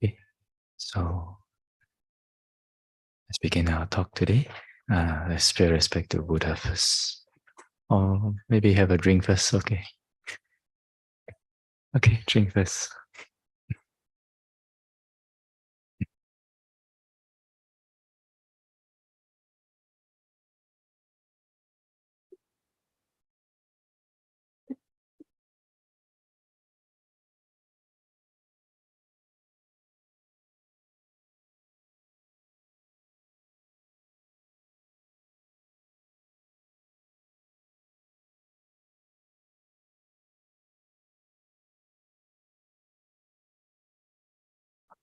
Okay, so let's begin our talk today. Let's pay respect to Buddha first. Or maybe have a drink first, okay? Okay, drink first.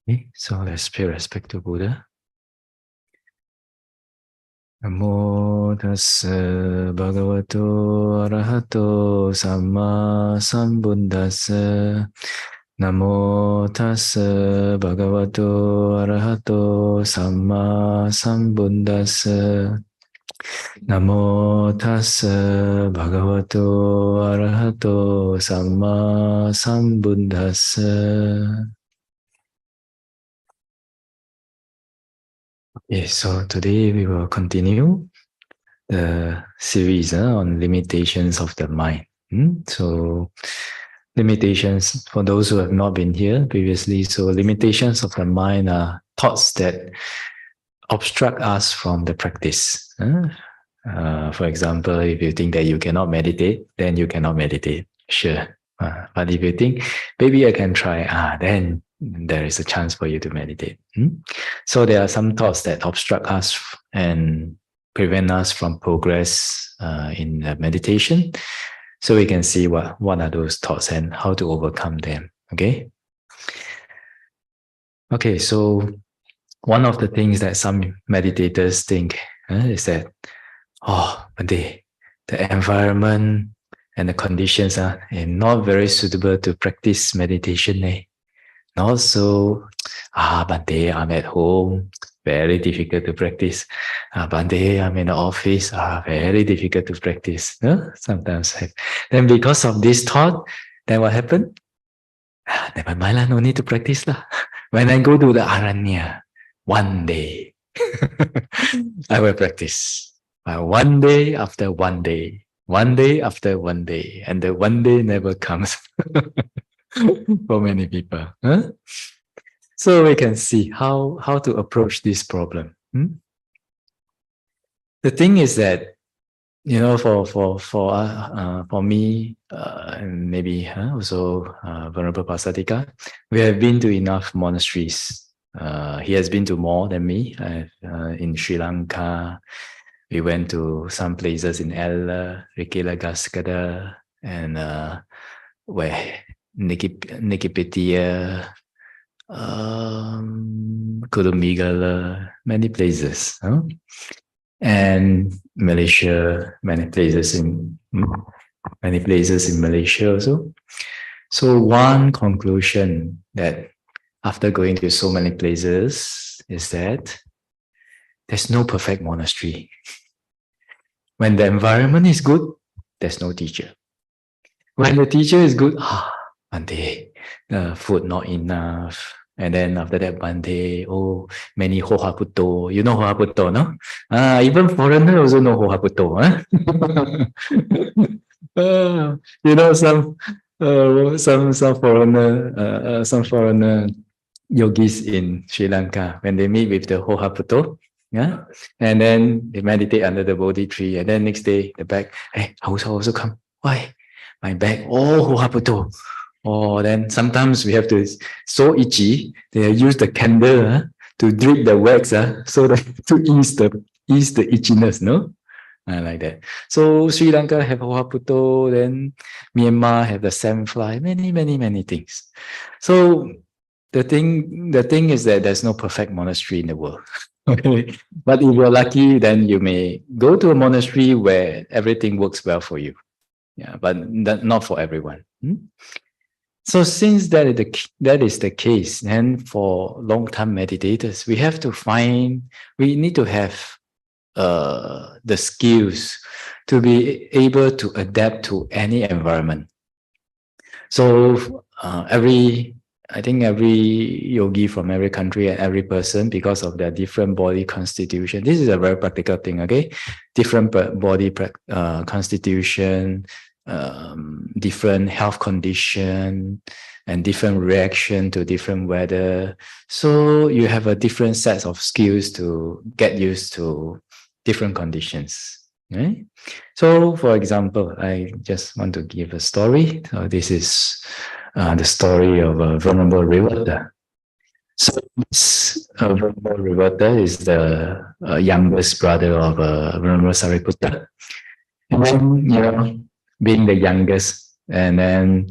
Okay, so let's pay respect to Buddha. Namo tassa bhagavato arahato samma sambuddhassa. Namo tassa bhagavato arahato samma sambuddhassa. Namo tassa bhagavato arahato samma sambuddhassa. Yes, so today we will continue the series on limitations of the mind. So limitations, for those who have not been here previously, so limitations of the mind are thoughts that obstruct us from the practice. For example, if you think that you cannot meditate, then you cannot meditate. Sure. But if you think, maybe I can try, then there is a chance for you to meditate. So there are some thoughts that obstruct us and prevent us from progress in the meditation. So we can see what are those thoughts and how to overcome them. Okay. Okay, so one of the things that some meditators think is that, the environment and the conditions are not very suitable to practice meditation. Not so, Bante, I'm at home, very difficult to practice. Bante, I'm in the office, very difficult to practice. Sometimes. Then because of this thought, then what happened? Never mind lah, no need to practice lah. When I go to the Aranya, one day, I will practice. One day after one day, one day after one day, and the one day never comes for many people. So we can see how to approach this problem. The thing is that, for me, and maybe also Venerable Pasadika, we have been to enough monasteries. He has been to more than me. In Sri Lanka, we went to some places in Ella, Rikila Gaskada, and where Nikipedia, Kulumigala, many places. And Malaysia, many places in Malaysia also. So one conclusion that after going to so many places is that there's no perfect monastery. When the environment is good, there's no teacher. When the teacher is good, Bante, the food not enough. And then after that, Bante, many Hohaputo. You know Hohaputo, no? Even foreigner also know Hohaputo. Some foreigner yogis in Sri Lanka, when they meet with the Hohaputo, and then they meditate under the Bodhi tree, and then next day the back, hey, I also come. Why? My back, Hohaputo. Then sometimes we have to, so itchy, they use the candle to drip the wax, so that to ease the itchiness, no? like that. So Sri Lanka have Hohaputo, then Myanmar have the seven fly, many things. So the thing is that there's no perfect monastery in the world. Okay. But if you're lucky, then you may go to a monastery where everything works well for you. Yeah, but not for everyone. So since that is the case, then for long-term meditators, we need to have the skills to be able to adapt to any environment. So I think every yogi from every country and every person, because of their different body constitution, this is a very practical thing, okay? Different body constitution, different health condition, and different reaction to different weather. So you have a different set of skills to get used to different conditions. Right? So, for example, I just want to give a story. So this is the story of Venerable Revata. So this Venerable Revata is the youngest brother of Venerable Sariputta. And then, being the youngest, and then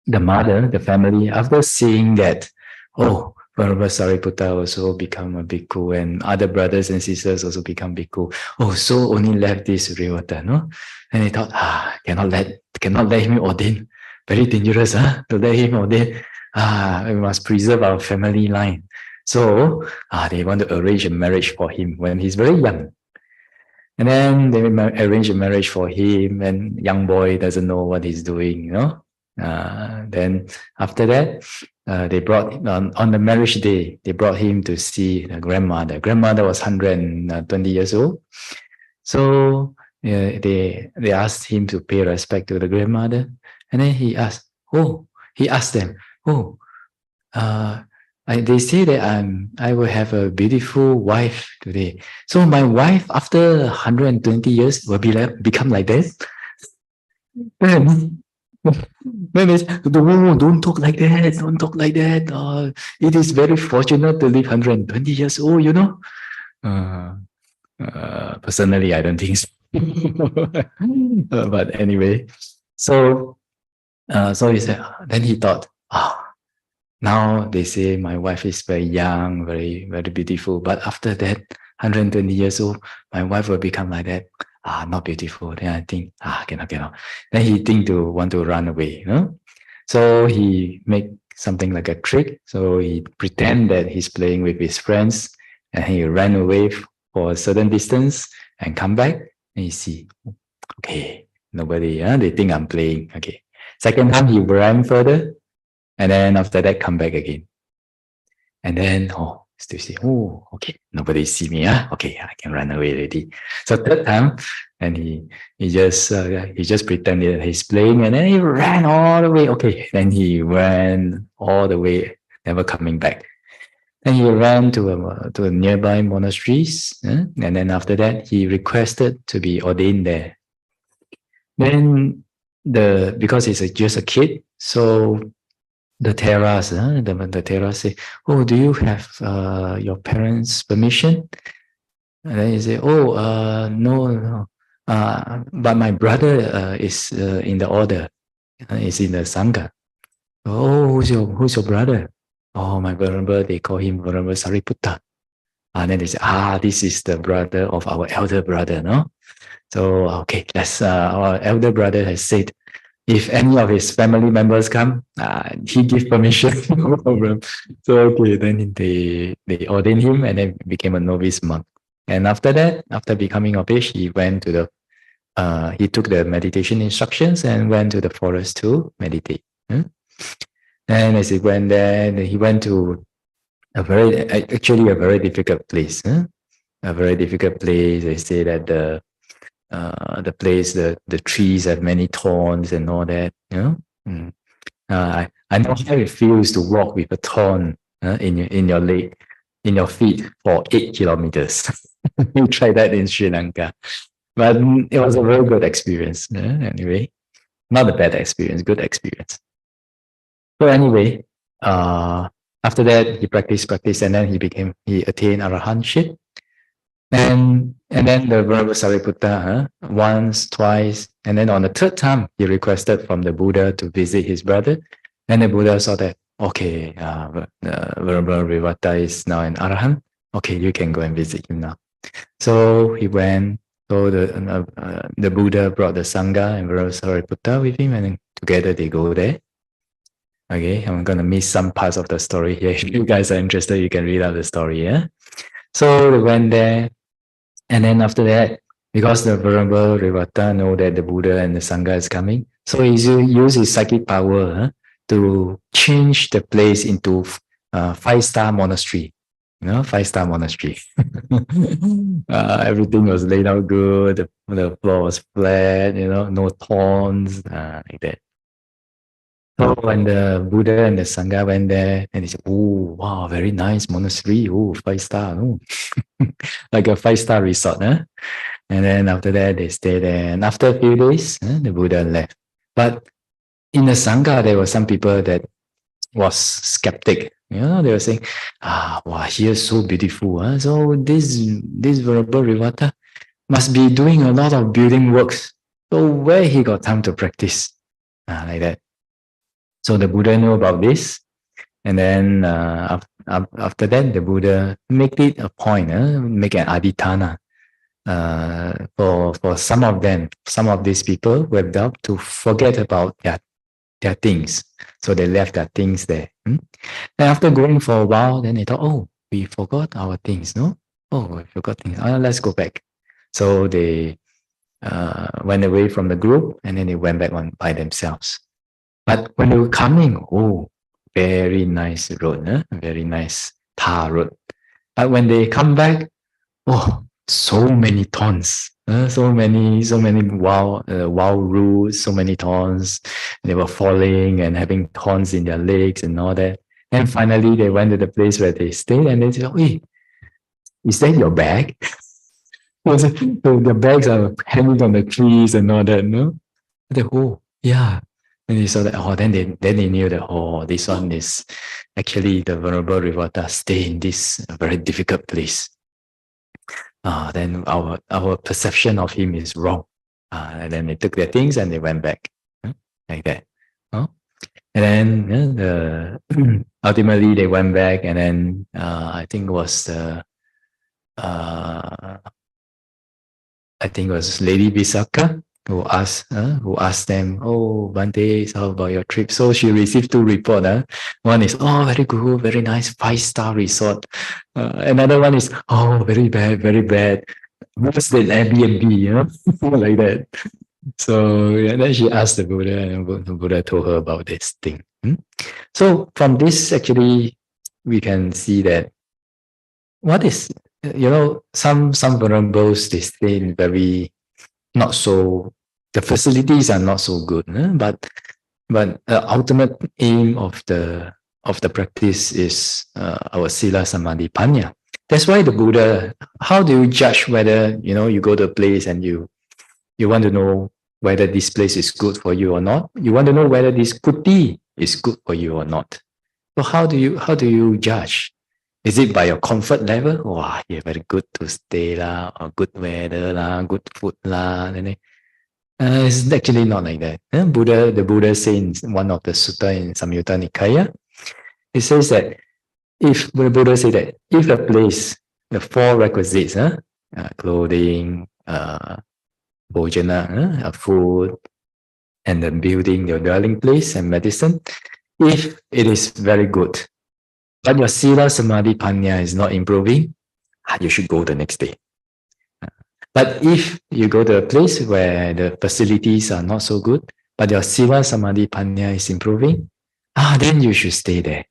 the mother, the family, after seeing that, oh, Venerable Sariputta also become a bhikkhu, and other brothers and sisters also become bhikkhu. Oh, so only left this Revata, no? And they thought, cannot let him ordain. Very dangerous, to let him ordain. We must preserve our family line. So they want to arrange a marriage for him when he's very young. And then they arrange a marriage for him, and young boy doesn't know what he's doing, Then after that, they brought on the marriage day, they brought him to see the grandmother. Grandmother was 120 years old. So they asked him to pay respect to the grandmother. And then he asked them, they say that I will have a beautiful wife today. So my wife, after 120 years, will become like this? Then they say, don't talk like that. Don't talk like that. It is very fortunate to live 120 years old, Personally, I don't think so. But anyway, so he said, then he thought, now they say my wife is very young, very, very beautiful. But after that, 120 years old, my wife will become like that. Not beautiful. Then I think, cannot. Then he want to run away, So he make something like a trick. So he pretend that he's playing with his friends, and he ran away for a certain distance and come back, and you see, okay, nobody, they think I'm playing. Okay. Second time he ran further, and then after that come back again. And then, still see, okay, nobody see me, okay, I can run away already. So third time, and he just pretended that he's playing, and then he ran all the way. Okay, then he ran all the way, never coming back. Then he ran to a nearby monasteries, and then after that he requested to be ordained there. Then because he's just a kid, so the Theras, the Theras say, do you have your parents' permission? And then he say, no. But my brother is in the order, is in the Sangha. Who's your brother? My Venerable, they call him Venerable Sariputta. And then they say, this is the brother of our elder brother, no? So, okay, our elder brother has said, if any of his family members come, he give permission, no problem. So, okay, then they ordained him and then became a novice monk. And after that, after becoming of age, he went to he took the meditation instructions and went to the forest to meditate. And as he went there, he went to a very difficult place. A very difficult place. They say that the place, the trees have many thorns and all that. I know how it feels to walk with a thorn in your leg, in your feet for 8 kilometers. You try that in Sri Lanka, but it was a very good experience. Anyway, not a bad experience, good experience. So anyway, after that he practiced, and then he attained arahantship. And then the Venerable Sariputta, once, twice, and then on the third time, he requested from the Buddha to visit his brother. And the Buddha saw that, okay, Venerable Rivata is now an Arahant. Okay, you can go and visit him now. So he went. So the Buddha brought the Sangha and Venerable Sariputta with him, and then together they go there. Okay, I'm gonna miss some parts of the story here. If you guys are interested, you can read out the story. Yeah. So they went there, and then after that, because the Venerable Rivata know that the Buddha and the Sangha is coming, so he used his psychic power to change the place into 5-star monastery. 5-star monastery. Everything was laid out good. The floor was flat. No thorns, like that. So when the Buddha and the Sangha went there, and they said, "Oh, wow, very nice monastery. Oh, 5-star. Oh. Like a 5-star resort." Huh? And then after that, they stayed there. And after a few days, the Buddha left. But in the Sangha, there were some people that was skeptic. They were saying, wow, here so beautiful. Huh? So this Venerable Rivata must be doing a lot of building works. So where he got time to practice? Like that. So the Buddha knew about this. And then after that, the Buddha make it a point, make an adhitthana for some of them, some of these people were about to forget about their things. So they left their things there. And after going for a while, then they thought, oh, we forgot our things, no? Oh, we forgot things. Let's go back. So they went away from the group, and then they went back on by themselves. But when they were coming, oh, very nice road, very nice tar road. But when they come back, oh, so many thorns, so many wild roots, so many thorns. They were falling and having thorns in their legs and all that. And finally, they went to the place where they stayed, and they said, "Hey, is that your bag?" So the bags are hanging on the trees and all that, no? They, oh, yeah. And they saw that, then they knew that, this one is actually the Venerable Rivata stay in this very difficult place. Then our perception of him is wrong. And then they took their things and they went back, like that. And then ultimately they went back, and then I think it was Lady Visakha who asked them, "Oh, Bhante, how about your trip?" So she received 2 reports. One is, "Oh, very good, very nice, 5-star resort." Another one is, "Oh, very bad, very bad. Worse than Airbnb," like that. So then she asked the Buddha, and the Buddha told her about this thing. So from this, actually, we can see that what is, some venerables, they stay in very not so, the facilities are not so good, but the ultimate aim of the practice is our sila samadhi panya. That's why the Buddha, how do you judge whether you go to a place and you want to know whether this place is good for you or not? You want to know whether this kuti is good for you or not. So how do you judge? Is it by your comfort level? Wow, yeah, very good to stay lah, or good weather lah, good food lah. It's actually not like that. The Buddha says in one of the sutta in Samyutta Nikaya, it says that the Buddha said that if a place, the 4 requisites, clothing, bhojana, food, and the building, your dwelling place and medicine, if it is very good, but your sila samadhi panya is not improving, you should go the next day. But if you go to a place where the facilities are not so good, but your sila samadhi panya is improving, then you should stay there.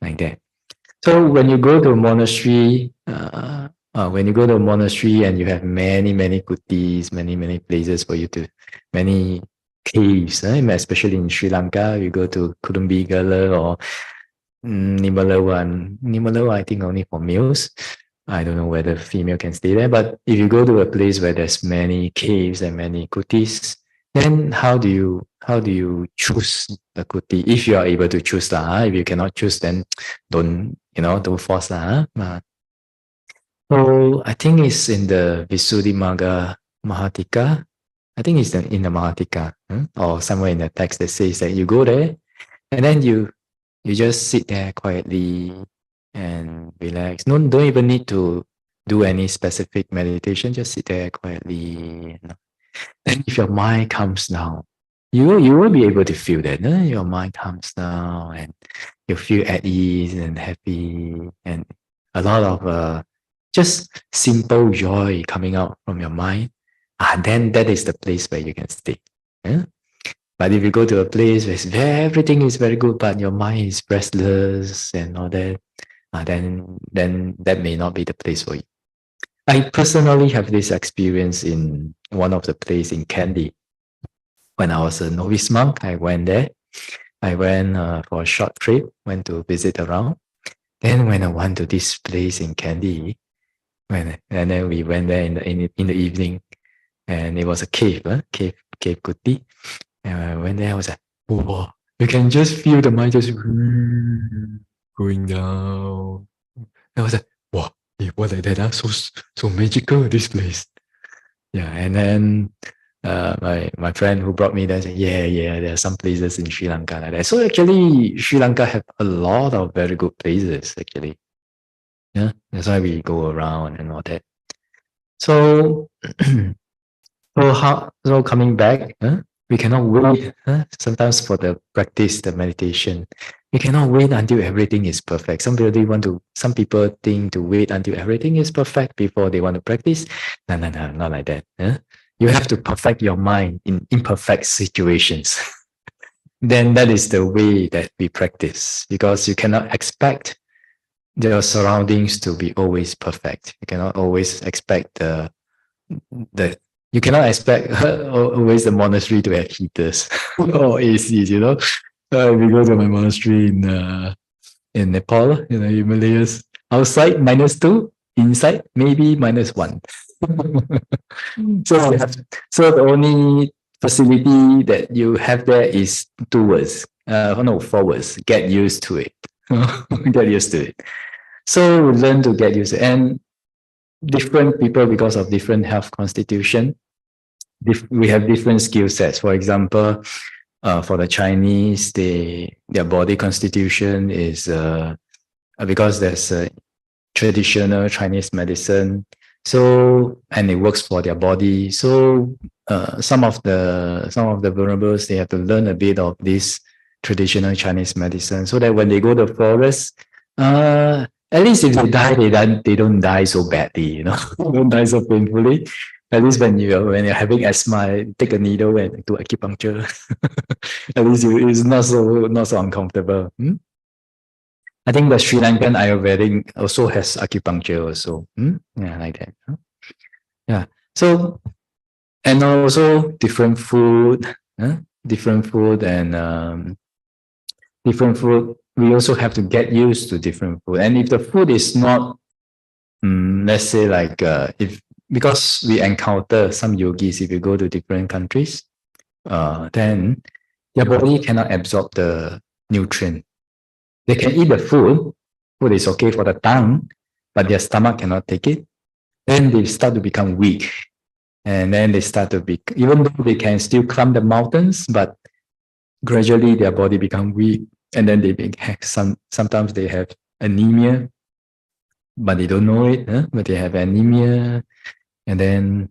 Like that. So when you go to a monastery, and you have many kutis, many places for you to, many caves, especially in Sri Lanka, you go to Kudumbigala or Nimalawa, I think only for males. I don't know whether female can stay there, but if you go to a place where there's many caves and many kutis, then how do you choose the kuti? If you are able to choose if you cannot choose, then don't force So I think it's in the Visuddhimagga Mahatika. I think it's in the Mahatika, or somewhere in the text that says that you go there and then you just sit there quietly and relax. No, don't even need to do any specific meditation. Just sit there quietly. Then if your mind comes down, you will be able to feel that your mind comes down and you feel at ease and happy and a lot of just simple joy coming out from your mind. Then that is the place where you can stay. Yeah? But if you go to a place where everything is very good, but your mind is restless and all that, then that may not be the place for you. I personally have this experience in one of the places in Kandy. When I was a novice monk, I went there. I went for a short trip, went to visit around. Then when I went to this place in Kandy, and then we went there in the evening, and it was a cave, cave Kuti. And I went there, I was like, whoa, you can just feel the mind just going down. I was like, wow, what like that? So magical, this place. Yeah, and then my friend who brought me there said, yeah, there are some places in Sri Lanka like that. So actually, Sri Lanka have a lot of very good places, actually. Yeah, that's why we go around and all that. So, so coming back, we cannot wait. Sometimes for the practice, the meditation, we cannot wait until everything is perfect. Some people think to wait until everything is perfect before they want to practice. No, not like that. You have to perfect your mind in imperfect situations. Then that is the way that we practice, because you cannot expect your surroundings to be always perfect. You cannot always expect you cannot expect always the monastery to have heaters or ACs, you know. If you go to my monastery in Nepal, in the Himalayas, outside -2, inside maybe -1. So the only facility that you have there is 2 words. 4 words. Get used to it. Get used to it. So learn to get used to it. And different people, because of different health constitution, we have different skill sets. For example, for the Chinese, their body constitution is because there's a traditional Chinese medicine, so and it works for their body. So some of the vulnerables, they have to learn a bit of this traditional Chinese medicine, so that when they go to the forest, at least if they die, they don't die so badly, you know, don't die so painfully. At least when you're having asthma, take a needle and do acupuncture. At least it's not so uncomfortable. I think the Sri Lankan Ayurvedic also has acupuncture also. Yeah, like that. Yeah. So, and also different food, different food and different food. We also have to get used to different food. And if the food is not, let's say like because we encounter some yogis, if you go to different countries, then their body cannot absorb the nutrient. They can eat the food is okay for the tongue, but their stomach cannot take it. Then they start to become weak. And then they start to be, even though they can still climb the mountains, but gradually their body become weak. And then sometimes they have anemia, but they don't know it, but they have anemia. And then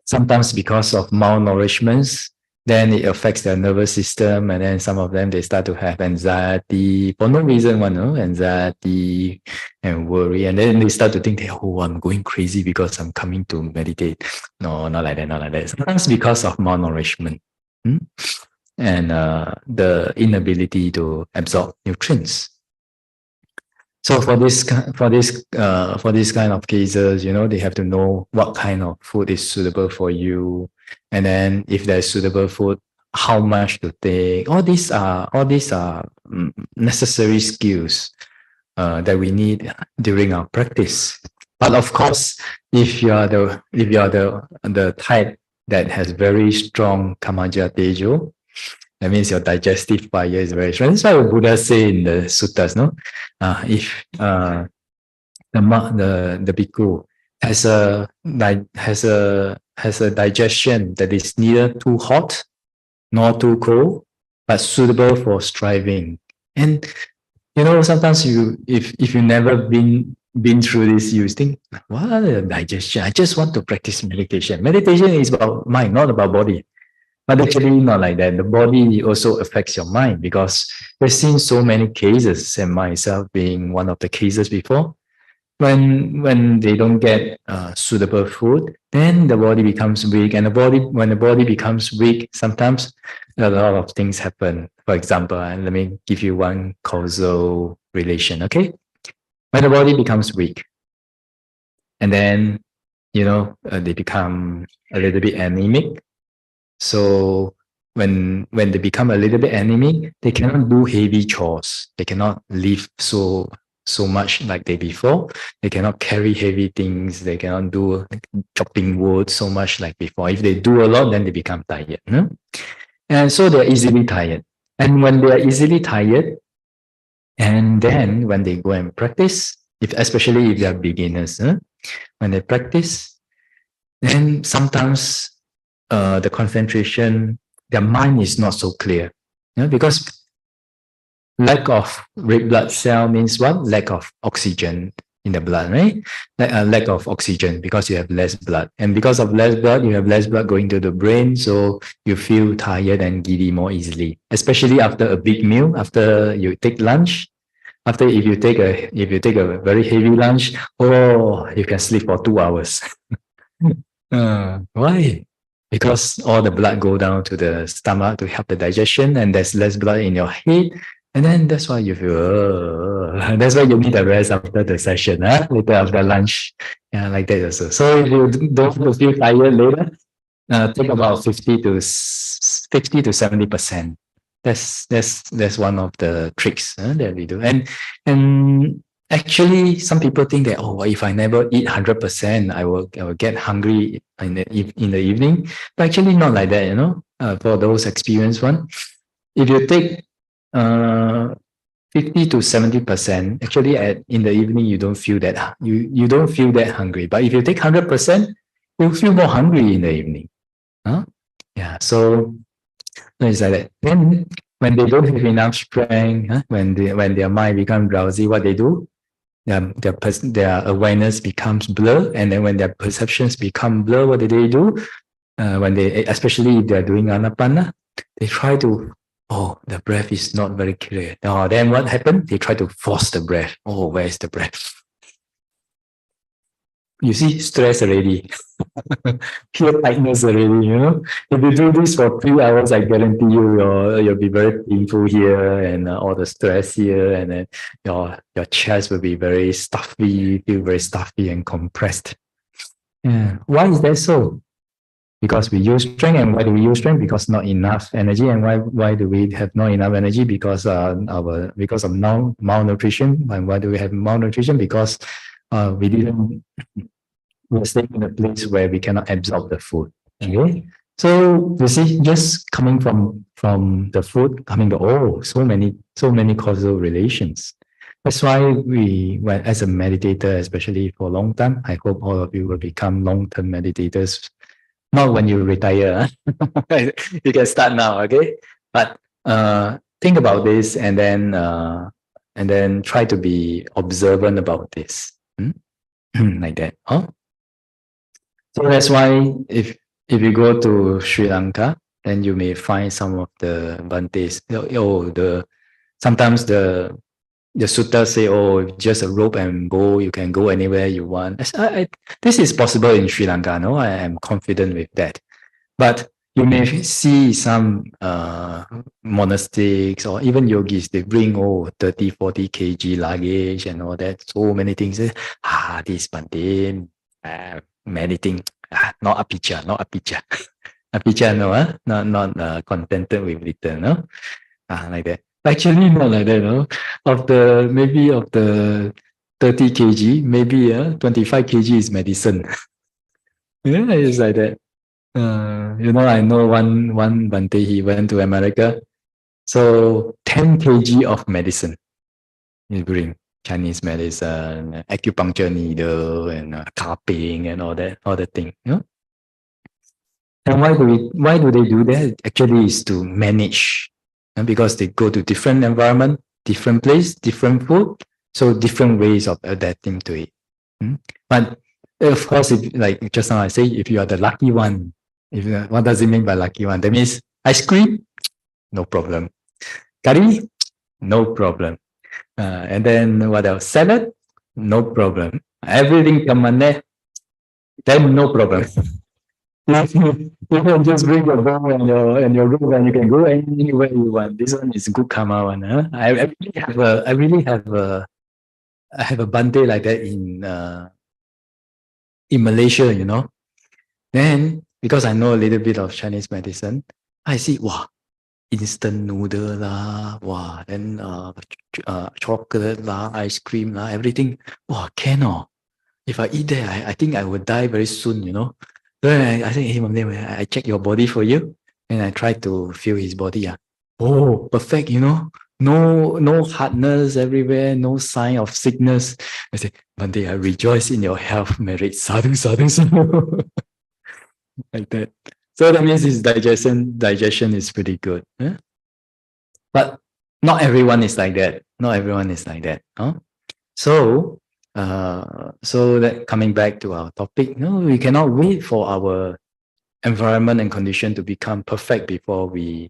sometimes because of malnourishment, then it affects their nervous system, and then some of them, they start to have anxiety for no reason, anxiety and worry, and then they start to think, I'm going crazy because I'm coming to meditate. No, not like that. Sometimes because of malnourishment and the inability to absorb nutrients. So for this kind of cases, they have to know what kind of food is suitable for you, and then if there's suitable food, how much to take. All these are necessary skills that we need during our practice. But of course, if you are the type that has very strong kamaja tejo, that means your digestive fire is very strong. That's why Buddha say in the suttas, no? the bhikkhu has a digestion that is neither too hot nor too cold, but suitable for striving. And sometimes if you never been through this, you think, what a digestion. I just want to practice meditation. Meditation is about mind, not about body. But actually, not like that. The body also affects your mind, because we've seen so many cases, and myself being one of the cases before, when they don't get suitable food, then the body becomes weak, and when the body becomes weak, sometimes a lot of things happen. For example, and let me give you one causal relation. Okay, when the body becomes weak, and then they become a little bit anemic. So when they become a little bit anemic, they cannot do heavy chores. They cannot lift so much like they before. They cannot carry heavy things. They cannot do chopping wood so much like before. If they do a lot, then they become tired. And so they're easily tired. And when they are easily tired, and then when they go and practice, especially if they are beginners, when they practice, then sometimes the concentration, their mind is not so clear, because lack of red blood cell means what? Lack of oxygen in the blood, right? Lack of oxygen because you have less blood, and because of less blood, you have less blood going to the brain, so you feel tired and giddy more easily, especially after a big meal, after you take lunch. If you take a very heavy lunch, you can sleep for 2 hours. Why? Because all the blood go down to the stomach to help the digestion, and there's less blood in your head, and then that's why you feel. That's why you need a rest after the session, later after lunch, like that also. So if you don't feel tired later, take about 50 to 70%. That's one of the tricks that we do, and actually, some people think that, if I never eat 100%, I will get hungry in the evening. But actually, not like that. For those experienced one, if you take 50 to 70%, actually, in the evening you don't feel that you don't feel that hungry. But if you take 100%, you feel more hungry in the evening. Yeah. So it's like that. Then when they don't have enough strength, when their mind becomes drowsy, what they do? Their awareness becomes blur, and then when their perceptions become blur, what do they do? Especially if they're doing anapana, they try to, the breath is not very clear. Then what happened? They try to force the breath. Where is the breath? You see, stress already. Pure tightness already, If you do this for 3 hours, I guarantee you'll be very painful here, and all the stress here, and then your chest will be very stuffy, feel very stuffy and compressed. Yeah. Why is that so? Because we use strength. And why do we use strength? Because not enough energy. And why do we have not enough energy? Because of malnutrition. And why do we have malnutrition? Because we're staying in a place where we cannot absorb the food. Okay, so you see, just coming from the food, so many causal relations. That's why as a meditator, especially for a long time, I hope all of you will become long-term meditators. Not when you retire, you can start now, okay? But think about this, and then try to be observant about this, like that. So that's why if you go to Sri Lanka, then you may find some of the Bhantes. Sometimes the sutta say, just a rope and bow, you can go anywhere you want. This is possible in Sri Lanka, no? I am confident with that. But you may see some monastics or even yogis, they bring 30, 40 kg luggage and all that, so many things. This Bhante, meditating, not apicca. Apicca, no, not contented with little, no, like that. Actually, not like that, no. Of the 30 kg, maybe 25 kg is medicine. Yeah, it's like that. I know one Bhante, he went to America, so 10 kg of medicine he bring. Chinese medicine, acupuncture needle, and cupping, and all the thing. You know? And why do they do that? Actually, is to manage, because they go to different environment, different place, different food, so different ways of adapting to it. But of course, if, like just now I say, if you are the lucky one, what does it mean by lucky one? That means ice cream, no problem. Curry, no problem. And then what else? Salad, no problem. Everything come on there, then no problem. You can just bring your bowl and your room, and you can go anywhere you want. This one is good karma one. Huh? I really have a bande like that in Malaysia, you know. Then because I know a little bit of Chinese medicine, I see wow, instant noodle lah, wow, then chocolate lah, ice cream lah, everything. Wow, can oh. If I eat that, I think I will die very soon, you know. Then I think, hey, I check your body for you, and I try to feel his body. Oh, perfect, you know. No hardness everywhere, no sign of sickness. I say, Monday, I rejoice in your health, merit. Sadhu, sadhu, sadhu. Like that. So that means his digestion is pretty good. Huh? But not everyone is like that. Not everyone is like that. Huh? So that coming back to our topic, no, we cannot wait for our environment and condition to become perfect before we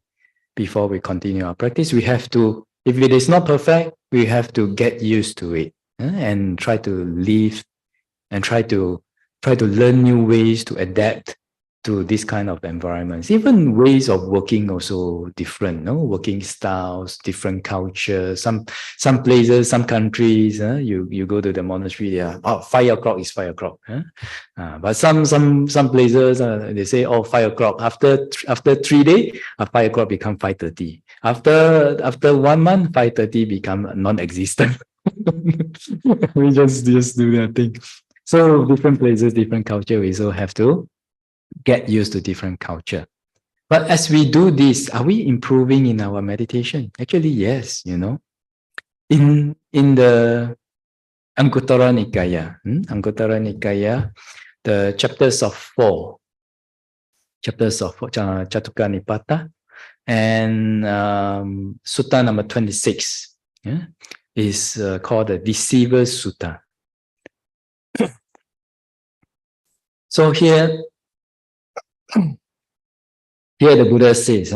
continue our practice. We have to, if it is not perfect, we have to get used to it, and try to live and try to learn new ways to adapt to this kind of environments. Even ways of working also different, no? Working styles, different cultures. Some places, some countries, you go to the monastery, 5 o'clock is 5 o'clock. But some places, they say, 5 o'clock. After 3 days, 5 o'clock become 5:30. After 1 month, 5:30 become non-existent. We just do that thing. So different places, different culture, we also have to get used to different culture. But as we do this, are we improving in our meditation? Actually, yes, you know. In the Anguttara Nikaya, the chapters of 4, Chattuka Nipata, and Sutta number 26, is called the Deceiver Sutta. So here the Buddha says,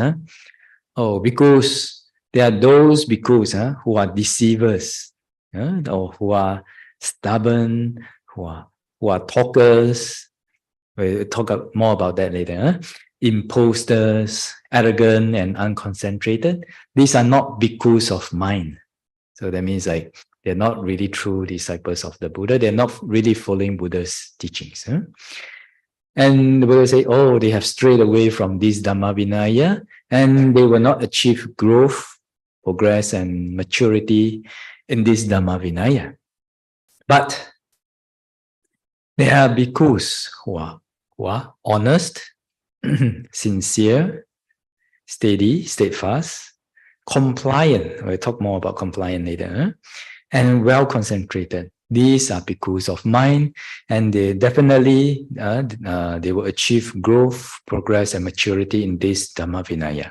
because there are those bhikkhus who are deceivers, or who are stubborn, who are talkers. We'll talk more about that later. Imposters, arrogant and unconcentrated. These are not bhikkhus of mind. So that means like they're not really true disciples of the Buddha. They're not really following Buddha's teachings. And the Buddha say, they have strayed away from this Dhamma Vinaya, and they will not achieve growth, progress, and maturity in this Dhamma Vinaya. But there are bhikkhus who are honest, sincere, steady, steadfast, compliant. We'll talk more about compliant later, and well concentrated. These are bhikkhus of mind, and they definitely they will achieve growth, progress, and maturity in this Dhamma Vinaya.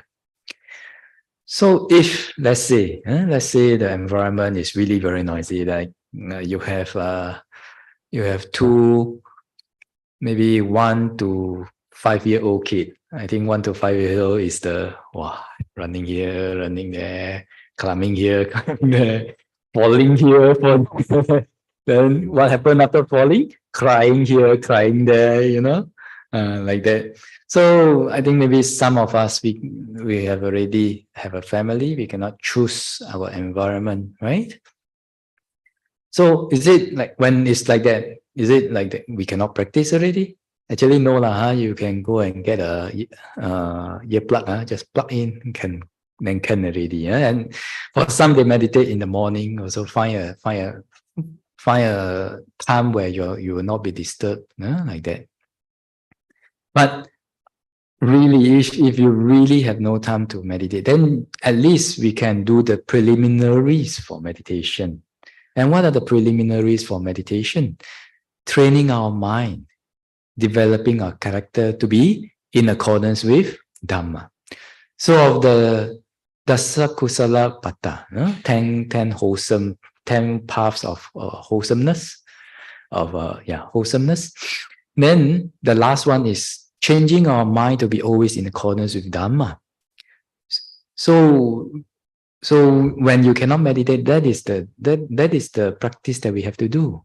So, if let's say the environment is really very noisy, like you have two, maybe 1 to 5-year-old kid. I think 1 to 5-year-old is the running here, running there, climbing here, climbing there, falling here, falling there. Then what happened after falling? Crying here, crying there, like that. So I think maybe some of us, we have already have a family. We cannot choose our environment, right? So is it like when it's like that? Is it like that we cannot practice already? Actually, no lah. You can go and get a earplug. Just plug in, can already. And for some, they meditate in the morning. Also find a time where you will not be disturbed, like that. But really, if you really have no time to meditate, then at least we can do the preliminaries for meditation. And what are the preliminaries for meditation? Training our mind, developing our character to be in accordance with Dhamma. So of the Dasa Kusala Pata, 10 wholesome, 10 paths of wholesomeness, wholesomeness. Then the last one is changing our mind to be always in accordance with Dhamma. So when you cannot meditate, that is the practice that we have to do.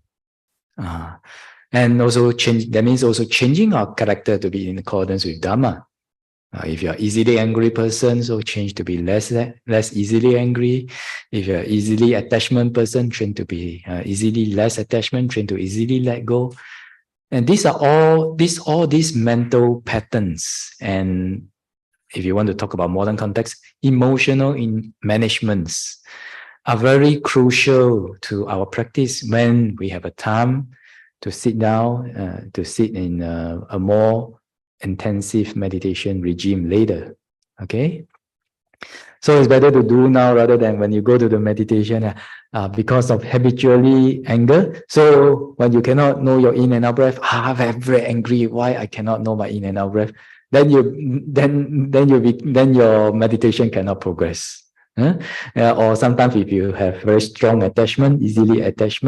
And also that means also changing our character to be in accordance with Dhamma. If you're easily angry person, so change to be less easily angry. If you're easily attachment person, train to be easily less attachment, train to easily let go. And these are all these mental patterns. And if you want to talk about modern context, emotional managements are very crucial to our practice when we have a time to sit down, to sit in a more intensive meditation regime later. Okay, so it's better to do now rather than when you go to the meditation because of habitually anger. So when you cannot know your in and out breath, I'm very angry. Why I cannot know my in and out breath? Then your meditation cannot progress. Or sometimes if you have very strong attachment, easily attached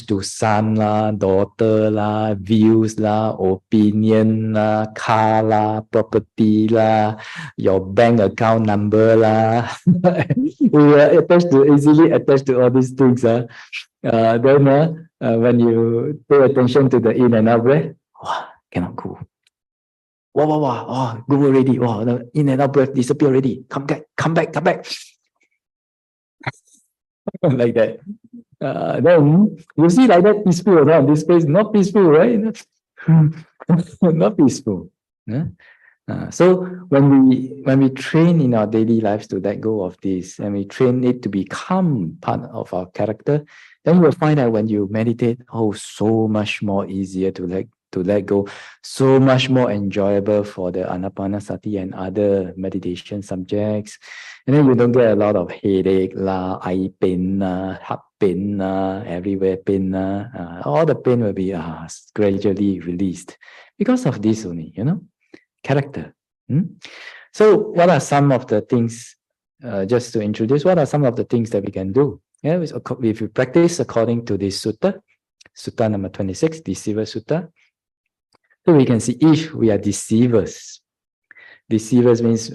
to son lah, daughter lah, views lah, opinion lah, car lah, property lah, your bank account number lah. We are easily attached to all these things. Then when you pay attention to the in and out breath, cannot go. Wow, go already. Wow, the in and out breath disappear already. Come back. Like that. Then you see like that peaceful around this place, not peaceful, right? Not peaceful. So when we train in our daily lives to let go of this, and we train it to become part of our character, then you will find that when you meditate, so much more easier to let go, so much more enjoyable for the Anapanasati and other meditation subjects. And then you don't get a lot of headache lah, eye pain lah, heart pain lah, everywhere pain lah. All the pain will be gradually released because of this only, character. So what are some of the things, just to introduce, what are some of the things that we can do? If you practice according to this sutta, Sutta number 26, Deceiver Sutta, so we can see if we are deceivers. Deceivers means,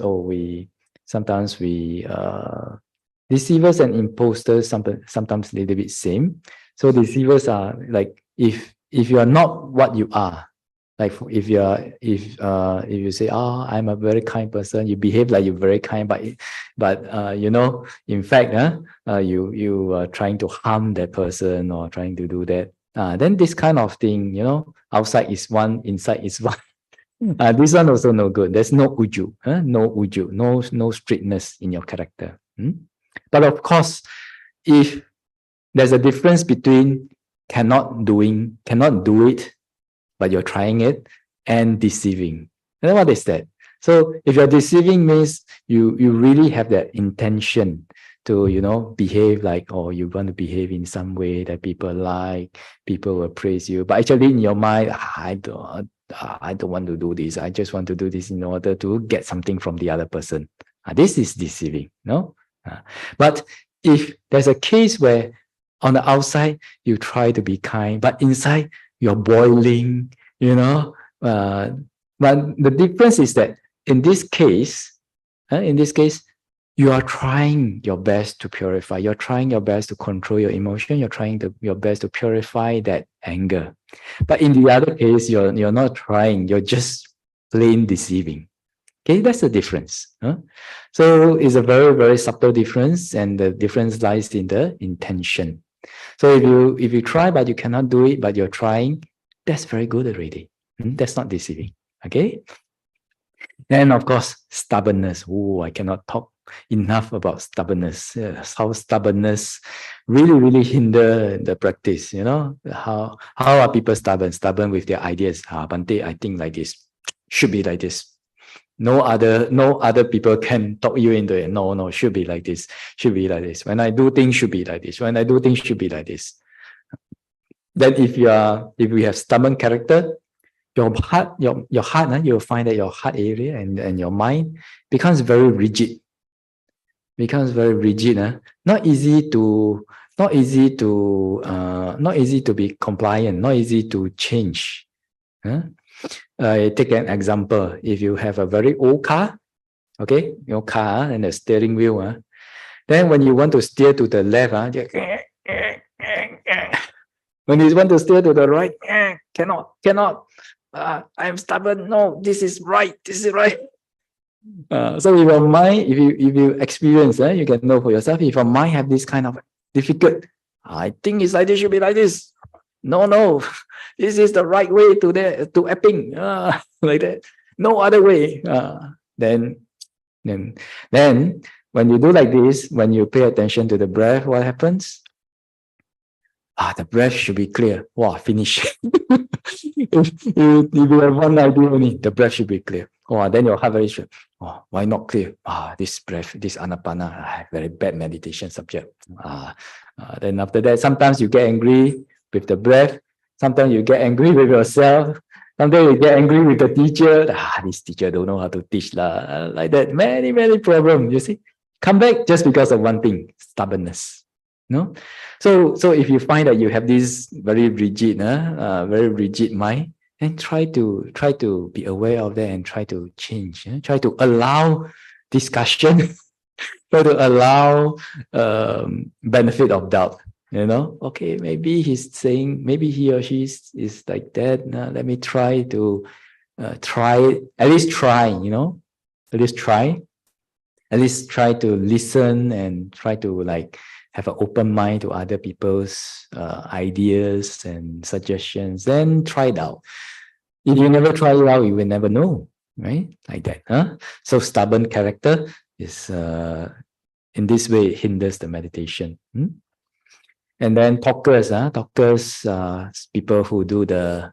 deceivers and imposters sometimes a little bit same. So deceivers are like if you are not what you are, like if you say, I'm a very kind person, you behave like you're very kind, but in fact, you are trying to harm that person or trying to do that. Then this kind of thing, outside is one, inside is one. This one also no good. There's no uju, no strictness in your character. But of course, if there's a difference between cannot do it, but you're trying it, and deceiving. And what is that? So if you're deceiving means you really have that intention to behave like, you want to behave in some way that people like, people will praise you, but actually in your mind, I don't want to do this. I just want to do this in order to get something from the other person. This is deceiving, no? But if there's a case where on the outside you try to be kind, but inside you're boiling, but the difference is that in this case, you are trying your best to purify. You're trying your best to control your emotion. You're trying your best to purify that anger. But in the other case, you're not trying. You're just plain deceiving. Okay, that's the difference. So it's a very, very subtle difference, and the difference lies in the intention. So if you try but you cannot do it, but you're trying, that's very good already. That's not deceiving. Okay. Then of course, stubbornness. I cannot talk enough about stubbornness. How stubbornness really hinder the practice. How are people stubborn with their ideas? Bhante, I think like this, should be like this. No other people can talk you into it. No, should be like this. Should be like this. When I do things, should be like this. When I do things, should be like this. Then if you have stubborn character, your heart, you'll find that your heart area and your mind becomes very rigid. Becomes very rigid. Not easy to be compliant, not easy to change. I take an example. If you have a very old car, okay, your car and the steering wheel, then when you want to steer to the left, when you want to steer to the right, cannot. I'm stubborn. No, this is right. So if your mind, if you experience, you can know for yourself. If your mind have this kind of difficult, I think it's like this, should be like this. No, this is the right way to Epping, like that. No other way. Then when you do like this, when you pay attention to the breath, what happens? The breath should be clear. Wow, finish. if you have one idea only, the breath should be clear. Then your heart very straight. Why not clear? This breath, this anapana, very bad meditation subject. Then after that, sometimes you get angry with the breath. Sometimes you get angry with yourself. Sometimes you get angry with the teacher. This teacher don't know how to teach lah. Like that, many problems. You see, come back just because of one thing: stubbornness. No, so if you find that you have this very rigid mind, then try to be aware of that and try to change. Try to allow discussion. Try to allow benefit of doubt. Okay, maybe he's saying, maybe he or she is like that. Let me try to at least try. At least try to listen and try to have an open mind to other people's ideas and suggestions. Then try it out. If you never try it out, you will never know, right? Like that. So stubborn character is in this way it hinders the meditation. And then talkers, people who do the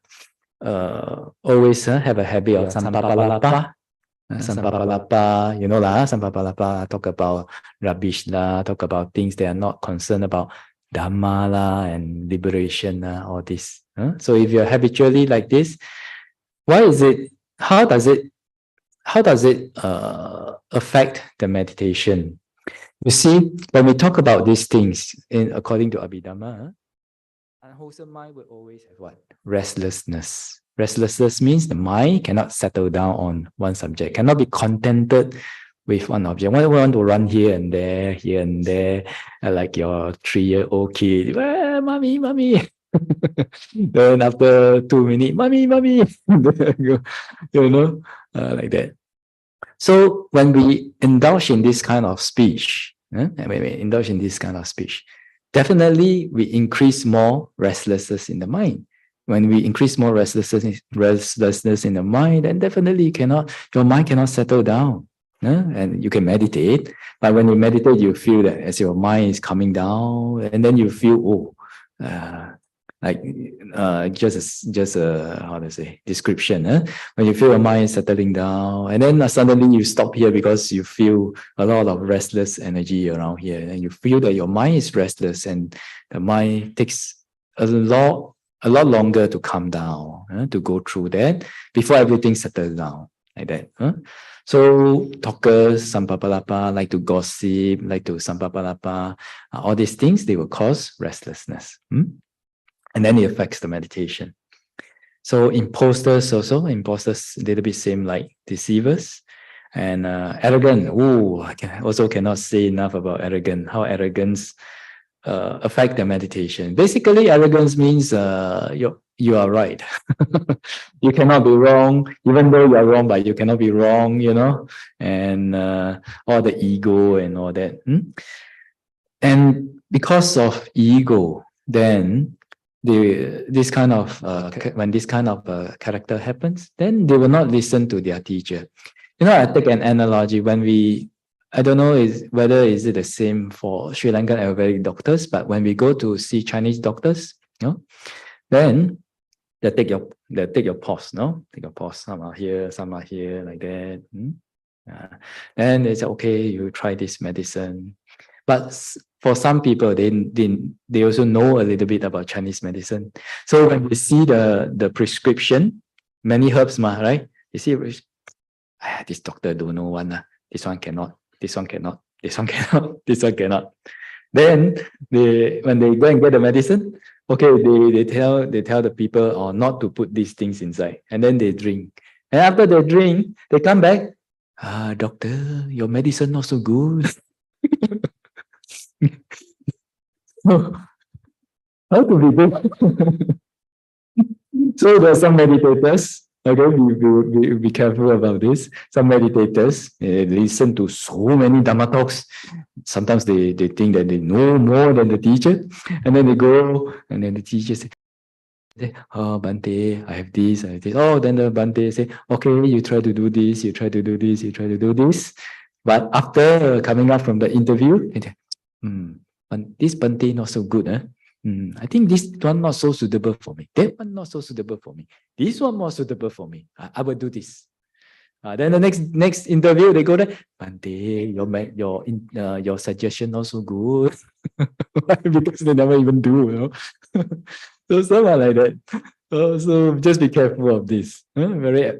always have a habit of sampapalapa. Sampapalapa, sampapalapa, talk about rubbish talk about things they are not concerned about, dhamma and liberation, all this. So if you're habitually like this, how does it affect the meditation? You see, when we talk about these things, according to Abhidhamma, unwholesome mind will always have what? Restlessness. Restlessness means the mind cannot settle down on one subject, cannot be contented with one object. One want to run here and there, like your 3-year-old kid. Mommy. Then after 2 minutes, mommy. Like that. So when we indulge in this kind of speech, definitely we increase more restlessness in the mind. When we increase more restlessness in the mind, then definitely your mind cannot settle down. And you can meditate, but when you meditate, you feel that as your mind is coming down, and then you feel, just a how to say description. When you feel your mind settling down, and then suddenly you stop here because you feel a lot of restless energy around here, and you feel that your mind is restless, and the mind takes a lot longer to calm down, to go through that before everything settles down like that. So talkers, sampapalapa, like to gossip, like to sampapalapa, all these things, they will cause restlessness. And then it affects the meditation. So imposters a little bit same like deceivers. And arrogant, I also cannot say enough about arrogant, how arrogance affect the meditation. Basically, arrogance means you are right. You cannot be wrong, even though you are wrong, but you cannot be wrong, and all the ego and all that. And because of ego, then when this kind of character happens, then they will not listen to their teacher. I take an analogy. I don't know whether is it the same for Sri Lankan Ayurvedic doctors, but when we go to see Chinese doctors, then they take your pause, no? Take your pause. Some are here, like that. And they say, okay, you try this medicine. But for some people, they also know a little bit about Chinese medicine. So when they see the prescription, many herbs, right? You see, this doctor don't know one. This one cannot. This one cannot. This one cannot. This one cannot. Then when they go and get the medicine, okay, they tell the people not to put these things inside, and then they drink. And after they drink, they come back. Doctor, your medicine not so good. How to be good? So there are some meditators. Okay, be careful about this. Some meditators listen to so many Dhamma talks. Sometimes they think that they know more than the teacher, and then they go, and then the teacher say, "Oh, Bhante, I have this, I have this." Oh, then the Bhante say, "Okay, you try to do this, you try to do this, you try to do this." But after coming up from the interview, this Bhante not so good, I think this one not so suitable for me. That one not so suitable for me. This one more suitable for me. I will do this. Then the next interview, they go there. Bhante, your suggestion not so good. Because they never even do, you know. So someone like that. So just be careful of this. Very,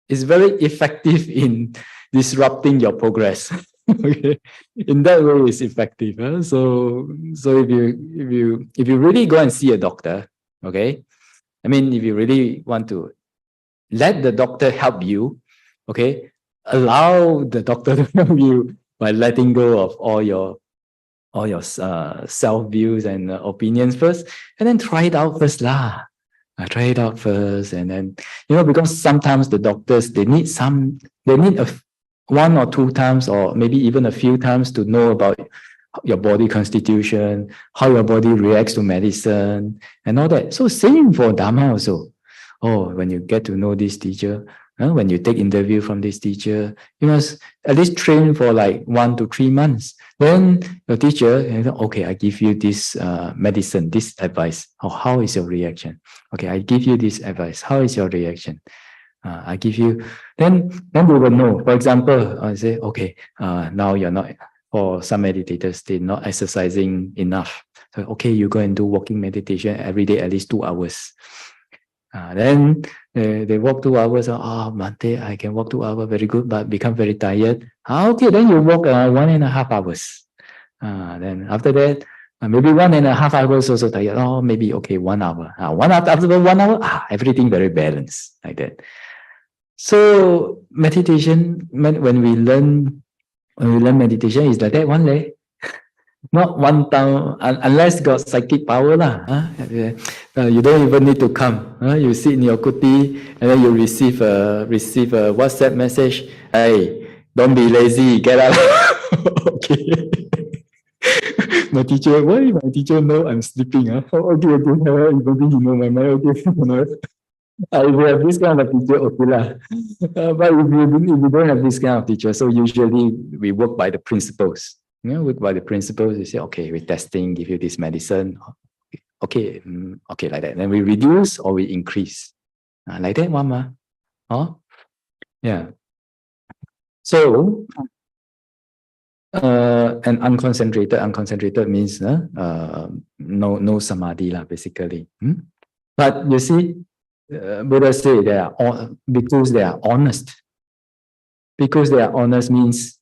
it's very effective in disrupting your progress. Okay, in that way, it's effective. So if you really go and see a doctor, okay, I mean, if you really want to let the doctor help you, okay, allow the doctor to help you by letting go of all your self views and opinions first, and then try it out first lah. Try it out first, and then because sometimes the doctors they need one or two times, or maybe even a few times, to know about your body constitution, how your body reacts to medicine, and all that. So same for Dhamma also. Oh, when you get to know this teacher, when you take interview from this teacher, you must at least train for like 1 to 3 months. Then your teacher, okay, I give you this medicine, this advice. Oh, how is your reaction? Okay, I give you this advice. How is your reaction? I give you, then we will know. For example, I say, okay, now you're not, for some meditators, they're not exercising enough. So, okay, you go and do walking meditation every day, at least 2 hours. Then they walk 2 hours. Bhante, I can walk 2 hours, very good, but become very tired. Okay, then you walk 1.5 hours. Then after that, maybe 1.5 hours also tired. Oh, maybe okay, 1 hour. After 1 hour, everything very balanced like that. So meditation, when we learn meditation, is like that one day. Not one time, unless got psychic power lah. You don't even need to come. You sit in your kuti, and then you receive a WhatsApp message. Hey, don't be lazy, get up. Okay. My teacher know I'm sleeping. Okay, maybe you know my mind. Okay. If you have this kind of teacher, okay lah. But if you don't have this kind of teacher, so usually we work by the principles. Work by the principles. You say, okay, we're testing, give you this medicine. Okay, like that. Then we reduce or we increase. Like that one ma. Yeah. So, and unconcentrated means no samadhi lah, basically. But you see, Buddha say because they are honest. Because they are honest means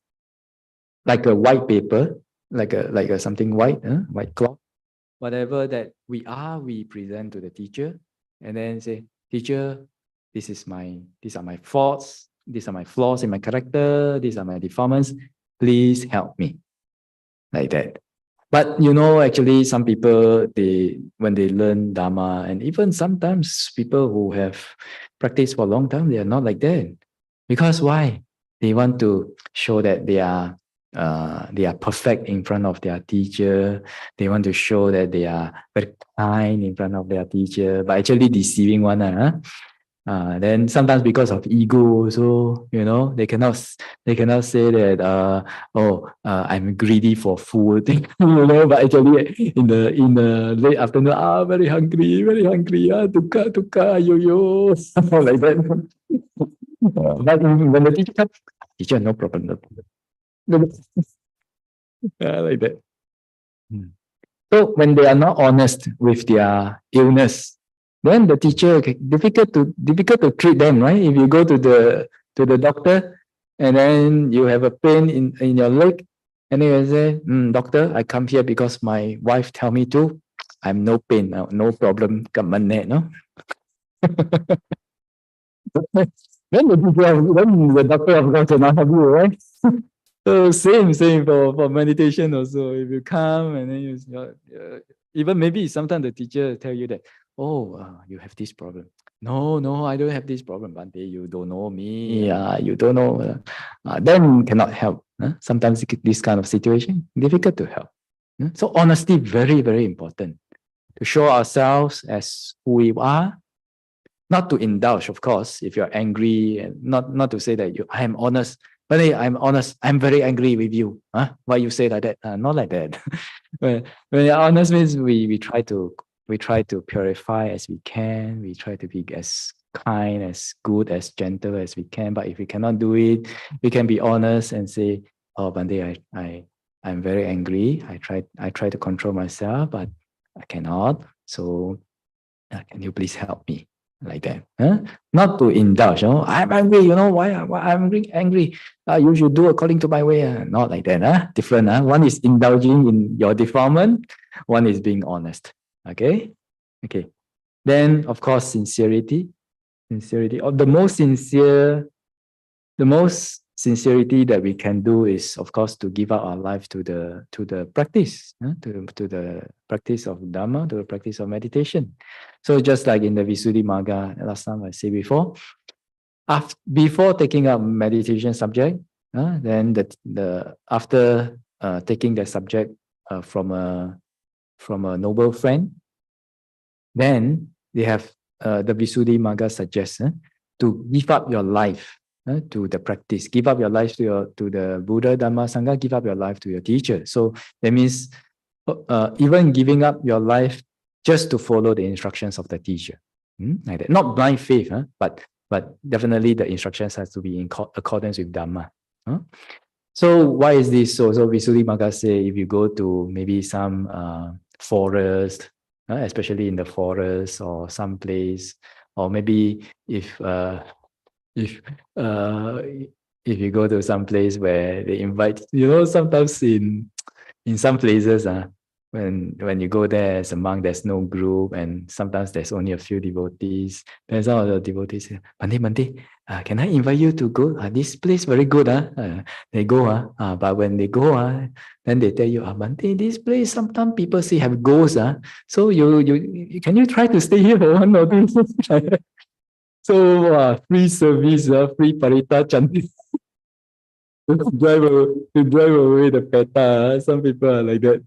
like a white paper, like a something white, white cloth. Whatever that we present to the teacher, and then say, teacher, these are my faults, these are my flaws in my character, these are my deformants. Please help me. Like that. But actually some people, when they learn Dhamma, and even sometimes people who have practiced for a long time, they are not like that. Because why? They want to show that they are perfect in front of their teacher. They want to show that they are very kind in front of their teacher, but actually deceiving one. Then sometimes because of ego, so they cannot say that I'm greedy for food, but actually in the late afternoon, very hungry, tuka, yo, like that. But when the teacher comes, teacher, no problem, no problem. Like that. So when they are not honest with their illness, then the teacher difficult to treat them, right? If you go to the doctor and then you have a pain in your leg, and then you say, doctor, I come here because my wife tell me to. I'm no pain, no problem. No. Then the doctor of course cannot help you, right? So same for meditation also. If you come and then even maybe sometimes the teacher tell you that, you have this problem. No, I don't have this problem. Bhante, you don't know me. You don't know. Then cannot help. Sometimes this kind of situation difficult to help. So honesty very, very important to show ourselves as who we are. Not to indulge, of course, if you're angry, and not to say that I am honest. But hey, I'm honest. I'm very angry with you. Why you say like that? Not like that. when you're honest means we try to purify as we can. We try to be as kind, as good, as gentle as we can. But if we cannot do it, we can be honest and say, "Oh, Bhante, I'm very angry. I try to control myself, but I cannot. So, can you please help me?" Like that, not to indulge. I'm angry. Why I'm angry? You should do according to my way. Not like that. Different. One is indulging in your defilement. One is being honest. Okay. Then of course sincerity. The most sincerity that we can do is, of course, to give up our life to the practice, to the practice of Dhamma, to the practice of meditation. So just like in the Visuddhimagga, last time I said before, before taking up meditation subject, then after taking that subject from a noble friend, then they have the Visuddhimagga suggests to give up your life to the practice, give up your life to the Buddha, Dhamma, Sangha, give up your life to your teacher. So that means even giving up your life just to follow the instructions of the teacher, like that. Not blind faith, but definitely the instructions has to be in accordance with Dhamma. So why is this so? So Visuddhimagga say if you go to maybe some forest, especially in the forest or some place, or maybe if you go to some place where they invite, sometimes in some places, when you go there as a monk, there's no group, and sometimes there's only a few devotees. Then some of the devotees say, Bhante, can I invite you to go? This place very good. They go, but when they go, then they tell you, Bhante, this place sometimes people say have ghosts. So you can you try to stay here for 1 or 2 days? So free service, free parita chanting. to drive away the peta. Some people are like that,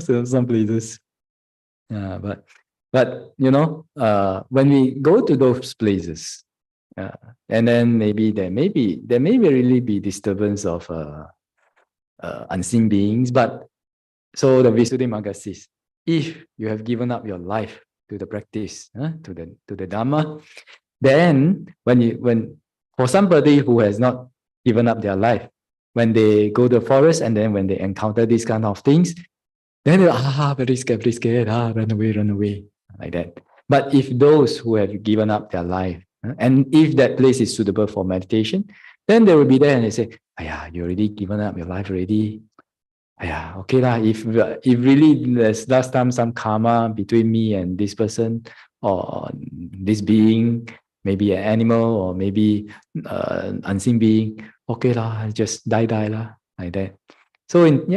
so some places. But when we go to those places, and then maybe there may really be disturbance of unseen beings. But so the Visuddhimagga says, if you have given up your life to the practice, to the Dhamma, then when for somebody who has not given up their life, when they go to the forest and then when they encounter these kind of things, then they're very scared, run away, like that. But if those who have given up their life, and if that place is suitable for meditation, then they will be there and they say, you already given up your life already. Okay lah. If really there's last time some karma between me and this person or this being, maybe an animal or maybe unseen being, okay lah, just die lah, like that. So in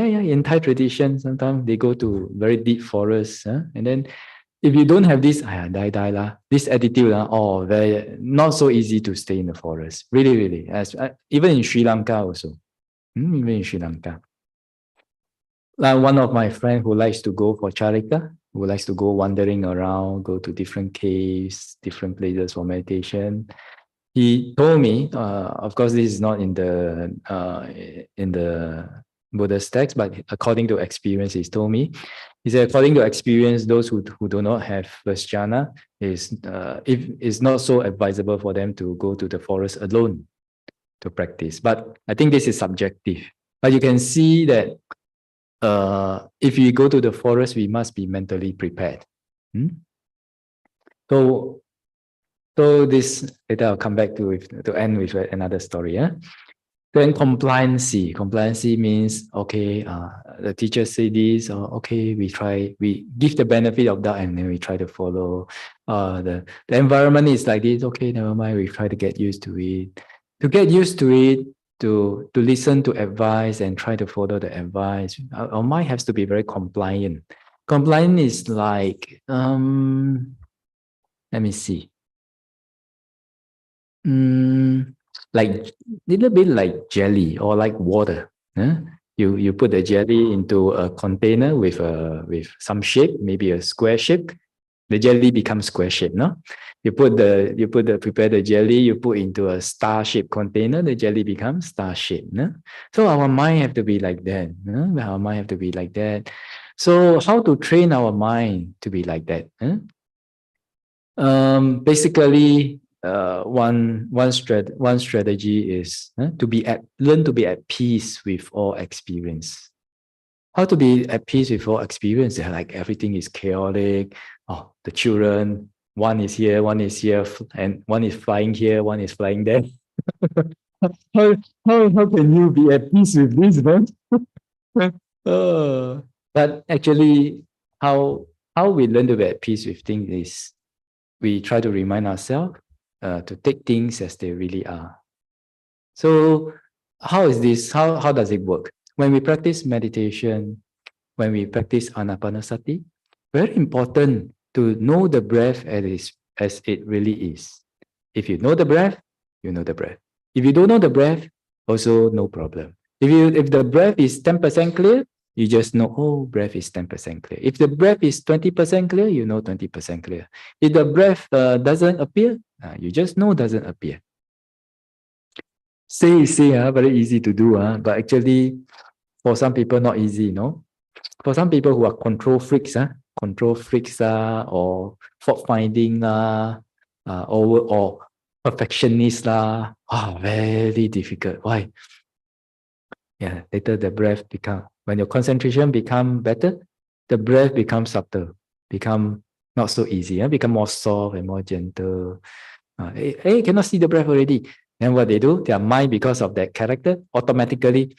Thai tradition, sometimes they go to very deep forests, and then if you don't have this, die lah, this attitude, very not so easy to stay in the forest. Really, as even in Sri Lanka also, even in Sri Lanka. Like one of my friends who likes to go for Charika, who likes to go wandering around, go to different caves, different places for meditation. He told me, of course, this is not in the Buddha's text, but according to experience, he told me, he said, according to experience, those who do not have first jhana, if it's not so advisable for them to go to the forest alone to practice. But I think this is subjective. But you can see that if we go to the forest, we must be mentally prepared. So this later I'll come back to end with another story. Yeah. Then compliancy. Compliancy means, okay, the teacher say this, or okay, we give the benefit of that, and then we try to follow. The environment is like this, okay, never mind, we try to get used to it. To get used to it, to listen to advice and try to follow the advice, our mind has to be very compliant. Compliant is like, let me see. Like little bit like jelly or like water. You put the jelly into a container with some shape, maybe a square shape. The jelly becomes square shape, no? Prepare the jelly, you put into a star-shaped container, the jelly becomes star-shaped. No? So our mind have to be like that. No? Our mind have to be like that. So how to train our mind to be like that? Basically, one strategy is learn to be at peace with all experience. How to be at peace with all experience? Like everything is chaotic. Oh, the children, one is here, and one is flying here, one is flying there. how can you be at peace with this, man? But actually, how we learn to be at peace with things is we try to remind ourselves to take things as they really are. So how is this? How does it work? When we practice meditation, when we practice Anapanasati, very important to know the breath as it really is. If you know the breath, you know the breath. If you don't know the breath, also no problem. If the breath is 10% clear, you just know, oh, breath is 10% clear. If the breath is 20% clear, you know 20% clear. If the breath doesn't appear, you just know doesn't appear. Say, very easy to do, but actually, for some people, not easy, no? For some people who are control freaks, or fault finding, or perfectionists, very difficult. Why? Yeah, later the breath when your concentration become better, the breath becomes subtle, become not so easy, become more soft and more gentle. Hey, cannot see the breath already. Then what they do, their mind, because of that character, automatically.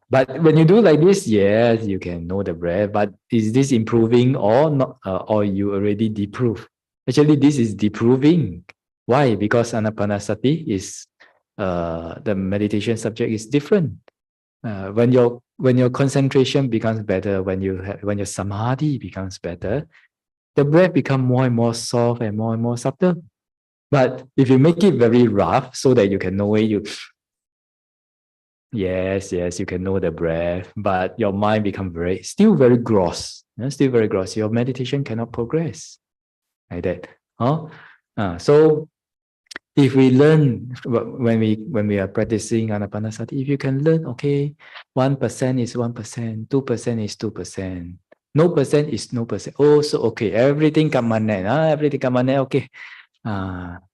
But when you do like this, yes, you can know the breath. But is this improving or not? Or you already deprove? Actually, this is deproving. Why? Because Anapanasati is the meditation subject is different. When your concentration becomes better, when your samadhi becomes better, the breath becomes more and more soft and more subtle. But if you make it very rough so that you can know it, yes, you can know the breath, but your mind becomes still very gross. Still very gross. Your meditation cannot progress like that. So if we learn when we are practicing Anapanasati, if you can learn, okay, 1% is 1%, 2% is 2%, no percent is no percent. Oh, so okay, everything kamanet, everything kamanet, okay.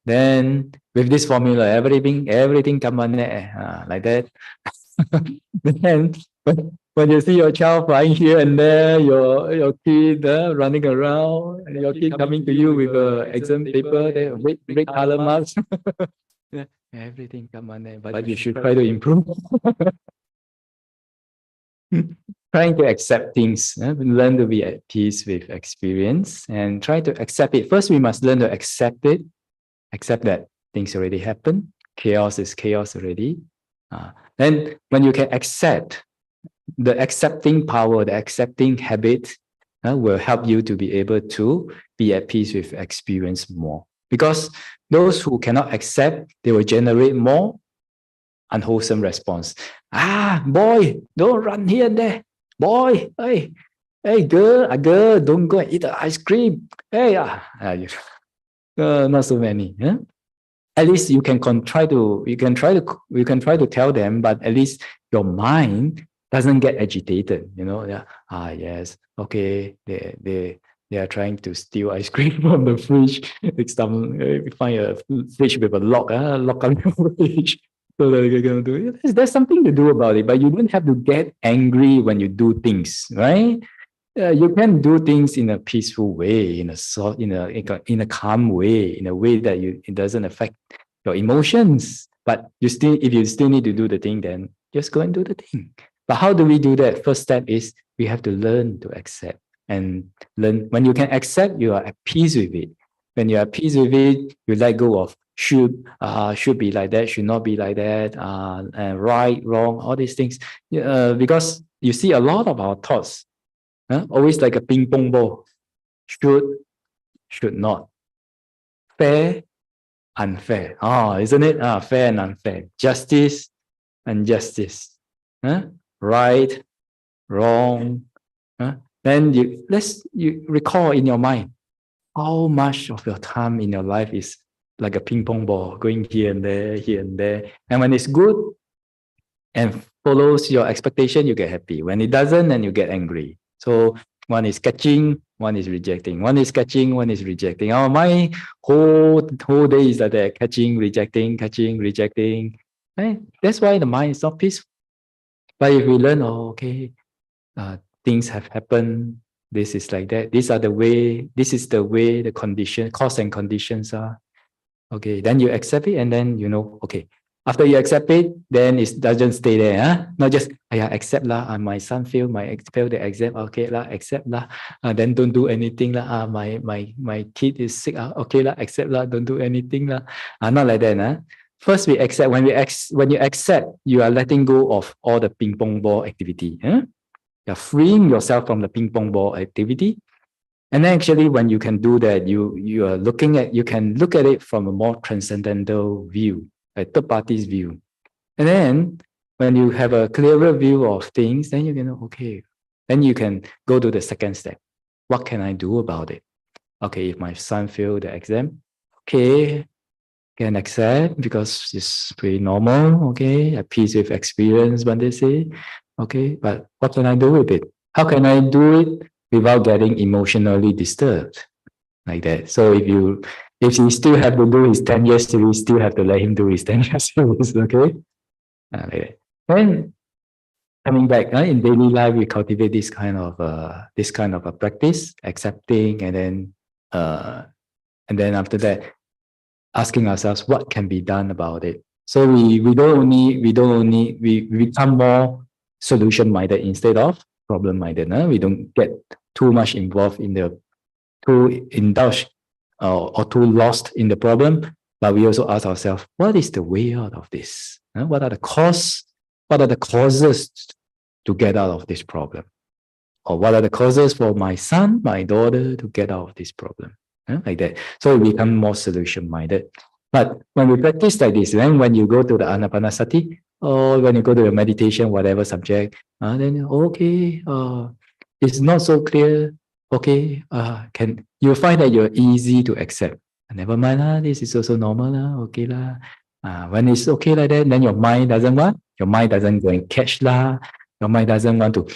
Then with this formula, everything kamanet, like that. Then when you see your child flying here and there, your kid running around, and your kid coming to you with an exam paper, red color marks. Yeah, everything come on there, but you should try to improve. Trying to accept things, learn to be at peace with experience and try to accept it. First, we must learn to accept it, accept that things already happen. Chaos is chaos already. Then when you can accept, the accepting power, the accepting habit will help you to be able to be at peace with experience more. Because those who cannot accept, they will generate more unwholesome response. Boy, don't run here and there. boy, hey, girl, don't go and eat the ice cream. Hey, not so many. Huh? At least you can try to tell them, but at least your mind doesn't get agitated. Yeah. Yes. Okay. They are trying to steal ice cream from the fridge. Next time, find a fridge with a lock on the fridge. So that you're gonna do it. There's something to do about it, but you don't have to get angry when you do things, right? You can do things in a peaceful way, in a calm way, in a way that it doesn't affect your emotions. But if you still need to do the thing, then just go and do the thing. But how do we do that? First step is we have to learn to accept and learn. When you can accept, you are at peace with it. When you are at peace with it, you let go of should be like that, should not be like that, and right, wrong, all these things. Because you see a lot of our thoughts. Always like a ping pong ball. Should not. Fair, unfair. Isn't it? Fair and unfair. Justice and justice. Right, wrong. Then you recall in your mind how much of your time in your life is like a ping pong ball, going here and there, here and there. And when it's good and follows your expectation, you get happy. When it doesn't, then you get angry. So one is catching, one is rejecting. One is catching, one is rejecting. My whole day is like that, catching, rejecting. Right? That's why the mind is not peaceful. But if we learn, okay, things have happened. This is like that. This is the way the condition, cause and conditions are. Okay, then you accept it, and then okay. After you accept it, then it doesn't stay there. Not just accept lah. My son failed the exam. Okay lah, accept lah. Then don't do anything lah. My kid is sick. Okay lah, accept lah. Don't do anything lah. Not like that. First we accept. When you accept, you are letting go of all the ping pong ball activity. You're freeing yourself from the ping pong ball activity. And then actually, when you can do that, you can look at it from a more transcendental view, a third party's view. And then when you have a clearer view of things, then you can, okay, then you can go to the second step. What can I do about it? Okay, if my son failed the exam, okay, can accept because it's pretty normal, okay, at peace with experience, when they say, okay, but what can I do with it? How can I do it without getting emotionally disturbed like that? So if he still have to do his 10 years series, still have to let him do his 10 years series, okay? Like that. Then coming back in daily life, we cultivate this kind of a practice, accepting, and then after that, asking ourselves what can be done about it. So we become more solution-minded instead of problem-minded. We don't get too much involved too indulged or too lost in the problem, but we also ask ourselves, what is the way out of this? What are the causes to get out of this problem? Or what are the causes for my son, my daughter to get out of this problem? Like that. So we become more solution-minded. But when we practice like this, then when you go to the Anapanasati, or when you go to the meditation, whatever subject, then okay, it's not so clear. Okay, you find that you're easy to accept. Never mind, this is also normal, okay lah. When it's okay like that, then your mind doesn't want. Your mind doesn't go and catch lah. Your mind doesn't want to.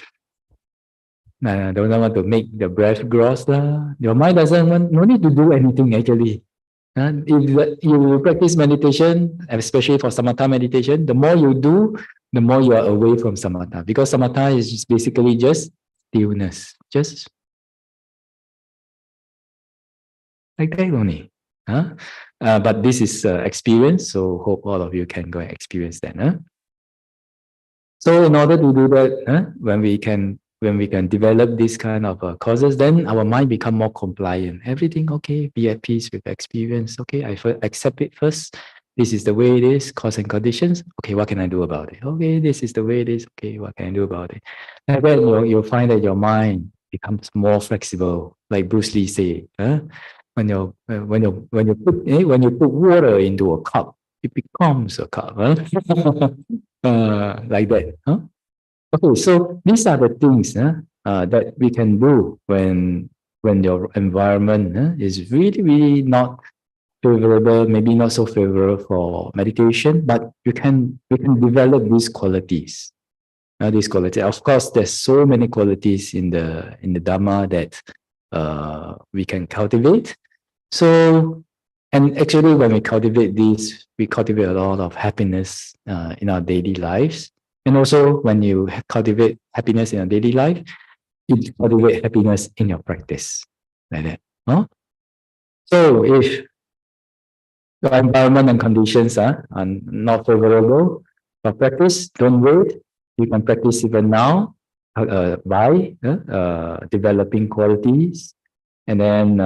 Don't want to make the breath gross lah. Your mind doesn't want. No need to do anything actually. If you practice meditation, especially for samatha meditation, the more you do, the more you are away from samatha, because samatha is basically just stillness, just like that only. But this is experience, so hope all of you can go and experience that. So in order to do that, when we can develop this kind of causes, then our mind become more compliant. Everything okay, be at peace with experience. Okay, I accept it first. This is the way it is, cause and conditions. Okay, what can I do about it? Okay, this is the way it is. Okay, what can I do about it? And then you'll find that your mind becomes more flexible, like Bruce Lee said. When you put water into a cup, it becomes a cup. Like that. Okay, so these are the things that we can do when your environment is really, really not favorable, maybe not so favorable for meditation, but you can develop these qualities. These qualities. Of course, there's so many qualities in the Dhamma that we can cultivate. So, and actually, when we cultivate these, we cultivate a lot of happiness in our daily lives. And also, when you cultivate happiness in your daily life, you cultivate happiness in your practice, like that. Huh? So, if your environment and conditions are not favorable for practice, don't wait. You can practice even now by developing qualities and then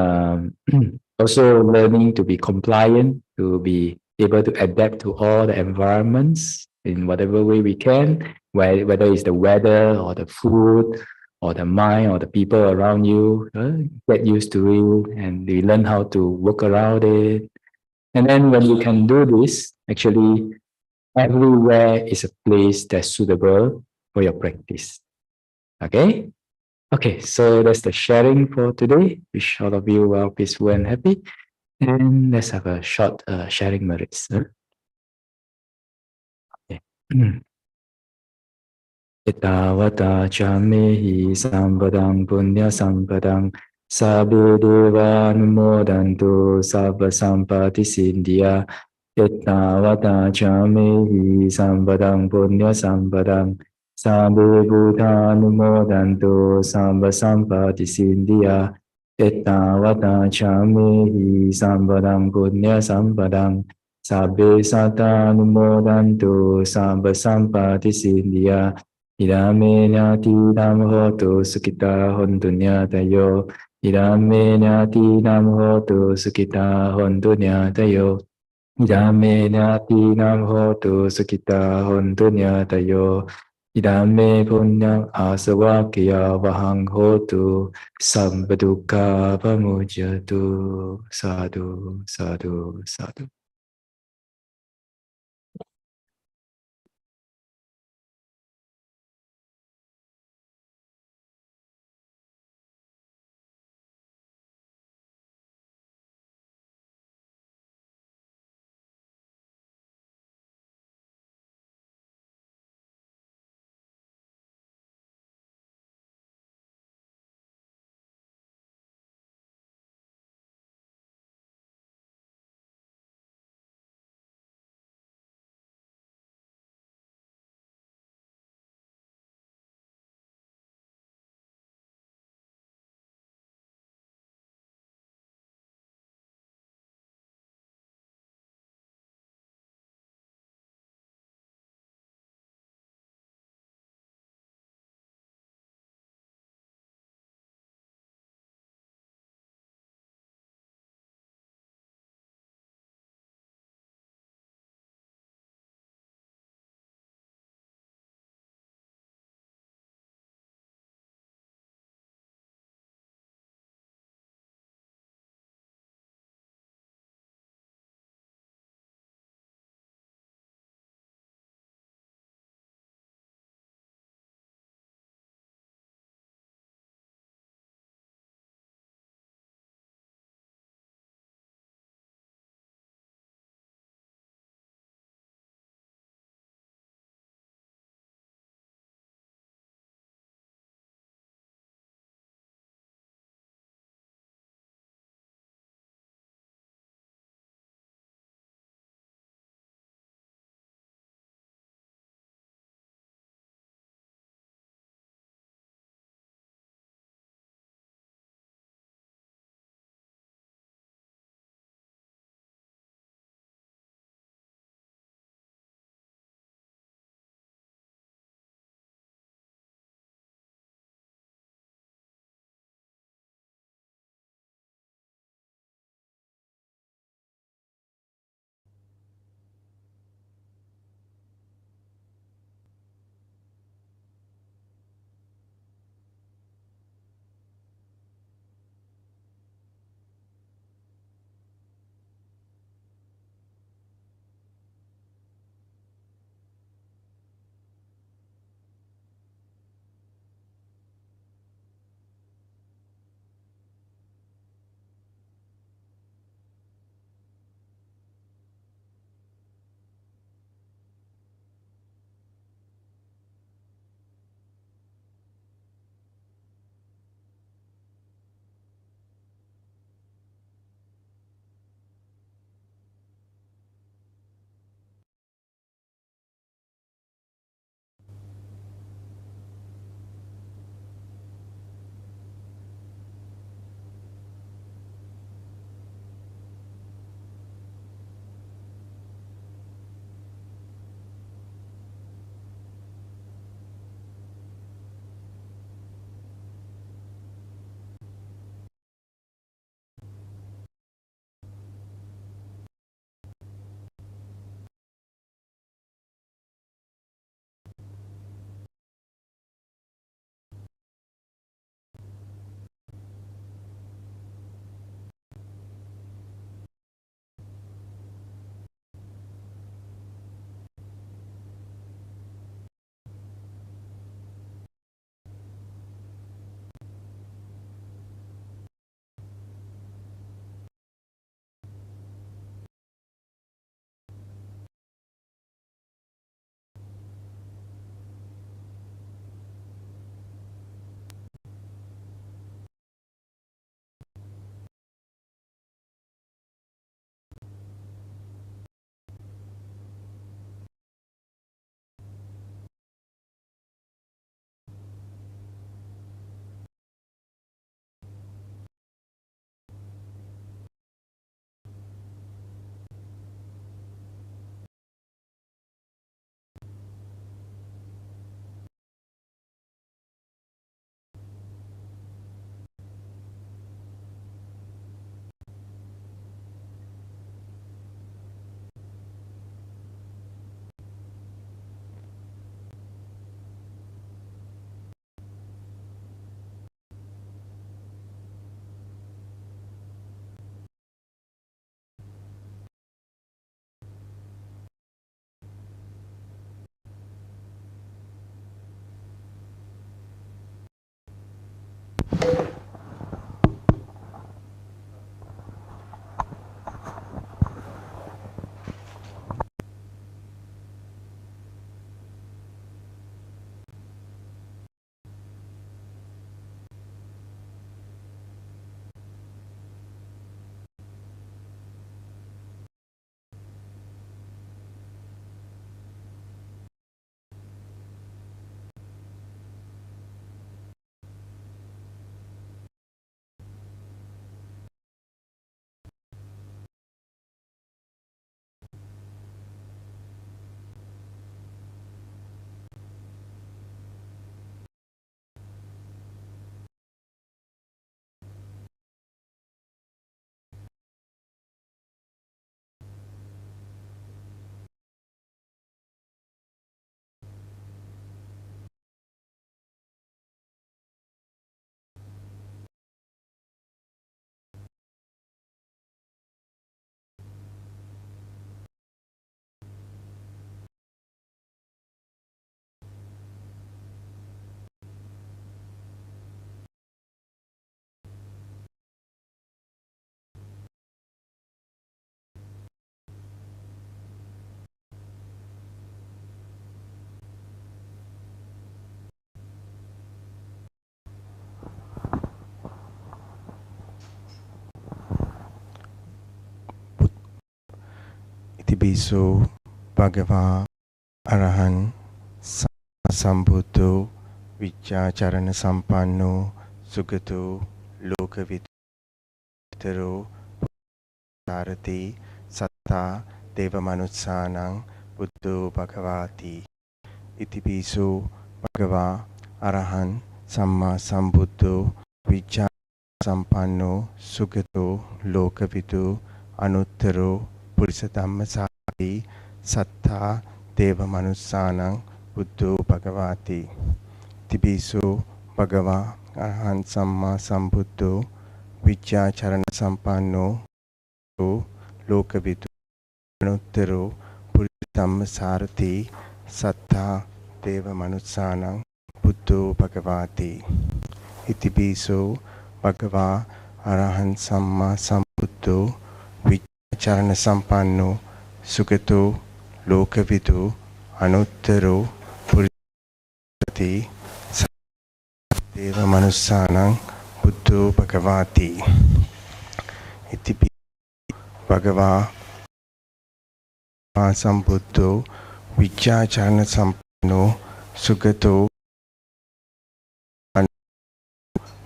also learning to be compliant, to be able to adapt to all the environments in whatever way we can, whether it's the weather or the food or the mind or the people around you, get used to it and we learn how to work around it. And then when you can do this, actually everywhere is a place that's suitable for your practice. Okay? Okay, so that's the sharing for today. Wish all of you well, peaceful and happy. And let's have a short sharing merits. Okay. Etavata chamehi sampadang punya sampadang sabe deva numodantu sabba sampati sindhya. Etavata chamehi sampadang punya sampadang sabe buddha numodantu sabba sampati sindhya. Etavata chamehi sampadang punya sampadang sabe sata numodantu sabba sampati sindhya. Idame nyati nam hotu sukita hontunya tayo. Idame nyati nam hotu sukita hontunya tayo. Idame nyati nam hotu sukita hontunya tayo. Idame punyang asawakya vahang hotu sambaduka pamujyatu. Sadhu, sadhu, sadhu. Itipiso Bhagava Arahan Sambuddho Vichacharana Sampanno Sugato Lokavitaro Sarati Satta Devamanutsanang Buddho Bhagavati Itipiso Bhagava Arahan Samma Sambuddho Vichacharana Sampanno Sugato Lokavitu Anuttaro Purusadhamma Sati Satta Deva Manussanang Buddho Bhagavati Tibiso Bhagava Arhan Samma Sambuddho Vichacharana Sampanno Lokavitu Anuttaro Purusadhamma Sati Satta Deva Manussanang Buddho Bhagavati Itipiso Bhagava Arahan Samma Sambuddho Vichacharana Sampanno Sugato Lokavidu Anuttaro Purusadhamma Deva Manussanang Buddho Bhagavati Itipi Bhagava Sambuddho Vichacharana Sampanno Sugato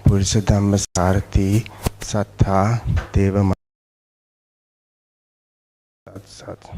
Purusadhamma Sarati Sattha Deva Sat.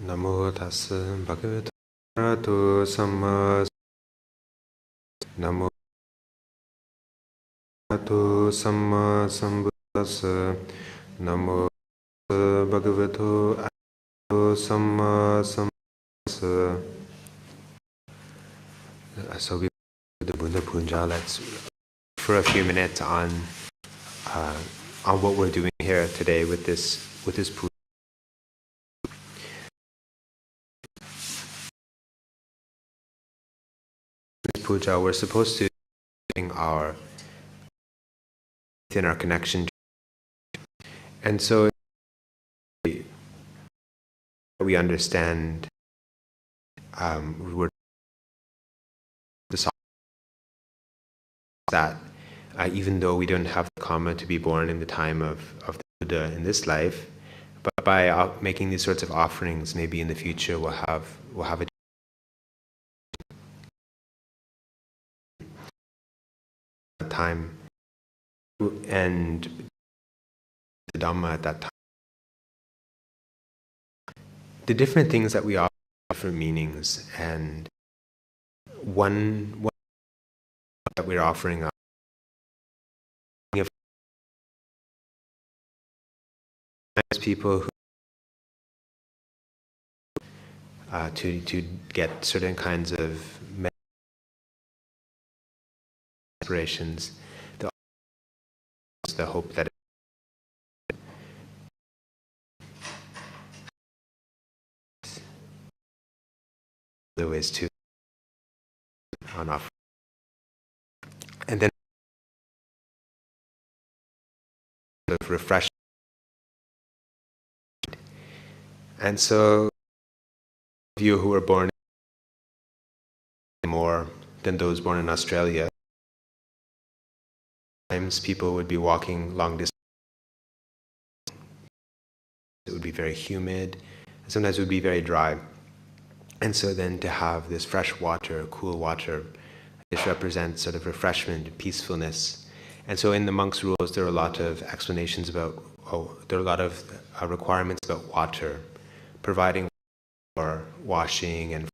Namo tassa bhagavato arahato samma Namo arahato samma sambuddhassa Namo tassa bhagavato arahato samma sambuddhassa. So we do the Buddha Puja. Let's for a few minutes on what we're doing here today with this puja. Puja, we're supposed to bring our within our connection, and so we understand we're that even though we don't have the karma to be born in the time of the Buddha in this life, but by making these sorts of offerings, maybe in the future we'll have a time and the Dhamma at that time. The different things that we offer have different meanings, and one that we're offering up people who to get certain kinds of aspirations, the hope that there ways to on offer, and then refresh. And so, you who were born more than those born in Australia, sometimes people would be walking long distance. It would be very humid. Sometimes it would be very dry. And so then to have this fresh water, cool water, this represents sort of refreshment, peacefulness. And so in the monks' rules, there are a lot of explanations about, there are a lot of requirements about water, providing for washing and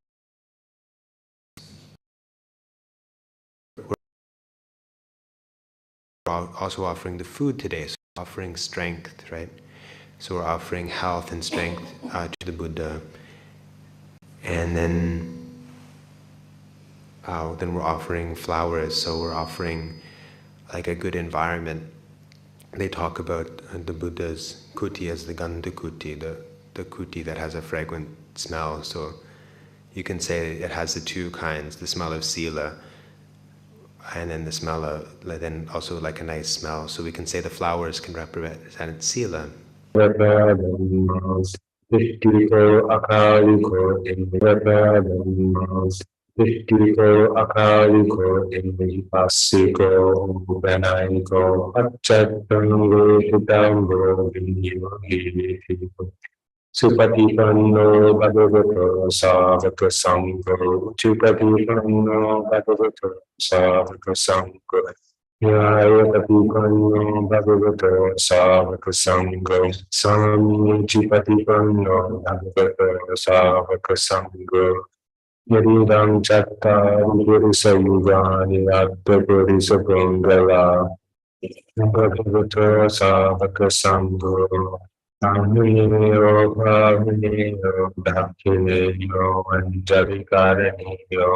we're also offering the food today, so we're offering strength, right? So we're offering health and strength to the Buddha. And then we're offering flowers, so we're offering like a good environment. They talk about the Buddha's kuti as the Gandha kuti, the kuti that has a fragrant smell. So you can say it has the two kinds, the smell of sila, and then the smell of, then also like a nice smell. So we can say the flowers can represent sila. Ittiko akaliko passiko benayiko achattango titambo vinyohitiko Supatipanno bhagavato savaka sangho Supatipanno bhagavato savaka sangho Nyayatapipanno bhagavato savaka sangho Samchipatipanno bhagavato savaka sangho Yaridam chattari purisa yugani atta purisa pungala Bhagavato savaka sangho Ahineyo bhavineyo bhakineyo anjarikareneyo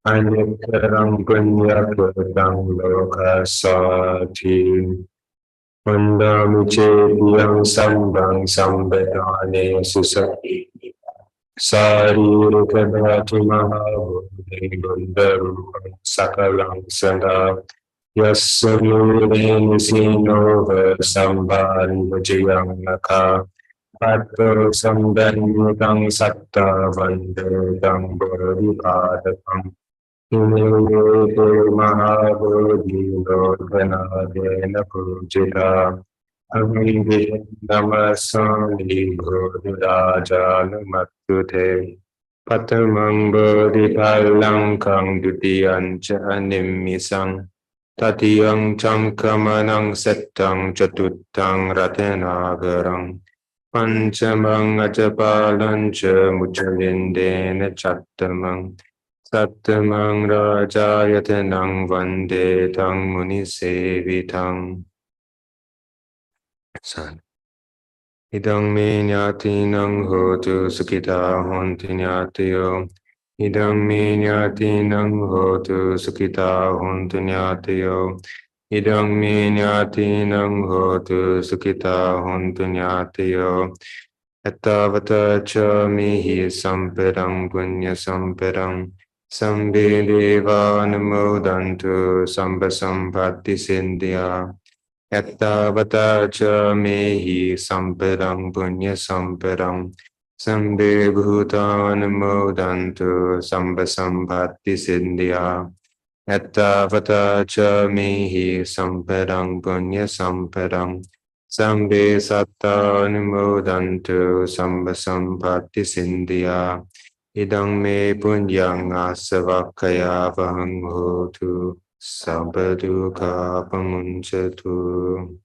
Anikaram punyakritam lokasati Vandami chediyam sambhang sambedane susati Saririka dhatu mahabodhi gundarupam sakalam sada Yassa mureni sinova sambhari vajayam naka Pato sambanyutang satta vandedam bodhipadakam Hinayete mahabodhi lodhanadena pujita Namasani Bodhirajanamattute Patamang Bodhipalankang Dutiyancha Animisang Tatiyang Chamkamanang Settang Chatuttang Ratanagaram Panchamang Ajapalancha Muchalindena Chattamang Sattamang Rajayatanang Vande Tang Munisevitang San. Idang me nyati nang hotu sukita honti nyatiyo. Idang me nyati nang hotu sukita honti nyatiyo. Idang me nyati nang hotu sukita honti nyatiyo. Ettavata cha mihi sampadang punya sampadang. Sambe deva namodantu samba sampatti sindhya. Ettavata cha mehi sampadang punya sampadang sambe bhutan modantu samba sampatti sindhya. Ettavata cha mehi sampadang punya sampadang sambe sattan modantu samba sampatti sindhya. Idang me punyang asavakaya vahang hotu Sabaduka pamunchatu.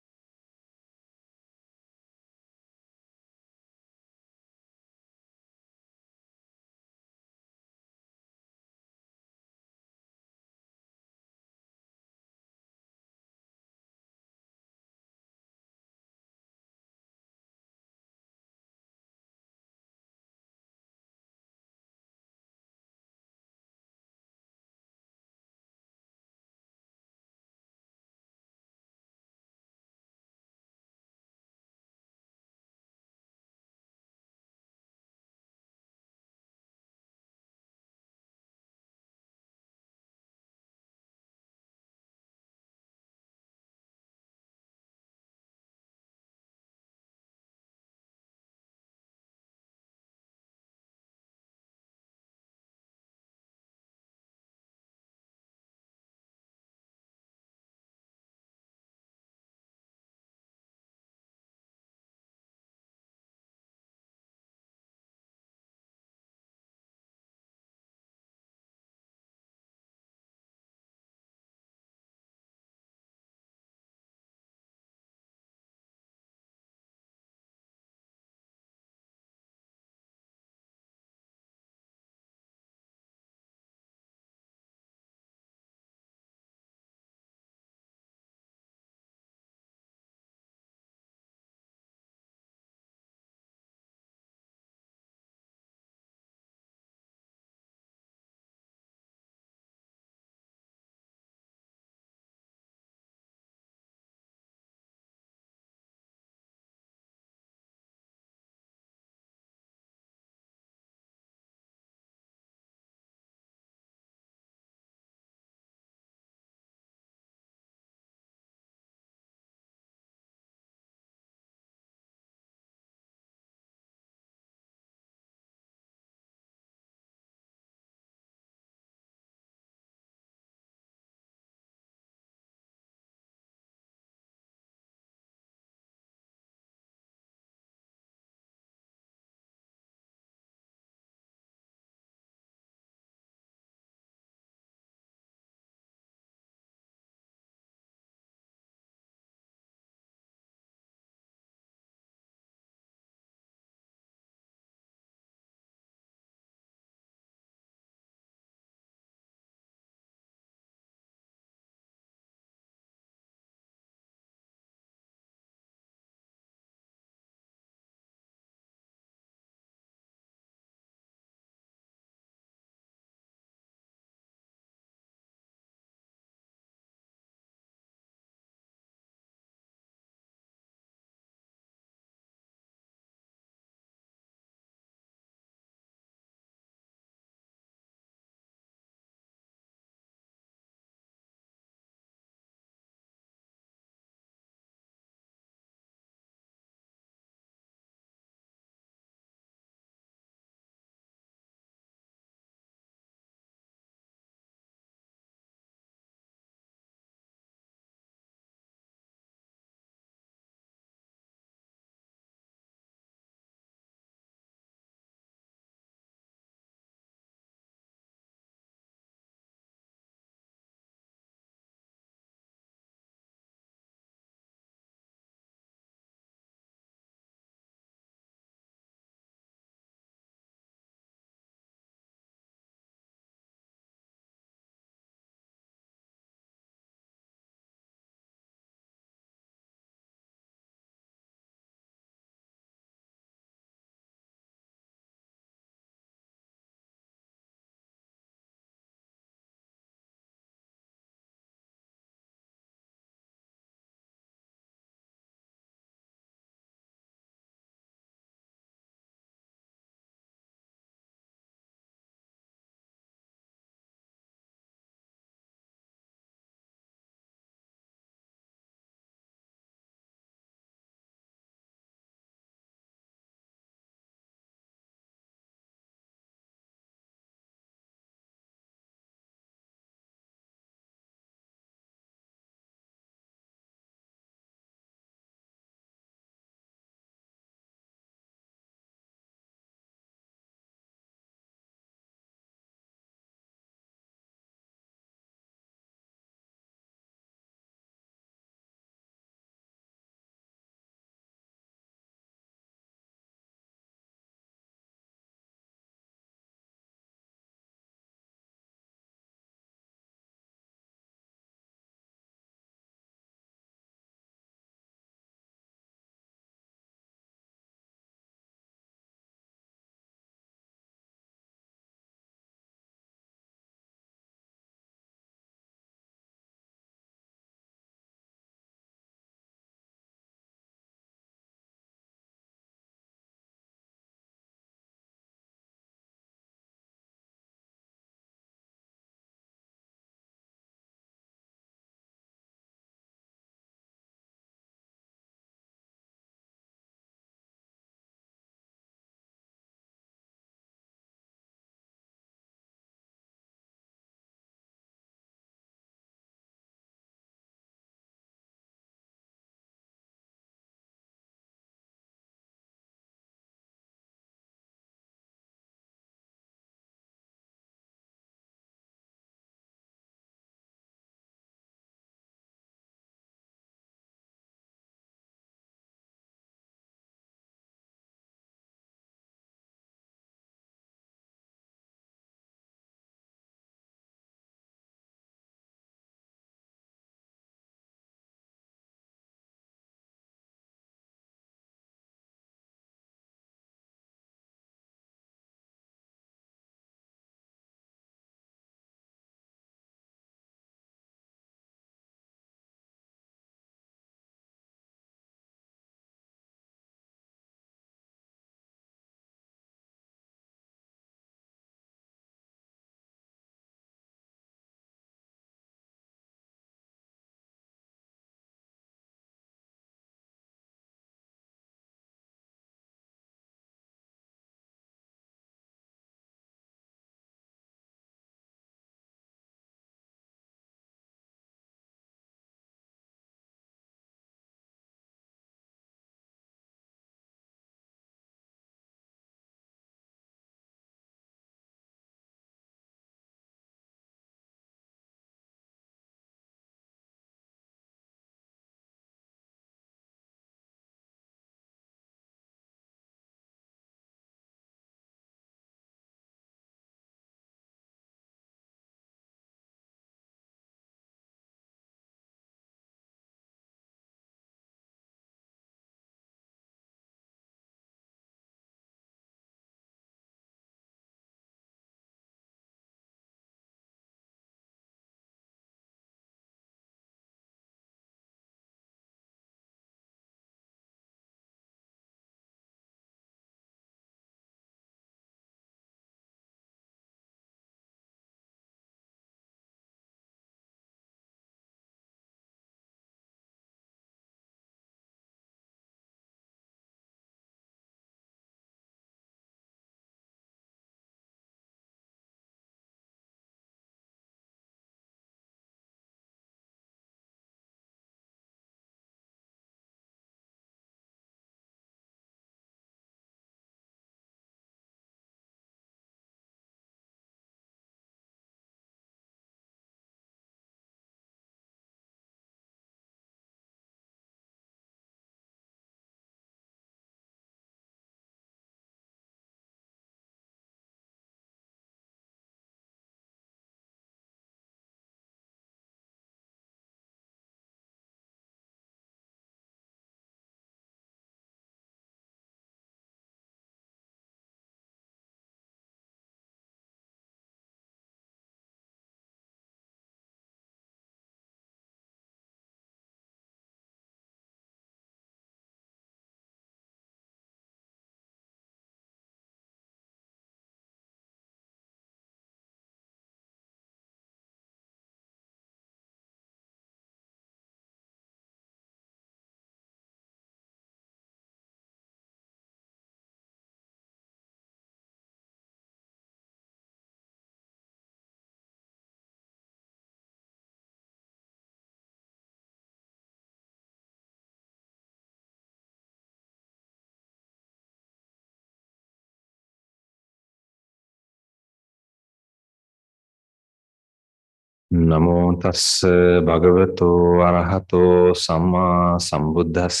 නමෝ තස්ස භගවතෝ අරහතෝ සම්මා සම්බුද්දස්ස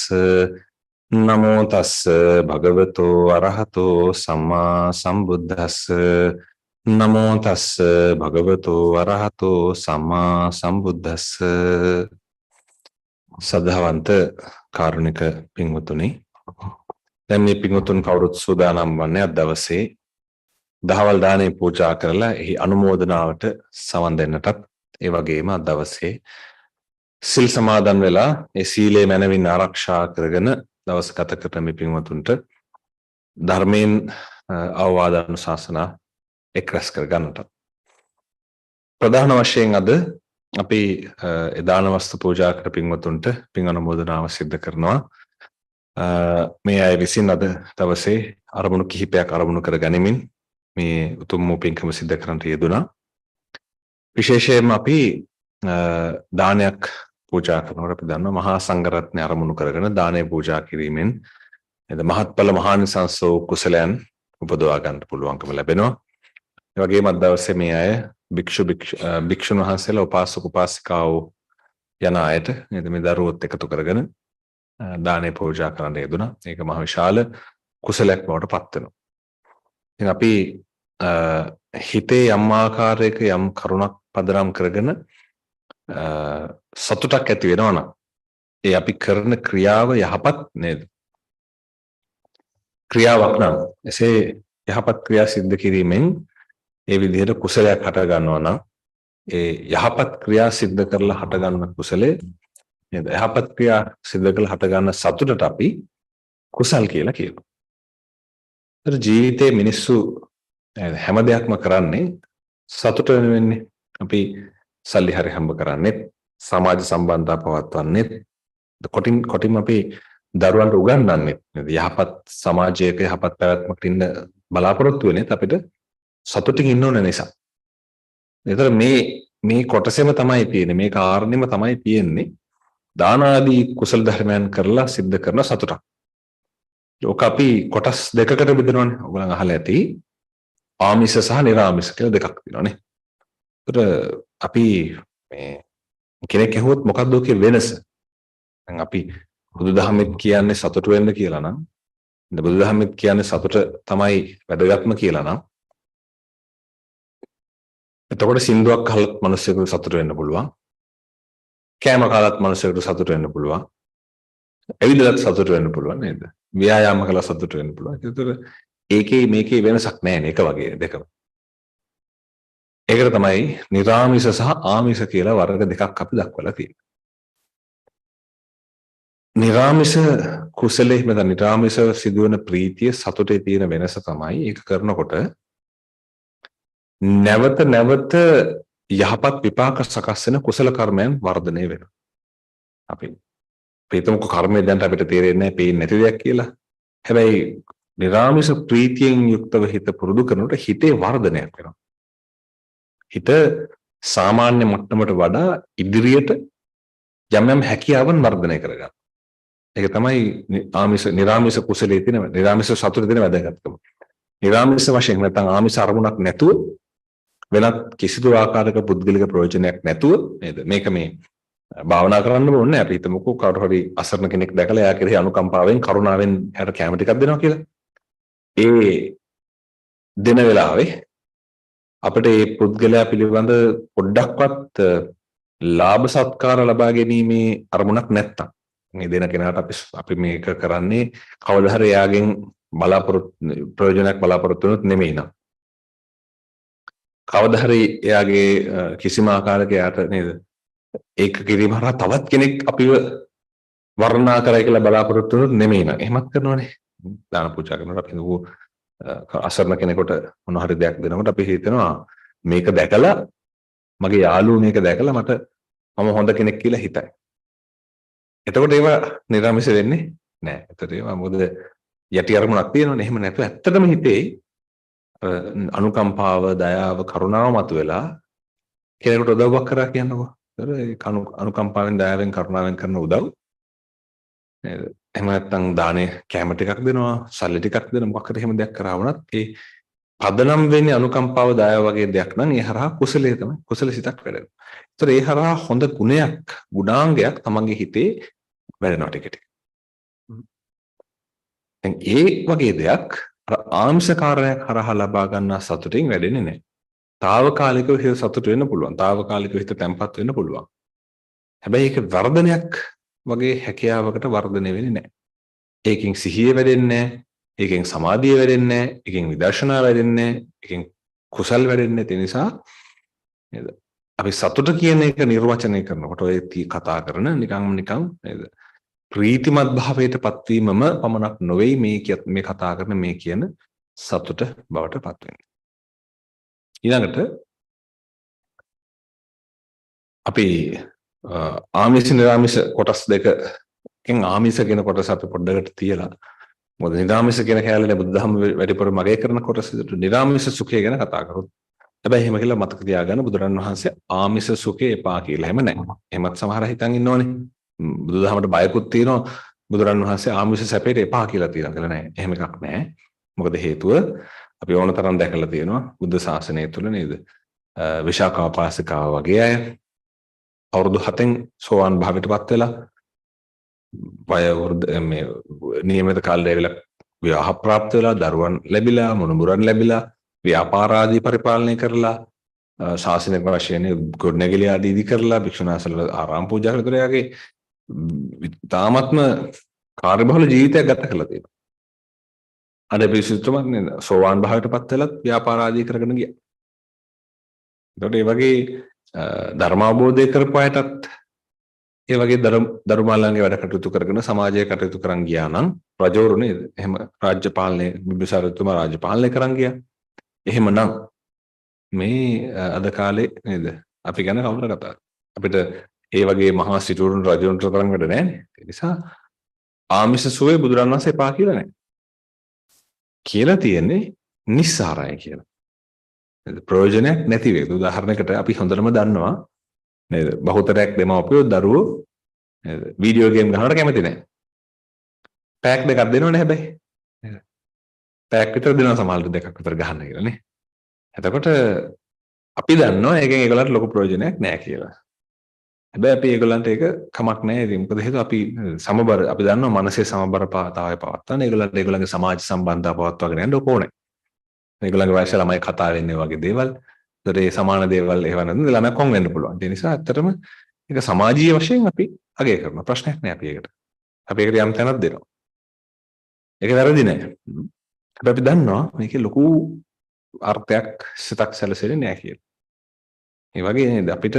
නමෝ තස්ස භගවතෝ අරහතෝ සම්මා සම්බුද්දස්ස නමෝ තස්ස භගවතෝ අරහතෝ සම්මා සම්බුද්දස්ස සද්ධාවන්ත කාරුණික පින්වතුනි දැන් මේ පින්වතුන් කවුරුත් සූදානම් වන්නේ අද දවසේ දහවල් දානේ පූජා කරලා එහි අනුමෝදනාවට සවන් දෙන්නටත් ඒ වගේම අද දවසේ සිල් සමාදන් වෙලා ඒ සීලය මනවින් ආරක්ෂා කරගෙන දවස ගත කරන මේ පින්වතුන්ට ධර්මයෙන් අවවාද අනුශාසනා එක්රැස් කර ගන්නට ප්‍රධාන වශයෙන් අද අපි දාන වස්තු පූජා කර පින්වතුන්ට පින් අනුමෝදනාව සිද්ධ කරනවා මේ අය විසින් අද දවසේ අරමුණු කිහිපයක් අරමුණු කර ගනිමින් මේ උතුම් වූ පින්කම සිද්ධ කරන්නට යෙදුණා විශේෂයෙන්ම අපි දානයක් පූජා කරනකොට අපි දන්නවා මහා සංඝරත්නය අරමුණු කරගෙන දානය පූජා කිරීමෙන් එද මහත්ඵල මහානිසංස වූ කුසලයන් උපදවා ගන්න පුළුවන්කම ලැබෙනවා. ඒ වගේම අද දවසේ මේ අය භික්ෂුන් වහන්සේලා උපාසක උපාසිකාවෝ යන අයට නේද මේ දරුවොත් එකතු කරගෙන දානය පූජා කරන්න යෙදුණා. ඒක මහ විශාල කුසලයක් බවට පත් වෙනවා. ඉතින් අපි හිතේ යම් ආකාරයක යම් කරුණක් පදනම් කරගෙන සතුටක් ඇති වෙනවා නම් ඒ අපි කරන ක්‍රියාව යහපත් නේද? ක්‍රියාවක් නම් එසේ යහපත් ක්‍රියා සිද්ධ කිරීමෙන් ඒ විදිහට කුසලයක් හට ගන්නවා නම් ඒ යහපත් ක්‍රියා සිද්ධ කරලා හට ගන්න කුසලයේ නේද? යහපත් ක්‍රියා සිද්ධ කරලා හට ගන්න සතුටට අපි කුසල් කියලා කියනවා. ඒතර ජීවිතේ මිනිස්සු හැම දෙයක්ම කරන්නේ සතුට වෙන්නේ. අපි සල්ලි හරි හම්බ කරන්නේ සමාජ සම්බන්ධතා පවත්වන්නේ කොටින් අපි දරුවන්ට උගන්වන්නේ යහපත් සමාජයක යහපත් පැවැත්මකට ඉන්න බලාපොරොත්තු වෙන්නේ අපිට සතුටින් ඉන්න ඕන නිසා. ඒතර මේ කොටසෙම තමයි තියෙන්නේ මේ කාරණෙම තමයි තියෙන්නේ දාන ආදී කුසල ධර්මයන් කරලා සිද්ධ කරන සතුටක්. ඒක අපි කොටස් දෙකකට බෙදනවානේ. ඔයගොල්ලන් අහලා ඇති ආමිෂ සහ නිර්ආමිෂ කියලා දෙකක් තියෙනවානේ. ඒතර අපි මේ කෙනෙක් ඇහුවොත් මොකක්ද ඔකේ වෙනස? දැන් අපි බුදුදහමෙත් කියන්නේ සතුට වෙන්න කියලා නම් බුදුදහමෙත් කියන්නේ සතුට තමයි වැදගත්ම කියලා නම් එතකොට සින්දුවක් අහලත් මිනිස්සුන්ට සතුට වෙන්න පුළුවන්. කෑම කාලත් මිනිස්සුන්ට සතුට වෙන්න පුළුවන්. ඇවිදලත් සතුට වෙන්න පුළුවන් නේද? ව්‍යායාම කළා සතුට වෙන්න පුළුවන්. ඒතර ඒකේ මේකේ වෙනසක් නැහැ නේ එක වගේ දෙකම. ඒකට තමයි නිර්ආමිෂ සහ ආමිෂ කියලා වර්ග දෙකක් අපි දක්වලා තියෙන්නේ. නිර්ආමිෂ කුසලයේ නැත්නම් නිර්ආමිෂ සිදුවන ප්‍රීතිය සතුටේ තියෙන වෙනස තමයි ඒක කරනකොට නැවත නැවත යහපත් විපාක සකස් වෙන කුසල කර්මයන් වර්ධනය වෙනවා. අපි ප්‍රේතමක කර්මය දැන් අපිට තේරෙන්නේ නැහැ පේන්නේ නැති දෙයක් කියලා. හැබැයි නිර්ආමිෂ ප්‍රීතියෙන් යුක්තව හිත පුරුදු කරනකොට හිතේ වර්ධනයක් වෙනවා. හිත සාමාන්‍ය මට්ටමට වඩා ඉදිරියට යම් යම් හැකියාවන් වර්ධනය කරගන්න. ඒක තමයි නිර්ආමිෂ කුසලයේ තියෙන නිර්ආමිෂ සතුටේ තියෙන වැදගත්කම. නිර්ආමිෂ වශයෙන් නැත්නම් ආමිෂ අරමුණක් නැතුව වෙනත් කිසිදු ආකාරයක පුද්ගලික ප්‍රයෝජනයක් නැතුව නේද මේක මේ භාවනා කරන්න ඕනේ. අපි හිතමුකෝ කවුරු හරි අසරණ කෙනෙක් දැකලා එයා කෙරෙහි අනුකම්පාවෙන් කරුණාවෙන් එයාට කැම ටිකක් දෙනවා කියලා. ඒ දෙන වෙලාවේ අපිට මේ පුද්ගලයා පිළිබඳ පොඩ්ඩක්වත් ලාභ සත්කාර ලබා ගැනීමේ අරමුණක් නැත්තම් මේ දෙන කෙනාට අපි මේක කරන්නේ කවදා හරි එයාගෙන් ප්‍රයෝජනයක් බලාපොරොත්තු වෙනොත් නෙමෙයි නේද? කවදා හරි එයාගේ කිසිම ආකාරයක එයාට නේද ඒක කිරීම හරහා තවත් කෙනෙක් අපිව වර්ණනා කරයි කියලා බලාපොරොත්තු වෙනොත් නෙමෙයි නේද? එහෙමත් කරනවානේ. දාන පූජා කරනකොට අපි අසරණ කෙනෙකුට මොන හරි දෙයක් දෙනකොට අපි හිතනවා මේක දැකලා මගේ යාළුවෝ මේක දැකලා මම හොඳ කෙනෙක් කියලා හිතයි. එතකොට ඒව නිර්ආමිෂ වෙන්නේ නැහැ. එතකොට ඒව මොකද යටි අරමුණක් තියෙනවනේ. එහෙම නැත්නම් ඇත්තටම හිතේ අනුකම්පාව, දයාව, කරුණාව මතුවෙලා කෙනෙකුට උදව්වක් කරා කියන්නකෝ. ඒක අනුකම්පාවෙන්, දයාවෙන්, කරුණාවෙන් කරන උදව් නේද? එහෙම නැත්නම් දානේ කැම ටිකක් දෙනවා, සල්ලි ටිකක් දෙනවා, මොකක් හරි එහෙම දෙයක් කරා වුණත් ඒ පදනම් වෙන්නේ අනුකම්පාව දාය වගේ දෙයක් නම් ඒ හරහා කුසලයේ තමයි කුසල සිතක් වැඩෙනවා. ඒතර ඒ හරහා හොඳ ගුණයක් ගුණාංගයක් තමන්ගේ හිතේ වැඩෙනවා ටික ටික. දැන් ඒ වගේ දෙයක් ආංශ කාරණයක් හරහා ලබා ගන්නා සතුටින් වැඩෙන්නේ නැහැ. తాවකාලිකව හිත සතුට වෙන්න පුළුවන්. తాවකාලිකව හිත තැම්පත් වෙන්න පුළුවන්. හැබැයි ඒක වර්ධනයක් වගේ හැකියාවකට වර්ධනය වෙන්නේ නැහැ. ඒකෙන් සිහිය වැඩෙන්නේ නැහැ. ඒකෙන් සමාධිය වැඩෙන්නේ නැහැ. ඒකෙන් විදර්ශනා වැඩෙන්නේ නැහැ. ඒකෙන් කුසල් වැඩෙන්නේ නැති නිසා නේද? අපි සතුට කියන එක නිර්වචනය කරනකොට ඔය කතා කරන නිකන් නේද? ප්‍රීතිමත් භාවයට පත්වීමම පමණක් නොවේ මේ කතා කරන මේ කියන සතුට බවට පත් වෙන්නේ. ඊළඟට අපි ආමිෂ නිරාමිෂ කොටස් දෙකකින් ආමිෂ කියන කොටස අපි පොඩ්ඩකට තියලා මොකද නිරාමිෂ කියන කැලේ බුදුදහම වැඩිපුර මගේ කරන කොටස නිරාමිෂ සුඛය ගැන කතා කරොත් හැබැයි එහෙම කියලා මතක තියාගන්න බුදුරන් වහන්සේ ආමිෂ සුඛේ එපා කියලා එහෙම නැහැ. එහෙමත් සමහර හිතන් ඉන්නවනේ. බුදුදහමට බයකුත් තියෙනවා බුදුරන් වහන්සේ ආමිෂ සැපේට එපා කියලා තියෙනවා කියලා නෑ. එහෙම එකක් නෑ. මොකද හේතුව අපි ඕන තරම් දැකලා තියෙනවා බුද්ධ ශාසනය තුළ නේද? විශාඛාපාසිකාව වගේ අය අවුරුදු 7න් සෝවාන් භාවයටපත් වෙලා මේ නියමිත කාලය වෙලා විවාහ ප්‍රාප්ත වෙලා දරුවන් ලැබිලා මොනුමුරන් ලැබිලා ව්‍යාපාරාදී පරිපාලනය කරලා ශාසනික වශයෙන් ගොඩනැගිලි ආදී ඉදි කරලා භික්ෂුනාසල ආරාම පූජා කරතරයාගේ තාමත්ම කාර්යබහුල ජීවිතයක් ගත කළා තියෙනවා. අද පිරිසුදුමත් නේද? සෝවාන් භාවයටපත් වෙලත් ව්‍යාපාර ආදී කරගෙන ගියා. ඒකට ඒ වගේ ධර්ම අවබෝධය කරපු අයටත් ඒ වගේ ධර්මාලංගේ වැඩ කටයුතු කරගෙන සමාජයේ කටයුතු කරන් ගියා නම් රජවරු නේද? එහෙම රාජ්‍ය පාලනය බිම්බිසාරතුමා රාජ්‍ය පාලනය කරන් ගියා. එහෙමනම් මේ අද කාලේ නේද? අපි ගැන කවුරු කතාද? අපිට ඒ වගේ මහා සිටුරුන් රජුන්ට තරම් වැඩ නැහැ. ඒ නිසා ආමිෂ සුවේ බුදුරන් වහන්සේ එපා කියලා නැහැ. කියලා තියෙන්නේ නිස්සාරය කියලා. ප්‍රයෝජනයක් නැති වේ. උදාහරණයකට අපි හොඳටම දන්නවා නේද? බහුතරයක් දෙමව්පියෝ දරුවෝ නේද? වීඩියෝ ගේම් ගහනවට කැමති නැහැ. පැයක් දෙකක් දෙනවනේ හැබැයි. නේද? පැයක් විතර දෙනවා සමහරවිට දෙකක් විතර ගහන්න කියලා නේ. එතකොට අපි දන්නවා ඒකෙන් ඒගොල්ලන්ට ලොකු ප්‍රයෝජනයක් නැහැ කියලා. හැබැයි අපි ඒගොල්ලන්ට ඒක කමක් නැහැ. ඉතින් මොකද හේතුව අපි සමබර අපි දන්නවා මනසේ සමබරතාවය පවත්වන්න ඒගොල්ලන්ට ඒගොල්ලන්ගේ සමාජ සම්බන්ධතාව පවත්වාගෙන යන්න ඕනේ. ඒගොල්ලන්ගේ වයස ළමයි කතා වෙන්නේ වගේ දේවල්. ඒතර ඒ සමාන දේවල් ඒව නැත්නම් ළමයි කොන් වෙන්න පුළුවන්. ඒ නිසා ඇත්තටම ඒක සමාජීය වශයෙන් අපි අගය කරන ප්‍රශ්නයක් නෑ අපි ඒකට. අපි ඒකට යම් තැනක් දෙනවා. ඒක වැරදි නෑ. හැබැයි අපි දන්නවා මේකේ ලොකු අර්ථයක් සිතක් සැලසෙන්නේ නෑ කියලා. ඒ වගේ නේද අපිට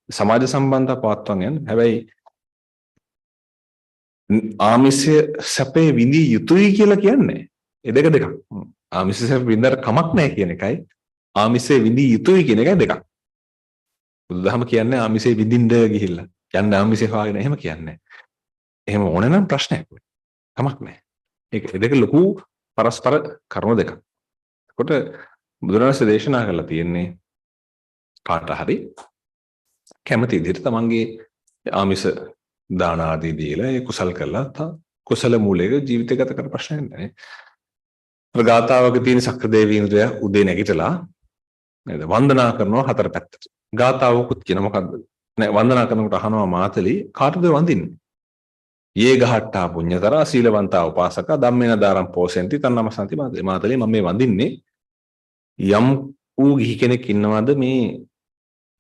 සමාජ සම්බන්ධතාව පවත්වන්න යන්න. හැබැයි ආමිෂය සැපේ විඳි යුතුයි කියලා කියන්නේ ඒ දෙක. ආමිෂය සැප විඳලා කමක් නැහැ කියන එකයි ආමිෂය විඳි යුතුයි කියන එකයි දෙකක්. බුදුදහම කියන්නේ ආමිෂය විඳින්න ගිහිල්ලා යන්න ආමිෂය හොයාගෙන එහෙම කියන්නේ. එහෙම ඕන නම් ප්‍රශ්නයක් නෑ. කමක් නැහැ. ඒක දෙක ලොකු පරස්පර කරුණු දෙකක්. ඒකට බුදුරජාණන් දේශනා කරලා තියෙන්නේ කාට හරි කැමති විදිහට තමන්ගේ ආමිෂ දාන ආදී දීලා ඒ කුසල් කරලා කුසල මූලයක ජීවිතය ගත කර ප්‍රශ්නයක් නැහැ. ගාථාවක තියෙන සක්‍ර දේවීන්ද්‍රය උදේ නැගිටලා නේද වන්දනා කරනවා හතර පැත්තට. ගාථාවකුත් කියන මොකද්ද? නෑ වන්දනා කරනකොට අහනවා මාතලි කාටද වඳින්නේ? යේ ගහට්ටා පුඤ්ඤතරා සීලවන්තා උපාසක ධම්මේන දාරම් පෝසෙන්ති තන්නමසන්ති මාතලි. මාතලි මම මේ වඳින්නේ යම් ඌ ගිහි කෙනෙක් ඉන්නවද මේ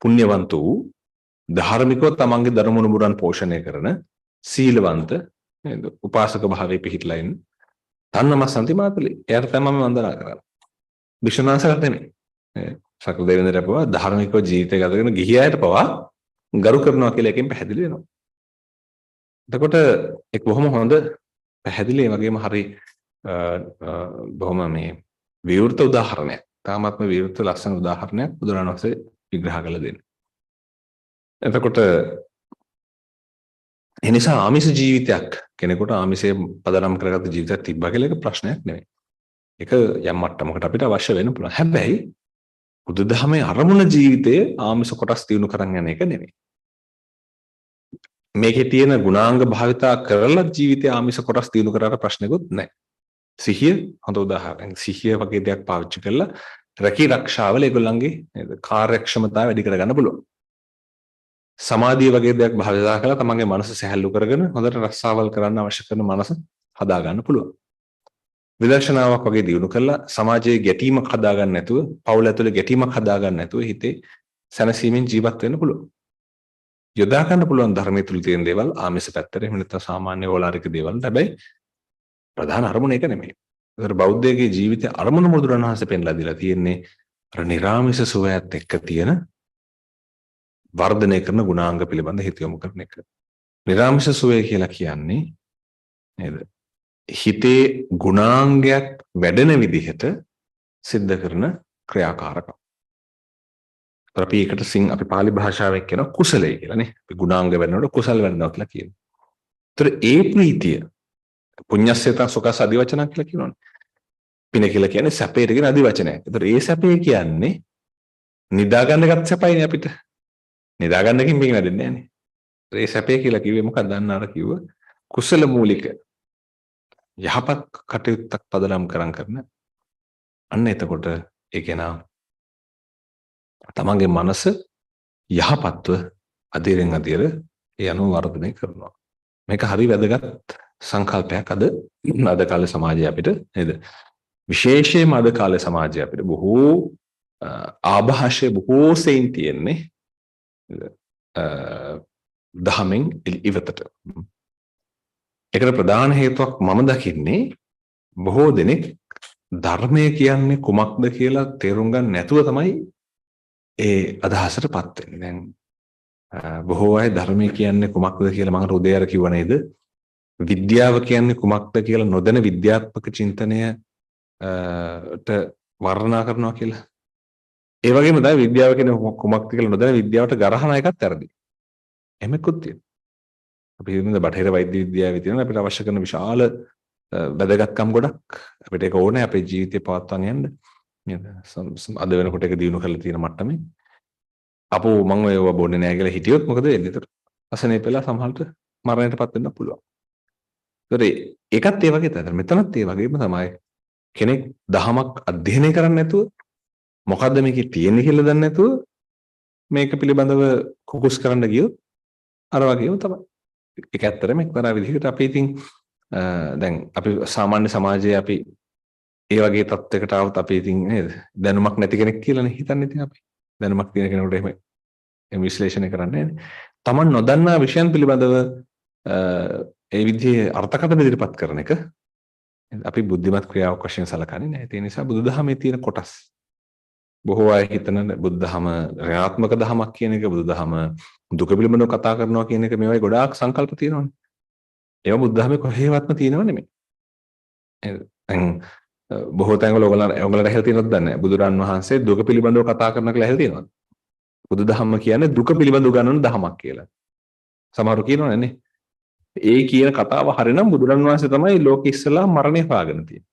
පුණ්‍යවන්ත වූ ධාර්මිකව තමන්ගේ ධර්මමුණුබුරන් පෝෂණය කරන සීලවන්ත නේද උපාසක භාවයේ පිහිටලා ඉන්න තන්නමසන්ති මාතලි. එයාට තමයි මම වන්දනා කරන්නේ. විශ්වනාථට නෙමෙයි. සක්‍ර දෙවියන්ට පවා ධාර්මිකව ජීවිතය ගත කරන ගිහි අයට පවා ගරු කරනවා කියලා එකෙන් පැහැදිලි වෙනවා. එතකොට ඒක බොහොම හොඳ පැහැදිලි ඒ වගේම හරි බොහොම මේ විවෘත උදාහරණයක්. තාමත්ම විවෘත ලස්සන උදාහරණයක් බුදුරණන් වහන්සේ විග්‍රහ කළ දෙන්නේ. එතකොට එනිසා ආමිෂ ජීවිතයක් කෙනෙකුට ආමිෂයේ පදනම් කරගත්ත ජීවිතයක් තිබ්බා කියලා එක ප්‍රශ්නයක් නෙවෙයි. ඒක යම් මට්ටමකට අපිට අවශ්‍ය වෙන්න පුළුවන්. හැබැයි බුදුදහමේ අරමුණ ජීවිතයේ ආමිෂ කොටස් දිනු කරන් යන එක නෙවෙයි. මේකේ තියෙන ගුණාංග භාවිතා කරලා ජීවිතයේ ආමිෂ කොටස් දිනු කරාට ප්‍රශ්නකුත් නැහැ. සිහිය හොඳ උදාහරණයක්. සිහිය වගේ දෙයක් පාවිච්චි කරලා රැකී රක්ෂාවල ඒගොල්ලන්ගේ නේද කාර්යක්ෂමතාවය වැඩි කරගන්න පුළුවන්. සමාධිය වගේ දෙයක් භාවිතා කරලා තමන්ගේ මනස සැහැල්ලු කරගෙන හොඳට රස්සාවල් කරන්න අවශ්‍ය කරන මනස හදා ගන්න පුළුවන්. විදර්ශනාවක් වගේ දියුණු කරලා සමාජයේ ගැටීමක් හදා ගන්න නැතුව, පවුල ඇතුලේ ගැටීමක් හදා ගන්න නැතුව හිතේ සැනසීමෙන් ජීවත් වෙන්න පුළුවන්. යොදා ගන්න පුළුවන් ධර්මයේ තුල තියෙන දේවල් ආමිෂ පැත්තට, එහෙම නැත්නම් සාමාන්‍ය ඕලාරික දේවල්. හැබැයි ප්‍රධාන අරමුණ ඒක නෙමෙයි. ඒතර බෞද්ධයේ ජීවිතයේ අරමුණ මුදුරන් වහන්සේ පෙන්ලා දීලා තියෙන්නේ අර නිර්ාමිෂ සුවයත් එක්ක තියෙන වර්ධනය කරන ගුණාංග පිළිබඳ හිත යොමු කරන එක. නිර්ාමිෂ සුවය කියලා කියන්නේ නේද? හිතේ ගුණාංගයක් වැඩෙන විදිහට සිද්ධ කරන ක්‍රියාකාරකම්. අපි ඒකට අපි පාලි භාෂාවෙන් කියන කුසලයේ කියලා නේ. අපි ගුණාංග වැඩනකොට කුසල වැඩනවා කියලා කියනවා. ඒතර ඒ ප්‍රීතිය පුඤ්ඤස්සේත සුඛස අදිවචන කියලා කියනවනේ. පින කියලා කියන්නේ සැපේට කියන අදිවචනයක්. ඒතර ඒ සැපේ කියන්නේ නිදා ගන්නගත් සැපයිනේ අපිට. නිදා ගන්නකින් මේක නැදෙන්නේ නැහනේ. ඒ සැපේ කියලා කිව්වේ මොකක්ද? දන්න අර කිව්ව කුසල මූලික යහපත් කටයුත්තක් පදනම් කරන් කරන අන්න එතකොට ඒ කෙනා තමන්ගේ මනස යහපත්ව අධිරෙන් අධිර ඒ අනුව වර්ධනය කරනවා. මේක හරි වැදගත් සංකල්පයක් අද කාලේ සමාජයේ අපිට නේද? විශේෂයෙන්ම අද කාලේ සමාජයේ අපිට බොහෝ ආభాෂය බොහෝ සෙයින් තියෙන්නේ දහමෙන් ඉවතට. ඒකට ප්‍රධාන හේතුවක් මම දකින්නේ බොහෝ දෙනෙක් ධර්මය කියන්නේ කුමක්ද කියලා තේරුම් ගන්න නැතුව තමයි ඒ අදහසටපත් වෙන්නේ. දැන් බොහෝ අය ධර්මය කියන්නේ කුමක්ද කියලා මම උදේ අර කිව්ව නේද? විද්‍යාව කියන්නේ කුමක්ද කියලා නොදැන විද්‍යාත්මක චින්තනය ට වර්ණනා කරනවා කියලා. ඒ වගේම තමයි විද්‍යාව කියන්නේ කුමක්ද කියලා නොදැන විද්‍යාවට ගරහන එකත් වැරදි. එහෙමකුත් තියෙනවා. අපි හිතන්නේ බටහිර වෛද්‍ය විද්‍යාවේ තියෙන අපිට අවශ්‍ය කරන විශාල වැදගත්කම් ගොඩක් අපිට ඒක ඕනේ අපේ ජීවිතේ පවත්වාගෙන යන්න. නේද? අද වෙනකොට ඒක දිනු කරලා තියෙන මට්ටමේ අපෝ මම ඒව බොන්නේ නැහැ කියලා හිටියොත් මොකද වෙන්නේ? ඒතර අසනීප වෙලා සමහරට මරණයටපත් වෙන්න පුළුවන්. ඒතර ඒකත් ඒ වගේ තමයි. මෙතනත් ඒ වගේම තමයි කෙනෙක් දහමක් අධ්‍යයනය කරන්නේ නැතුව මොකද්ද මේකේ තියෙන්නේ කියලා දන්නේ නැතුව මේක පිළිබඳව කුකුස් කරන්න ගියොත් අර වගේම තමයි. ඒක ඇත්තටම එක්තරා විදිහකට අපි ඉතින් දැන් අපි සාමාන්‍ය සමාජයේ අපි ඒ වගේ තත්යකට આવත් අපි ඉතින් නේද දැනුමක් නැති කෙනෙක් කියලානේ හිතන්නේ ඉතින් අපි. දැනුමක් තියෙන කෙනෙකුට එහෙම විශ්ලේෂණය කරන්නේ නැහැ. Taman නොදන්නා විෂයන් පිළිබඳව ඒ විදිහේ අර්ථකථන ඉදිරිපත් කරන එක අපි බුද්ධිමත් ක්‍රියාවක් වශයෙන් සලකන්නේ නැහැ. ඒ නිසා බුදුදහමේ තියෙන කොටස් බොහෝ අය හිතන බුදුදහම ක්‍රියාත්මක දහමක් කියන එක, බුදුදහම දුක පිළිබඳව කතා කරනවා කියන එක මේවයි ගොඩාක් සංකල්ප තියෙනවානේ. ඒවා බුදුදහමේ කොහේවත්ම තියෙනව නෙමෙයි. දැන් බොහෝ තැන්වල ඔයගොල්ලන්ට ඇහෙලා තියෙනවද දන්නේ නැහැ. බුදුරන් වහන්සේ දුක පිළිබඳව කතා කරන කියලා ඇහෙලා තියෙනවද? බුදුදහම කියන්නේ දුක පිළිබඳව ගන්නන දහමක් කියලා. සමහරව කියනවනේ නේ. ඒ කියන කතාව හරිනම් බුදුරන් වහන්සේ තමයි ලෝකෙ ඉස්සලා මරණය හොයාගෙන තියෙන්නේ.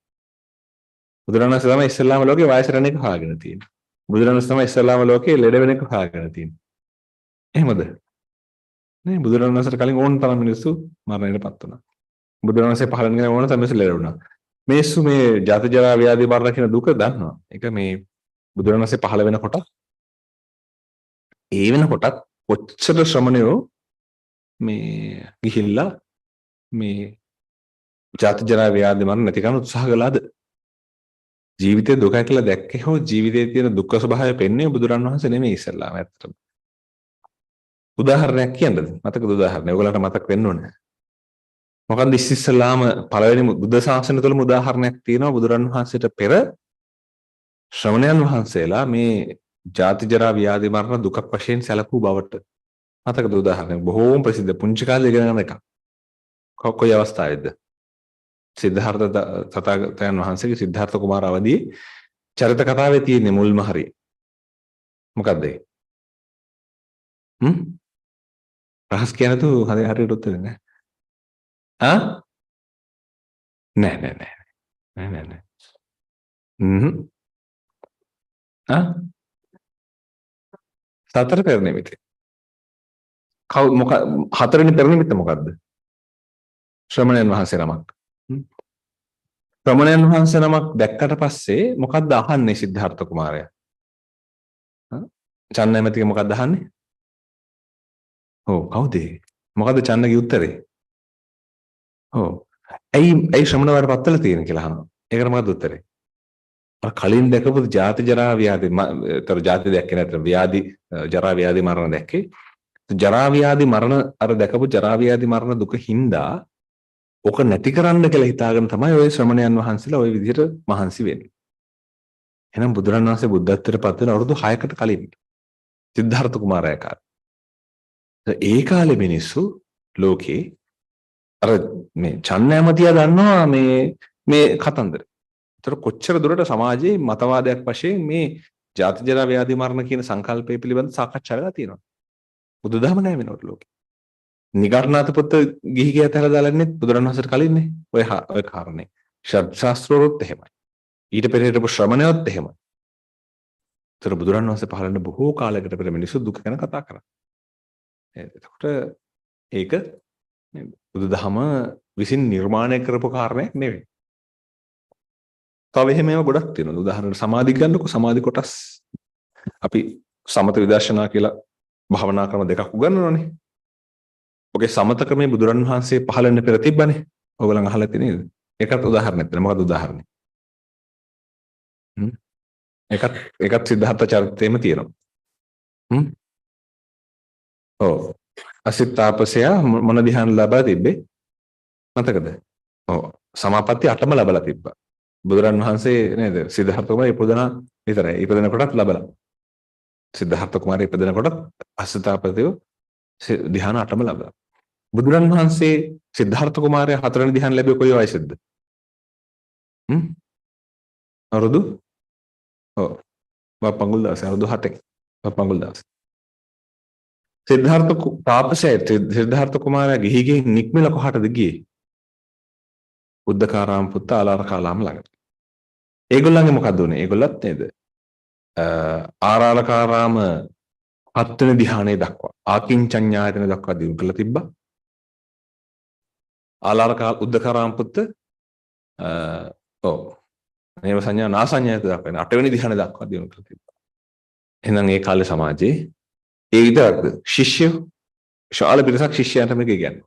බුදුරන් වහන්සේ තමයි ඉස්සලාම ලෝකේ වයස රැණ එක හොයාගෙන තියෙන්නේ. බුදුරන් වහන්සේ තමයි ඉස්සලාම ලෝකේ ලෙඩ වෙන එක හොයාගෙන තියෙන්නේ. එහෙමද? නේ බුදුරන් වහන්සේට කලින් ඕන තරම් මිනිස්සු මරණයටපත් වුණා. බුදුරන් වහන්සේ පහළ වෙන ඕන තරම් මිනිස්සු ලෙඩ වුණා. මේසු මේ ජාති ජරා ව්‍යාධි මරණ කියන දුක දන්නවා. ඒක මේ බුදුරන් වහන්සේ පහළ වෙනකොට ඒ වෙනකොටත් ඔච්චර ශ්‍රමණයෝ මේ ගිහිල්ලා මේ ජාති ජරා ව්‍යාධි මරණ නැති කරන්න උත්සාහ කළාද? ජීවිතේ දුකයි කියලා දැක්කේ හෝ ජීවිතයේ තියෙන දුක්ඛ ස්වභාවය පෙන්වන්නේ බුදුරන් වහන්සේ නෙමෙයි ඉස්සල්ලාම ඇත්තටම. උදාහරණයක් කියන්නද? මතකද උදාහරණය? ඔයගලන්ට මතක් වෙන්න ඕනේ. මොකන්ද ඉස්සෙල්ලාම පළවෙනි බුද්ධ ශාසනය තුළම උදාහරණයක් තියෙනවා බුදුරන් වහන්සේට පෙර ශ්‍රමණයන් වහන්සේලා මේ ජාති ජරා ව්‍යාධි මරණ දුක වශයෙන් සැලකූ බවට. මතකද උදාහරණයක්? බොහෝම ප්‍රසිද්ධ පුංචි කාලේ ඉගෙන ගන්න එකක්. කොයි අවස්ථාවේද? සිද්ධාර්ථ තථාගතයන් වහන්සේගේ සිද්ධාර්ථ කුමාර අවදී චරිත කතාවේ තියෙන මුල්ම හරිය. මොකද්ද ඒ? රහස් කියනතු හරියට උත්තර දෙන්න. නෑ. සතර පෙර නිමිති. හතරවෙනි පෙර නිමිත්ත මොකද්ද? ශ්‍රමණයන් වහන්සේ නමක්. ශ්‍රමණයන් වහන්සේ නමක් දැක්කට පස්සේ මොකද්ද අහන්නේ සිද්ධාර්ථ කුමාරයා? චන්න ඇමතික මොකක්ද අහන්නේ? ඔව් කවුද? මොකද්ද චන්නගේ උත්තරේ? ඔව්. ඇයි ශ්‍රමණ වර පත්තල තියෙන කියලා අහනවා. ඒකට මොකද්ද උත්තරේ? අර කලින් දැකපු ජාති ජරා ව්‍යාධි තර ජාති දැක්කේ නැත්නම් ව්‍යාධි ජරා ව්‍යාධි මරණ දැක්කේ. ජරා ව්‍යාධි මරණ අර දැකපු ජරා ව්‍යාධි මරණ දුක හින්දා ඔක නැති කරන්න කියලා හිතාගෙන තමයි ওই ශ්‍රමණයන් වහන්සේලා ওই විදිහට මහන්සි වෙන්නේ. එහෙනම් බුදුරණන් වහන්සේ බුද්ධත්වයට පත් වෙන අවුරුදු 6කට කලින් සිද්ධාර්ථ කුමාරයා කාලේ. ඒ කාලේ මිනිස්සු ලෝකේ අර මේ චන්නෑමතියා දන්නවා මේ කතන්දර. ඒතර කොච්චර දුරට සමාජයේ මතවාදයක් වශයෙන් මේ ජාති ජරා ව්‍යාධි මරණ කියන සංකල්පය පිළිබඳ සාකච්ඡා වෙලා තියෙනවා. බුදුදහම නැහැ වෙනකොට ලෝකේ. නිගාරණාත පුත් ගිහි ගියත් හැලා දාලන්නේ බුදුරණවහන්සේට කලින්නේ. ඔය කාරණේ. ශාස්ත්‍රවලත් එහෙමයි. ඊට පෙර හිටපු ශ්‍රමණයොත් එහෙමයි. ඒතර බුදුරණවහන්සේ පහළ වෙන බොහෝ කාලයකට පෙර මිනිස්සු දුක ගැන කතා කරා. එතකොට ඒක බුදුදහම විසින් නිර්මාණය කරපු කාරණයක් නෙවෙයි. තව එහෙම ඒවා ගොඩක් තියෙනවා. උදාහරණයක් සමාධි ගන්නකො සමාධි කොටස් අපි සමත විදර්ශනා කියලා භාවනා ක්‍රම දෙකක් උගන්වනවානේ. ඔගේ සමත ක්‍රමේ බුදුරන් වහන්සේ පහළ වෙන්න පෙර තිබ්බනේ. ඔයගොල්ලන් අහලා තියෙන නේද? ඒකට උදාහරණයක් දෙන්න. මොකක්ද උදාහරණේ? ඒකත් සිද්ධාර්ථ චරිතයේම තියෙනවා. ඔව්. අසිත තාපසයා මොන ධ්‍යාන ලබා තිබ්බේ? මතකද? ඔව්. සමාපatti 8ම ලබලා තිබ්බා. බුදුරන් වහන්සේ නේද? සිද්ධාර්ථ කුමාරයා ඉපදුනා විතරයි. ඉපදෙන කොටත් ලබලා. සිද්ධාර්ථ කුමාරයා ඉපදෙන කොටත් අසිත තාපසයෝ ධ්‍යාන 8ම ලබලා. බුදුරන් වහන්සේ සිද්ධාර්ථ කුමාරයා 4 වෙනි ධ්‍යාන ලැබුවේ කොයි වයසේද? අවුරුදු ඔව්. වප්පංගුල් දවසේ අවුරුදු 7ක්. වප්පංගුල් දවසේ. සිද්ධාර්ථ කුමාරයා ගිහිගෙන් නික්මලා කොහටද ගියේ? උද්දකාරාම පුත්ත ආලාරකාලාම ළඟට. ඒගොල්ලන්ගේ මොකද්ද උනේ? ඒගොල්ලත් නේද? ආරාලකාරාම 7 වෙනි ධ්‍යානයේ දක්වා ආකින්චඤ්ඤායතන දක්වා දිනු කළා තිබ්බා. උද්දකාරාම පුත්ත ඔව්. මේව සංඥා නාසඤ්ඤායත දක්වා 8 වෙනි ධ්‍යාන දක්වා දිනු කළා තිබ්බා. එහෙනම් ඒ කාලේ සමාජයේ ඒ විතරක්ද ශිෂ්‍ය ශාල පිරිසක් ශිෂ්‍යයන්ට මේක කියන්නේ.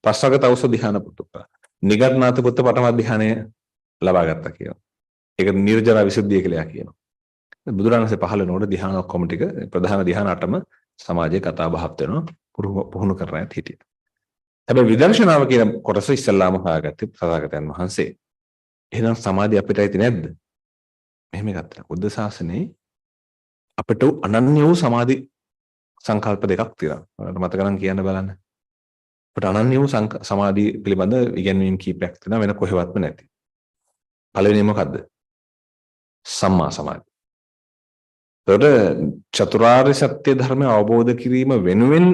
පස්වගත අවශ්‍ය ධ්‍යාන පුතුපා. නිගණ්ඨනාත පුත්ත පඨම ධ්‍යානය ලබා ගත්තා කියනවා. ඒක නිර්ජර විසුද්ධිය කියලා කියනවා. බුදුරණන්සේ පහළ නොවන ධ්‍යාන ඔක්කොම ටික ප්‍රධාන ධ්‍යාන 8ම සමාජයේ කතා බහක් වෙනවා. පුහුණු කරන ඇත් හිටිය. හැබැයි විදර්ශනාව කියන කොටස ඉස්සල්ලාම හොයාගත්තේ තථාගතයන් වහන්සේ. එහෙනම් සමාධිය අපිට ඇති නැද්ද? මෙහෙම ගත්තා. බුද්ධ ශාසනයේ අපිට අනන්‍ය වූ සමාධි සංකල්ප දෙකක් තියෙනවා. මතක නම් කියන්න බලන්න. අපිට අනන්‍ය වූ සමාධිය පිළිබඳ ඉගැන්වීම් කීපයක් තියෙනවා වෙන කොහෙවත්ම නැති. පළවෙනි මොකද්ද? සම්මා සමාධිය. ඒතකොට චතුරාර්ය සත්‍ය ධර්මය අවබෝධ කිරීම වෙනුවෙන්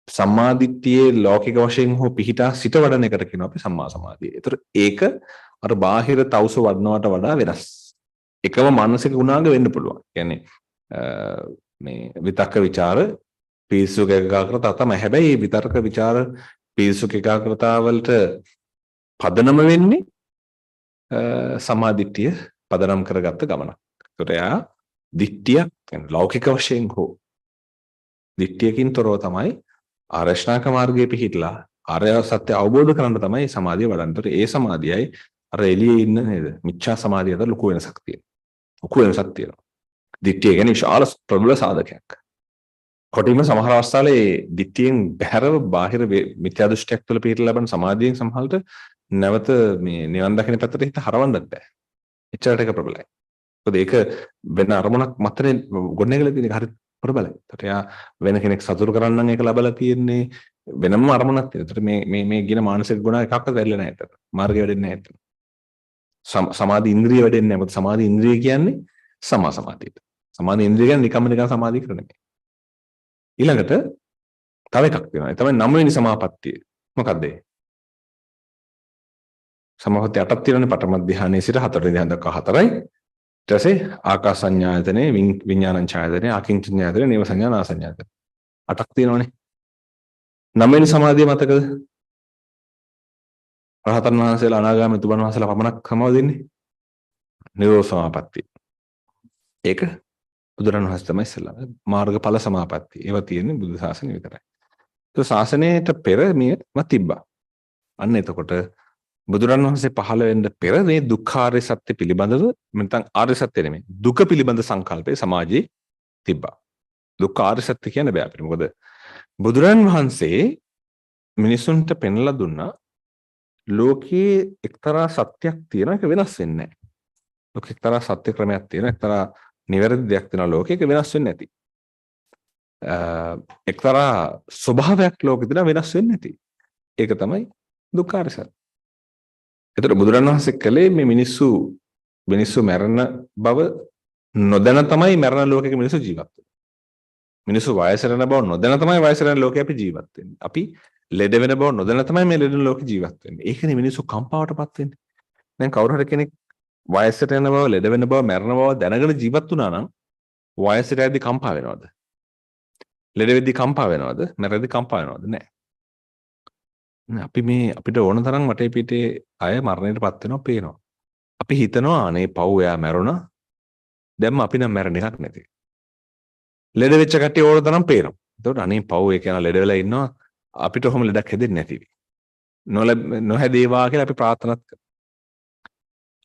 සම්මාදිට්ඨියේ ලෞකික වශයෙන් හෝ පිහිටා සිට වඩන එකට කියනවා අපි සම්මා සමාධිය. ඒතර ඒක අර බාහිර තවුස වඩනවට වඩා වෙනස්. එකම මානසික ගුණාංග වෙන්න පුළුවන්. කියන්නේ මේ විතක්ක ਵਿਚාර පිරිසුක ඒකාග්‍රතාව තමයි. හැබැයි මේ විතර්ක ਵਿਚාර පිරිසුක ඒකාග්‍රතාවලට පදනම වෙන්නේ සමාධිට්ඨිය පදනම් කරගත්ත ගමනක්. ඒකට යා දිට්ඨිය කියන්නේ ලෞකික වශයෙන් හෝ දිට්ඨියකින් තොරව තමයි ආරෂ්ඨාංග මාර්ගයේ පිහිටලා ආර්ය සත්‍ය අවබෝධ කරගන්න තමයි සමාධිය වඩන්නේ. ඒතර ඒ සමාධියයි අර එළියේ ඉන්න නේද මිච්ඡා සමාධිය අතර ලොකු වෙනසක් තියෙනවා. ලොකු වෙනසක් තියෙනවා. දිට්ඨිය කියන්නේ විශාල ප්‍රබල සාධකයක්. කොටින්ම සමහර අවස්ථාවල ඒ දිට්ඨියෙන් බැහැරව බාහිර මිත්‍යා දෘෂ්ටියක් තුළ පිහිට ලබන සමාධියෙන් සමහරට නැවත මේ නිවන් දකින පැත්තට හිත හරවන්නත් බෑ. එච්චරට ඒක ප්‍රබලයි. මොකද ඒක වෙන අරමුණක් මතනේ ගොඩනැගලා තියෙන එක හරි ප්‍රබලයි. ඒකට යා වෙන කෙනෙක් සතුටු කරන්න ඒක ලැබලා තියෙන්නේ වෙනම අරමුණක් තියෙන. ඒකට මේ ගින මානසික ගුණ එකක්වත් වැඩිලා නැහැ ඒකට. මාර්ගය වැඩින්නේ නැහැ ඒකට. සමාධි ඉන්ද්‍රිය වැඩින්නේ නැහැ. මොකද සමාධි ඉන්ද්‍රිය කියන්නේ සමා සමාධියට. සමාධි ඉන්ද්‍රිය කියන්නේ නිකන් සමාධිය කරන එක. ඊළඟට තව එකක් තියෙනවා. ඒ තමයි 9 වෙනි සමාපත්තිය. මොකක්ද ඒ? සමාපත්තිය 8ක් තියෙනනේ. පඨම ධ්‍යානයේ සිට 4 වෙනි ධ්‍යාන දක්වා 4යි. ඊට පස්සේ ආකාස සංඥායතනේ, විඥානං ඡායතනේ, ආකින්චඤ්ඤායතනේ, නේව සංඥා නා සංඥායතනේ. 8ක් තියෙනවනේ. 9 වෙනි සමාධිය මතකද? රහතන් වහන්සේලා අනාගාමී තුබන් වහන්සේලා පමණක් සමාදින්නේ නිරෝධ සමාපatti. ඒක බුදුරණන් වහන්සේ තමයි ඉස්සෙල්ලා මාර්ගඵල සමාපatti. ඒවා තියෙන්නේ බුදු සාසනය විතරයි. ඒ ශාසනයට පෙර මේවා තිබ්බා. අන්න එතකොට බුදුරණන් වහන්සේ පහළ වෙන්න පෙර මේ දුක්ඛාරය සත්‍ය පිළිබඳව නැත්නම් ආර්ය සත්‍ය නෙමෙයි දුක පිළිබඳ සංකල්පය සමාජයේ තිබ්බා. දුක්ඛාරය සත්‍ය කියන්න බෑ අපිට. මොකද බුදුරණන් වහන්සේ මිනිසුන්ට පෙන්ලා දුන්නා ලෝකයේ එක්තරා සත්‍යයක් තියෙනවා ඒක වෙනස් වෙන්නේ නැහැ. ලෝකේ එක්තරා සත්‍ය ක්‍රමයක් තියෙනවා එක්තරා නිවැරදි දෙයක් තියෙනවා ලෝකයක වෙනස් වෙන්නේ නැති. එක්තරා ස්වභාවයක් ලෝකෙ තියෙනවා වෙනස් වෙන්නේ නැති. ඒක තමයි දුක්ඛාරය සත්‍ය. ඒතර බුදුරණන් වහන්සේ කලේ මේ මිනිස්සු මැරෙන බව නොදැන තමයි මැරෙන ලෝකෙක මිනිස්සු ජීවත් වෙන්නේ. මිනිස්සු වයසට යන බව නොදැන තමයි වයසට යන ලෝකෙ අපි ජීවත් වෙන්නේ. අපි ලෙඩ වෙන බව නොදැන තමයි මේ ලෙඩ ලෝකෙ ජීවත් වෙන්නේ. ඒකනේ මිනිස්සු කම්පාවටපත් වෙන්නේ. දැන් කවුරු හරි කෙනෙක් වයසට යන බව, ලෙඩ වෙන බව, මැරෙන බව දැනගෙන ජීවත් වුණා නම් වයසට යද්දි කම්පා වෙනවද? ලෙඩ වෙද්දි කම්පා වෙනවද? මැරෙද්දි කම්පා වෙනවද? නැහැ. අපි මේ අපිට ඕන තරම් වටේ පිටේ අය මරණයටපත් වෙනවා පේනවා. අපි හිතනවා අනේ පව් එයා මැරුණා. දැන් අපි නම් මැරෙන එකක් නැති. ලෙඩ වෙච්ච කට්ටිය ඕන තරම් පේනවා. එතකොට අනේ පව් ඒ කියන ලෙඩ වෙලා ඉන්නවා අපිට ඔහොම ලෙඩක් හැදෙන්නේ නැතිවි. නොහැදේවා කියලා අපි ප්‍රාර්ථනාත් කරනවා.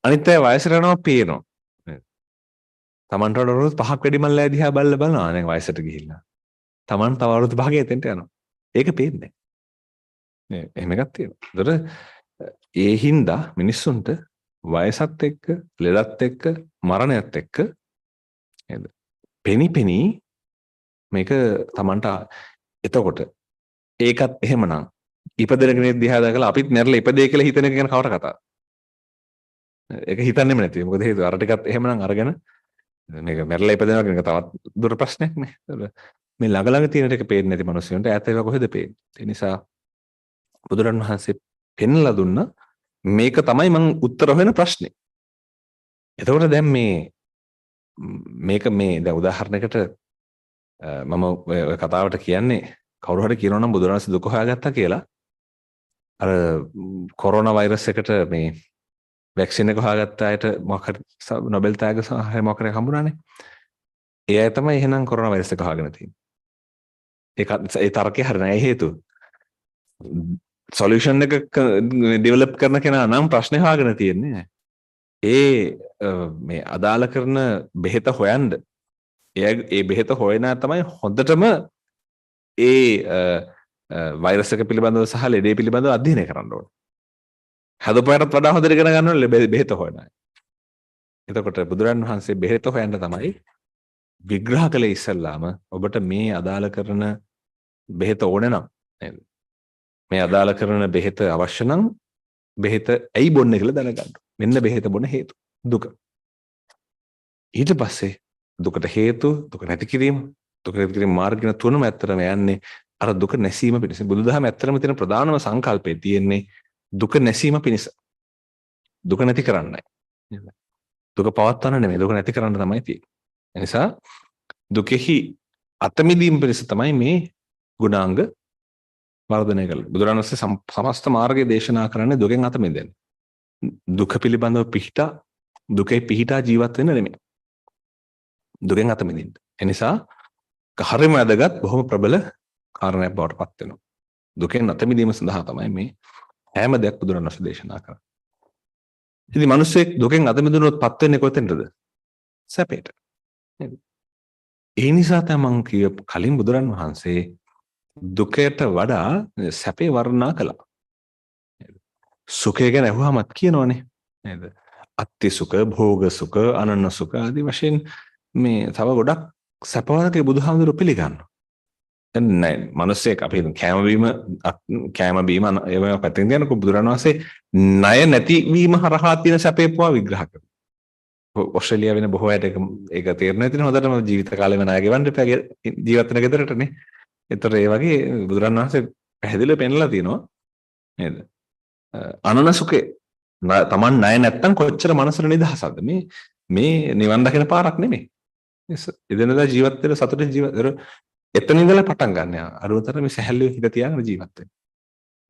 අනිත් අය වයසට යනවා පේනවා. තමන්ට අවුරුදු 5ක් වැඩි මල්ලා දිහා බලනවා නේ වයසට ගිහිල්ලා. තමන් තව අවුරුදු 5ක එතෙන්ට යනවා. ඒක පේන්නේ නැහැ. එහෙම එකක් තියෙනවා. ඒතර ඒ හින්දා මිනිස්සුන්ට වයසත් එක්ක, ලෙඩත් එක්ක, මරණයත් එක්ක නේද? පෙනි මේක තමන්ට එතකොට ඒකත් එහෙමනම් ඉපදෙන කෙනෙක් දිහා දැකලා අපිත් මැරලා ඉපදේ කියලා හිතන එක ගැන කවර කතාවද? ඒක හිතන්නෙම නැති. මොකද හේතුව අර ටිකත් එහෙමනම් අරගෙන මේක මැරලා ඉපදෙනවා කියන එක තවත් දුර ප්‍රශ්නයක් නේ. මේ ළඟ තියෙන ටික පේන්නේ නැති මිනිස්සුන්ට ඈත ඒවා කොහෙද පේන්නේ? ඒ නිසා බුදුරණන් වහන්සේ පෙන්ලා දුන්න මේක තමයි මම උත්තර හොයන ප්‍රශ්නේ. එතකොට දැන් මේක දැන් උදාහරණයකට මම ඔය කතාවට කියන්නේ කවුරු හරි කියනවා නම් බුදුරණන් වහන්සේ දුක හොයාගත්තා කියලා අර කොරෝනා වෛරස් එකට මේ වැක්සින් එක හොයාගත්ත අයට මොකක් හරි නොබෙල් තාග සහ මොකක් හරි හම්බුණානේ. ඒ අය තමයි එහෙනම් කොරෝනා වෛරස් එක හොයාගෙන තියෙන්නේ. ඒ තරකේ හරිය නැහැ හේතුව. සොලියුෂන් එක ඩෙවලොප් කරන කෙනා නම් ප්‍රශ්නේ හොයාගෙන තියෙන්නේ. මේ අදාළ කරන බෙහෙත හොයන්න ඒ බෙහෙත හොයනා තමයි හොඳටම වෛරස් එක පිළිබඳව සහ ලෙඩේ පිළිබඳව අධ්‍යයනය කරන්න ඕනේ. හදපුවටත් වඩා හොඳට ඉගෙන ගන්න ඕනේ බෙහෙත හොයන අය. එතකොට බුදුරන් වහන්සේ බෙහෙත හොයන්න තමයි විග්‍රහ කළේ ඉස්සල්ලාම ඔබට මේ අදාළ කරන බෙහෙත ඕනේ නම් නේද? මේ අදාළ කරන බෙහෙත අවශ්‍ය නම් බෙහෙත ඇයි බොන්නේ කියලා දැනගන්න. මෙන්න බෙහෙත බොන හේතු දුක. ඊට පස්සේ දුකට හේතු දුක නැති කිරීම මාර්ගින තුනම ඇත්තටම යන්නේ අර දුක නැසීම පිණිස. බුදුදහම ඇත්තටම තියෙන ප්‍රධානම සංකල්පය තියෙන්නේ දුක නැසීම පිණිස. දුක නැති කරන්නයි. දුක පවත්වන්න නෙමෙයි දුක නැති කරන්න තමයි තියෙන්නේ. ඒ නිසා දුකෙහි අත මිදීම පිණිස තමයි මේ ගුණාංග වර්ධනය කළේ. බුදුරජාණන් වහන්සේ සමස්ත මාර්ගය දේශනා කරන්නේ දුකෙන් අත මිදෙන්න. දුක පිළිබඳව දුකේ පිහිටා ජීවත් වෙන්න නෙමෙයි. දුකෙන් අත මිදෙන්න. ඒ නිසා හරිම වැදගත් බොහොම ප්‍රබල කාරණයක් බවට පත් වෙනවා. දුකෙන් අත මිදීම සඳහා තමයි මේ හැම දෙයක් බුදුරජාණන් වහන්සේ දේශනා කරන්නේ. ඉතින් මිනිස්සෙක් දුකෙන් අත මිදුණොත් පත් වෙන්නේ කොතෙන්ද? සැපයට. නේද? ඒ නිසා තමයි මම කියපු කලින් බුදුරන් වහන්සේ දුකයට වඩා සැපේ වර්ණනා කළා. නේද? සුඛය ගැන අහුවමත් කියනවනේ. නේද? අත්ති සුඛ, භෝග සුඛ, අනන්න සුඛ ආදී වශයෙන් මේ තව ගොඩක් සැපවලක බුදුහාමුදුරුවෝ පිළිගන්නවා. දැන් නෑ මිනිස්සෙක් අපි කෑම බීම ඒවා පැත්තෙන් යනකොට බුදුරන් වහන්සේ ණය නැතිවීම හරහා තියෙන සැපේ පවා විග්‍රහ කරනවා. ඔස්ට්‍රේලියාව වෙන බොහෝ අයට ඒක තේරෙන්නේ නැතිනේ හොඳටම ජීවිත කාලෙම ණය ගෙවන්න එපා ජීවත් වෙන ගෙදරටනේ. ඒතර ඒ වගේ බුදුරන් වහන්සේ පැහැදිලිව පෙන්නලා තියෙනවා නේද? අනන සුඛේ තමන් ණය නැත්තම් කොච්චර මනසට නිදහසක්ද මේ නිවන් දකින පාරක් නෙමෙයි. එදිනෙදා ජීවත් වෙන සතුටින් ජීවත් එතන ඉඳලා පටන් ගන්න. අරුතර මේ සැහැල්ලුවෙන් හිත තියාගෙන ජීවත් වෙන්න.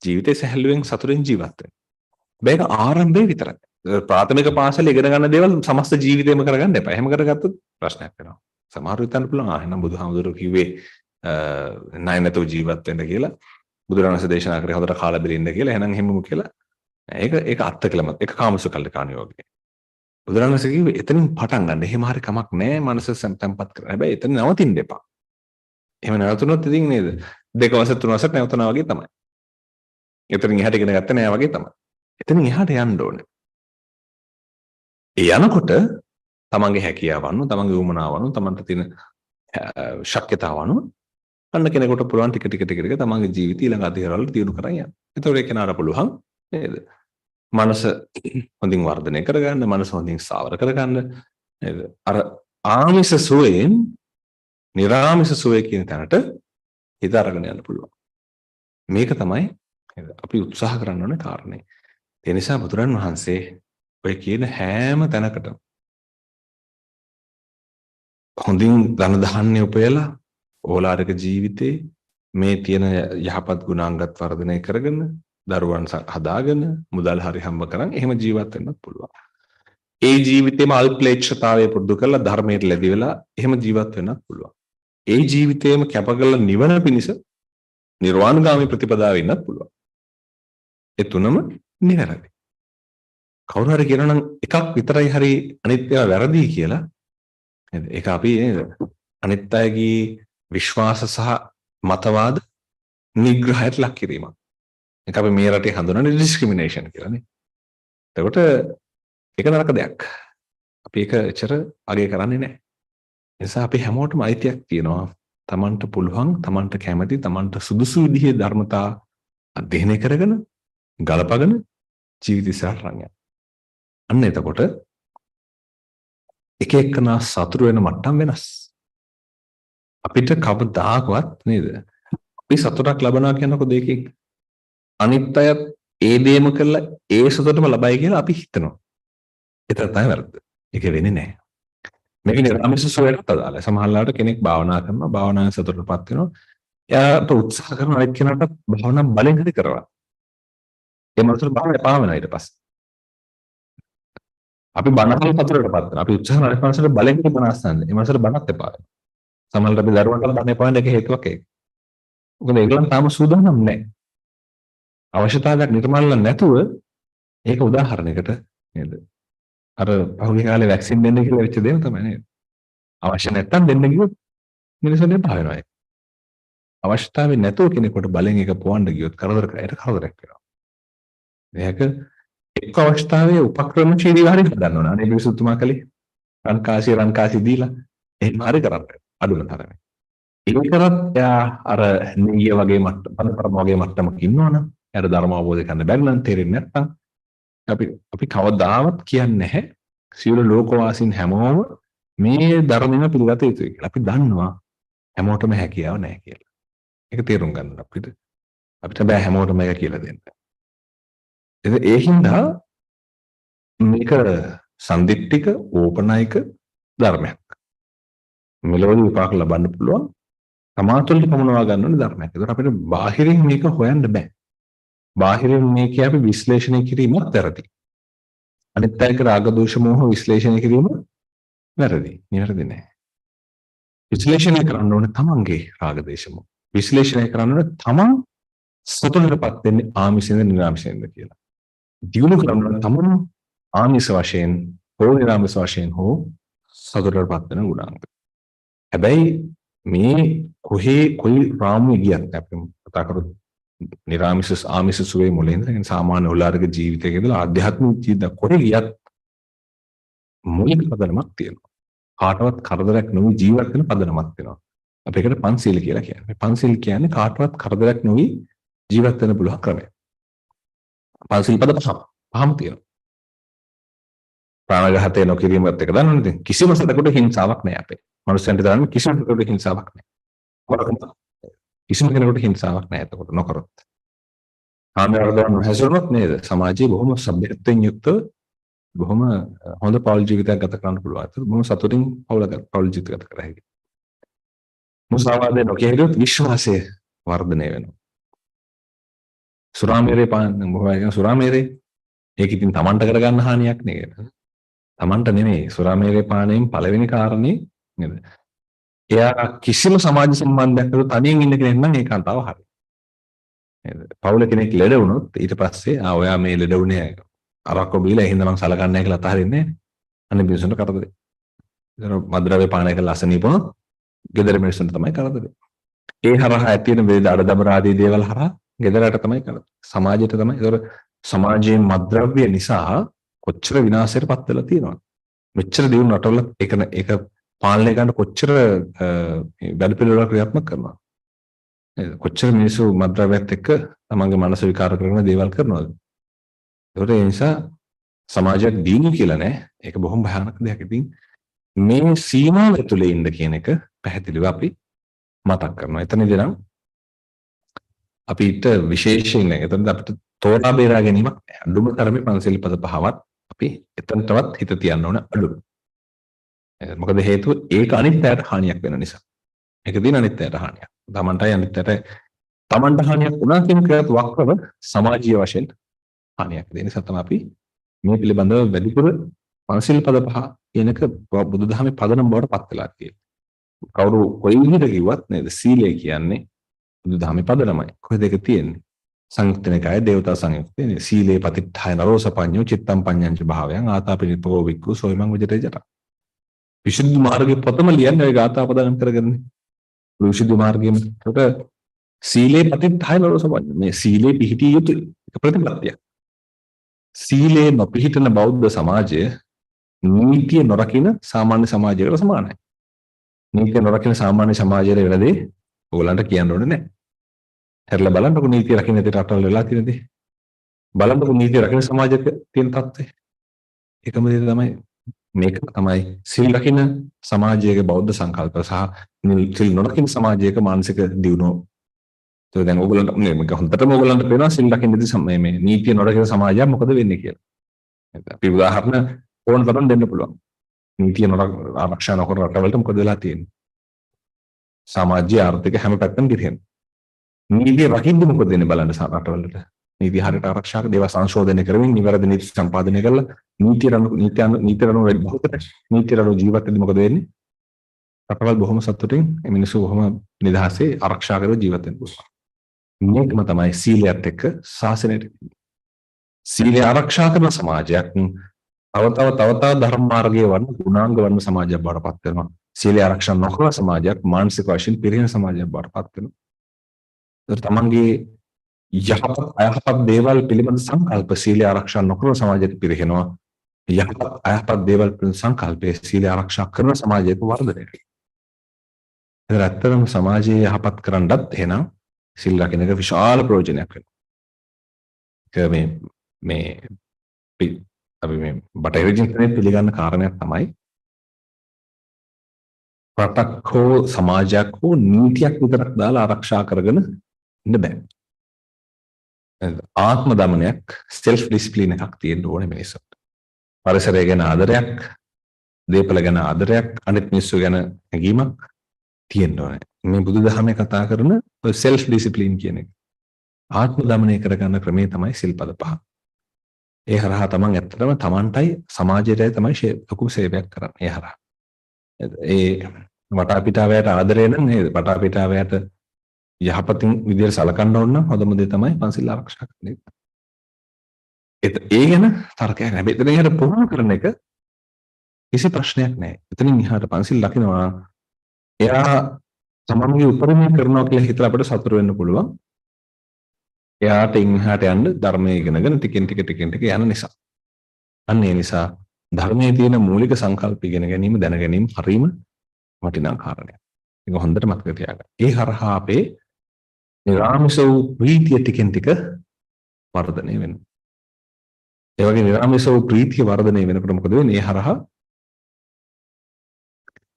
ජීවිතේ සැහැල්ලුවෙන් සතුටින් ජීවත් වෙන්න. මේක ආරම්භය විතරයි. ප්‍රාථමික පාසලේ ඉගෙන ගන්න දේවල් සමස්ත ජීවිතේම කරගන්න එපා. එහෙම කරගත්තොත් ප්‍රශ්නයක් වෙනවා. සමහර විටන්න පුළුවන් එහෙනම් බුදුහාමුදුරුවෝ කිව්වේ ණය නැතුව ජීවත් වෙන්න කියලා. බුදුරණවහන්සේ දේශනා කරේ හොඳට කාලා බෙලින්න කියලා. එහෙනම් එහෙමම කියලා. ඒක අත්කලමත්. ඒක කාමසුකල්ලිකාණ යෝගය. බුදුරණවහන්සේ කිව්වේ එතනින් පටන් ගන්න. එහෙම හරි කමක් නැහැ. මනස තැම්පත් කරන්න. හැබැයි එතන නවතින්න එපා. එහෙම නැවතුනොත් ඉතින් නේද? 2 වසර 3 වසර නැවතුනා වගේ තමයි. එතනින් එහාට ඉගෙන ගත්තේ නෑ වගේ තමයි. එතනින් එහාට යන්න ඕනේ. ඒ යනකොට තමන්ගේ හැකියාවන්, තමන්ගේ උමනාවන්, තමන්ට තියෙන ශක්්‍යතාවන් අන්න කෙනෙකුට පුළුවන් ටික ටික තමන්ගේ ජීවිතය ඊළඟ අධ්‍යයනවල දියුණු කරන් යන්න. ඒතකොට ඒක නාර පුළුවන් නේද? මනස හොඳින් වර්ධනය කරගන්න, මනස හොඳින් සාවර කරගන්න නේද? අර ආමිෂ සුවයෙන් නිර්ආමිෂ සුවය කියන තැනට හිත අරගෙන යන්න පුළුවන්. මේක තමයි අපි උත්සාහ කරන්න ඕනේ කාරණේ. ඒ නිසා බුදුරන් වහන්සේ ඔය කියන හැම තැනකටම හොඳින් ධන ධාන්‍ය උපයලා ඕලාරික ජීවිතේ මේ තියෙන යහපත් ගුණාංගත් වර්ධනය කරගෙන දරුවන් හදාගෙන මුදල් හරි හම්බ කරන් එහෙම ජීවත් වෙන්නත් පුළුවන්. ඒ ජීවිතේම අල්ප්ලේච්ඡතාවය පුරුදු කරලා ධර්මයට ලැබි වෙලා එහෙම ජීවත් වෙන්නත් පුළුවන්. ඒ ජීවිතේම කැපකරලා නිවන පිණිස නිර්වාණගාමී ප්‍රතිපදාව වෙන්නත් පුළුවන්. ඒ තුනම නිවැරදි. කවුරු හරි කියනවා නම් එකක් විතරයි හරි අනිත් ඒවා වැරදි කියලා නේද? ඒක අපි නේද? අනිත් අයගේ විශ්වාස සහ මතවාද නිග්‍රහයට ලක් කිරීමක්. ඒක අපි මේ රටේ හඳුනන ඩිස්ක්‍රිමිනේෂන් කියලා නේ. එතකොට ඒක නරක දෙයක්. අපි ඒක එච්චර අගය කරන්නේ නැහැ. ඒ නිසා අපි හැමෝටම අයිතියක් තියෙනවා. තමන්ට පුළුවන්, තමන්ට කැමති, තමන්ට සුදුසු විදිහේ ධර්මතා අධ්‍යයනය කරගෙන ගලපගෙන ජීවිත ඉස්සරහට යන්න. අන්න එතකොට එක එකනා සතුරු වෙන මට්ටම් වෙනස්. අපිට කවදාකවත් නේද? අපි සතුටක් ලබනවා කියනකොට දෙකකින් අනිත් අය ඒ දේම කරලා ඒ සතුටම ලබයි කියලා අපි හිතනවා. ඒක තමයි වැරද්ද. ඒක වෙන්නේ නැහැ. මේක නිර්ආමිෂ සුවයට අදාළයි. සමහරවිට කෙනෙක් භාවනා කරනවා, භාවනාවෙන් සතුටටපත් වෙනවා. එයාට උත්සාහ කරන අනිත් කෙනාට භාවනා බලෙන් හරි කරවා. ඒ මනසට භාවනා එපා වෙනවා ඊට පස්සේ. අපි බණහල් සතුටටපත් වෙනවා. අපි උත්සාහ කරන අනිත් මනසට බලෙන් හරි බණ අස්සන්නේ. ඒ මනසට බණත් එපා වෙනවා. සමහරවිට අපි දරුවන්ට බණ එපා වෙන එක හේතුවක් ඒක. මොකද ඒගොල්ලන් තාම සූදානම් නැහැ. අවශ්‍යතාවයක් නිර්මාණය නැතුව ඒක උදාහරණයකට නේද? අර පහුගිය කාලේ වැක්සින් දෙන්න කියලා වෙච්ච දේම තමයි නේද? අවශ්‍ය නැත්තම් දෙන්න කිව්වොත් මිනිස්සුන් එපා වෙනවා ඒක. අවශ්‍යතාවය නැතුව කෙනෙකුට බලෙන් එක පොවන්න ගියොත් කරදරයක් වෙනවා. මේක එක්ක අවශ්‍යතාවයේ උපක්‍රමශීලීව හරි හදන්න ඕන. අනේ බිසුතුමා කලේ රන්කාසි දීලා එහෙම හරි කරන්නේ. අඩුම තරමේ. ඒක කරත් එයා අර නිය වගේ මට්ටම පරම වගේ මට්ටමක ඉන්නවනම් එයාට ධර්ම අවබෝධ කරන්න බැරි නම් තේරෙන්නේ නැත්නම් අපි කවදාවත් කියන්නේ නැහැ සියලු ලෝකවාසීන් හැමෝම මේ ධර්මෙම පිළිගත යුතුයි කියලා. අපි දන්නවා හැමෝටම හැකියාව නැහැ කියලා. ඒක තේරුම් ගන්න අපිට බෑ හැමෝටම ඒක කියලා දෙන්න. ඒ හින්දා මේක සම්දිට්ඨික ඕපනයික ධර්මයක්. මෙලොව විපාක ලබන්න පුළුවන්. සමාතුලිත පමනවා ගන්න ඕනේ ධර්මයක්. ඒකට අපිට බාහිරින් මේක හොයන්න බෑ. බාහිරින් මේක අපි විශ්ලේෂණය කිරීමත් වැරදි. අනිත් අයගේ රාග දෝෂ මොහ විශ්ලේෂණය කිරීම වැරදි. නිවැරදි නෑ. විශ්ලේෂණය කරන්න ඕනේ තමන්ගේ රාග දේශ මොහ. විශ්ලේෂණය කරන්න ඕනේ තමන් සතුටටපත් වෙන්නේ ආමිෂෙන්ද නිර්ආමිෂෙන්ද කියලා. දියුණු කරන්න ඕනේ තමන් ආමිෂ වශයෙන් හෝ නිර්ආමිෂ වශයෙන් හෝ සතුටටපත් වෙන ගුණාංග. හැබැයි මේ කොයි රාමුවේ ගියත් අපි කතා කරොත් නිර්ආමිෂ ආමිෂ සුවේ මුලින්ද සාමාන්‍ය උලාරක ජීවිතයක ඉඳලා ආධ්‍යාත්මික ජීවිත කොහේ ගියත් මූලික පදනමක් තියෙනවා. කාටවත් කරදරයක් නොවි ජීවත් වෙන පදනමක් තියෙනවා. අපි ඒකට පන්සිල් කියලා කියන්නේ. පන්සිල් කියන්නේ කාටවත් කරදරයක් නොවි ජීවත් වෙන්න පුළුවන් ක්‍රමය. පන්සිල් පද පහම තියෙනවා. ප්‍රාණඝාතය නොකිරීමත් එක දන්නවනේ. කිසිම සතෙකුට හිංසාවක් නැහැ අපේ. මනුස්සයන්ට දාන්න කිසිම කෙනෙකුට හිංසාවක් නැහැ. කිසිම කෙනෙකුට හිංසාවක් නැහැ එතකොට නොකරොත්. කාමවර්ධන හැසිරුණොත් නේද? සමාජයේ බොහොම සભ્યත්වයෙන් යුක්තව බොහොම හොඳ පෞල් ජීවිතයක් ගත කරන්න පුළුවන්. ඒක බොහොම සතුටින් පෞල් ජීවිත ගත කර හැකියි. මුසාවාදේ නොකියුවොත් විශ්වාසය වර්ධනය වෙනවා. සුරාමේරේ පාන මොහොයන් සුරාමේරේ ඒක ඉතින් Tamanට කරගන්න හානියක් නේද? Tamanට නෙමෙයි සුරාමේරේ පානයෙන් පළවෙනි කාරණේ නේද? එයා කිසිම සමාජ සම්බන්ධයක් නැතුව තනියෙන් ඉන්න කෙනෙක් නම් ඒකාන්තව හරි. නේද? පවුල කෙනෙක් ලෙඩ වුණොත් ඊට පස්සේ ඔයා මේ ලෙඩ වුණේ අරක්කෝ බීලා එහෙනම් මං සලකන්නේ නැහැ කියලා අතහරින්නේ නැහැ. අනේ මිනිස්සුන්ට කරදරේ. ඒතර මද්ද්‍රව්‍ය පානය කරලා අසනීපව ගෙදර මිනිස්සුන්ට තමයි කරදරේ. ඒ හරහා ඇති වෙන වේද අඩදබර ආදී දේවල් හරහා ගෙදරට තමයි කරදරේ. සමාජයට තමයි. ඒතර සමාජයේ මද්ද්‍රව්‍ය නිසා කොච්චර විනාශයටපත් වෙලා තියෙනවද? මෙච්චර දියුණු රටවල ඒක පාලනය ගන්න කොච්චර වැඩ පිළිවෙලක් ක්‍රියාත්මක කරනවා. කොච්චර මිනිස්සු මද්ද්‍රව්‍යත් එක්ක තමන්ගේ මනස විකාර කරන දේවල් කරනවද? ඒකට ඒ නිසා සමාජයක් දියුණු කියලා නෑ. ඒක බොහොම භයානක දෙයක්. ඉතින් මේ සීමාව ඇතුලේ ඉන්න කියන එක පැහැදිලිව අපි මතක් කරනවා. එතනදී නම් අපිට විශේෂයෙන් එතනදී අපිට තෝරා බේරා ගැනීමක් අඳුම තරමේ පන්සිල් පද පහවත් අපි එතනටවත් හිත තියන්න ඕන අඩු. මොකද හේතුව ඒක අනිත් පැයට හානියක් වෙන නිසා. ඒක දින අනිත් පැයට හානියක්. තමන්ටයි අනිත් පැයට තමන්ට හානියක් වුණා කියන ක්‍රියාවත් වක්‍රව සමාජීය වශයෙන් හානියක් දෙන නිසා තමයි අපි මේ පිළිබඳව වැඩිපුර පන්සිල් පද පහ කියනක බුදුදහමේ පදනම් බවට පත් වෙලා තියෙනවා. කවුරු කොයි විදිහට කිව්වත් නේද සීලය කියන්නේ බුදුදහමේ පදනමයි. කොහෙද ඒක තියෙන්නේ? සංයුක්තනිකායේ දේවතා සංයුක්තේ සීලේ පතිත්ථාය නරෝසපඤ්ඤෝ චිත්තම් පඤ්ඤංච භාවයන් ආතාපිනිපෝ වික්ඛු සෝයිමං විජිතේජට. විසුද්ධි මාර්ගයේ ප්‍රථම ලියන්නේ ওই ගාථා පදනම් කරගන්නේ. විසුද්ධි මාර්ගයේම කොට සීලේ පතිත්ථාය නරෝසපඤ්ඤෝ මේ සීලේ පිහිටිය යුතු ප්‍රතිපත්තියක්. සීලේ නොපිහිටන බෞද්ධ සමාජය නීතිය නොරකින සාමාන්‍ය සමාජයකට සමානයි. නීතිය නොරකින සාමාන්‍ය සමාජයේ වෙනදී ඕගලන්ට කියන්න ඕනේ නැහැ. හැරලා බලන්නකො නීතිය රකින්න දෙයට රටවල වෙලා තියෙන දේ. බලන්නකො නීතිය රකින්න සමාජයක තියෙන තත්ත්වය. ඒකම දේ තමයි මේක තමයි සිල් රකින්න සමාජයක බෞද්ධ සංකල්ප සහ සිල් නොරකින්න සමාජයක මානසික දියුණුව. ඒක දැන් ඕගලන්ට මේක හොඳටම ඕගලන්ට පේනවා සිල් රකින්නදී මේ නීතිය නොරකින්න සමාජයක් මොකද වෙන්නේ කියලා. අපි උදාහරණ ඕන තරම් දෙන්න පුළුවන්. නීතිය ආරක්ෂා නොකරන රටවලට මොකද වෙලා තියෙන්නේ? සමාජීය ආර්ථික හැම පැත්තම ගිහින්. නීතිය රකින්න මොකද වෙන්නේ බලන්න රටවලට. නීතිය හරියට ආරක්ෂා කර දේව සංශෝධනය කරමින් නිවැරදි නීති සම්පාදනය කරලා නීතිය රණු ජීවත් වෙද්දී මොකද වෙන්නේ? රටවල් බොහොම සතුටින් මිනිස්සු බොහොම නිදහසේ ආරක්ෂා කරව ජීවත් වෙන්න පුළුවන්. මේකම තමයි සීලයත් එක්ක ශාසනයට. සීලය ආරක්ෂා කරන සමාජයක් තව ධර්ම මාර්ගයේ වර්ණ ගුණාංග වර්ණ සමාජයක් බවට පත් වෙනවා. සීලය ආරක්ෂා නොකරන සමාජයක් මානසික වශයෙන් පිරිහෙන සමාජයක් බවට පත් වෙනවා. ඒතර තමන්ගේ යහපත් අයහපත් දේවල් පිළිබඳ සංකල්ප සීලය ආරක්ෂා නොකරන සමාජයක පිරිහෙනවා. යහපත් අයහපත් දේවල් පිළිබඳ සංකල්පයේ සීලය ආරක්ෂා කරන සමාජයක වර්ධනය වෙනවා. ඒතර ඇත්තටම සමාජයේ යහපත් කරන්නත් එහෙනම් සීල් රකින්න එක විශාල ප්‍රයෝජනයක් වෙනවා. ඒක මේ අපි මේ බටහිර ජීවිතේ පිළිගන්න කාරණයක් තමයි රටක් හෝ සමාජයක් හෝ නීතියක් විතරක් දාලා ආරක්ෂා කරගෙන ඉන්න බෑ. ආත්ම දමනයක් self discipline එකක් තියෙන්න ඕනේ මිනිස්සුන්ට. පරිසරය ගැන ආදරයක්, දේපල ගැන ආදරයක්, අනිත් මිනිස්සු ගැන හැඟීමක් තියෙන්න ඕනේ. මේ බුදුදහමේ කතා කරන self discipline කියන එක. ආත්ම දමනය කරගන්න ක්‍රමය තමයි සිල්පද පහ. ඒ හරහා තමන් ඇත්තටම තමන්ටයි සමාජයටයි තමයි ලොකු සේවයක් කරන්නේ. ඒ හරහා. ඒ වටාපිටාවයට ආදරය නම් නේද? වටාපිටාවයට යහපතින් විදියට සලකන්න ඕන නම් හොඳම දේ තමයි පන්සිල් ආරක්ෂා කරන එක. ඒ ගැන තර්කයක් නැහැ. එතන එහාට පුහුණු කරන එක කිසි ප්‍රශ්නයක් නැහැ. එතනින් එහාට පන්සිල් ලකිනවා එයා තමන්ගේ උපරිමය කරනවා කියලා හිතලා අපිට සතුට වෙන්න පුළුවන්. එයාට ඉන්හාට යන්න ධර්මයේ ඉගෙනගෙන ටිකෙන් ටික යන නිසා. අන්න ඒ නිසා ධර්මයේ තියෙන මූලික සංකල්ප ඉගෙන ගැනීම දැන ගැනීම හරීම වටිනා කාරණයක්. ඒක හොඳට මතක තියාගන්න. ඒ හරහා අපේ නිරාමිෂ වූ ප්‍රීතිය ටිකෙන් ටික වර්ධනය වෙනවා. ඒ වගේ නිරාමිෂ වූ ප්‍රීතිය වර්ධනය වෙනකොට මොකද වෙන්නේ? ඒ හරහා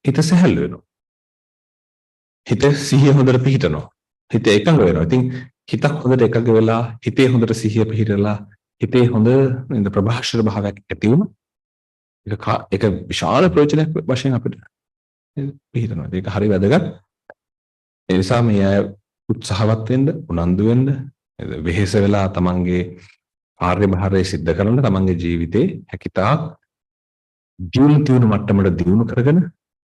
හිත සැහැල්ලු වෙනවා. හිත සිහිය හොඳට පිහිටනවා. හිත එකඟ වෙනවා. ඉතින් හිතක් හොඳට එකඟ වෙලා හිතේ හොඳට සිහිය පිහිටලා හිතේ හොඳ නේද ප්‍රභාෂර භාවයක් ඇති වුණා. ඒක විශාල ප්‍රයෝජනයක් වශයෙන් අපිට පිහිටනවා. ඒක හරි වැදගත්. ඒ නිසා මේ අය උත්සාහවත් වෙන්න, උනන්දු වෙන්න, වෙහෙස වෙලා තමන්ගේ කාර්යභාරය සිද්ධ කරන තමන්ගේ ජීවිතේ හැකියතාක් දියුණු මට්ටමට දියුණු කරගෙන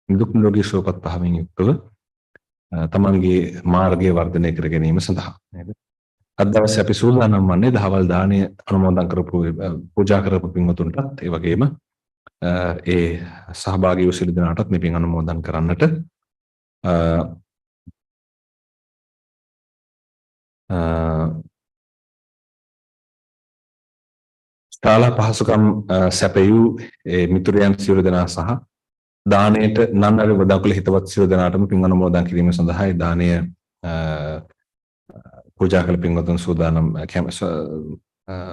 නිදුක් නිරෝගී සුවපත් භාවයෙන් යුක්තව තමන්ගේ මාර්ගය වර්ධනය කර ගැනීම සඳහා නේද? අද දවසේ අපි සූදානම් වන්නේ දහවල් දාණය අනුමෝදන් කරපු පූජා කරපු පින්වතුන්ටත් ඒ වගේම ඒ සහභාගී වූ සියලු දෙනාටත් මේ පින් අනුමෝදන් කරන්නට ශාලා පහසුකම් සැපයූ මිතුරයන් සියලු දෙනා සහ දාණයට නන්නර වදකුල හිතවත් සියලු දෙනාටම පින් අනුමෝදන් කිරීම සඳහායි දාණය පූජා කළ පින්වතුන් සූදානම්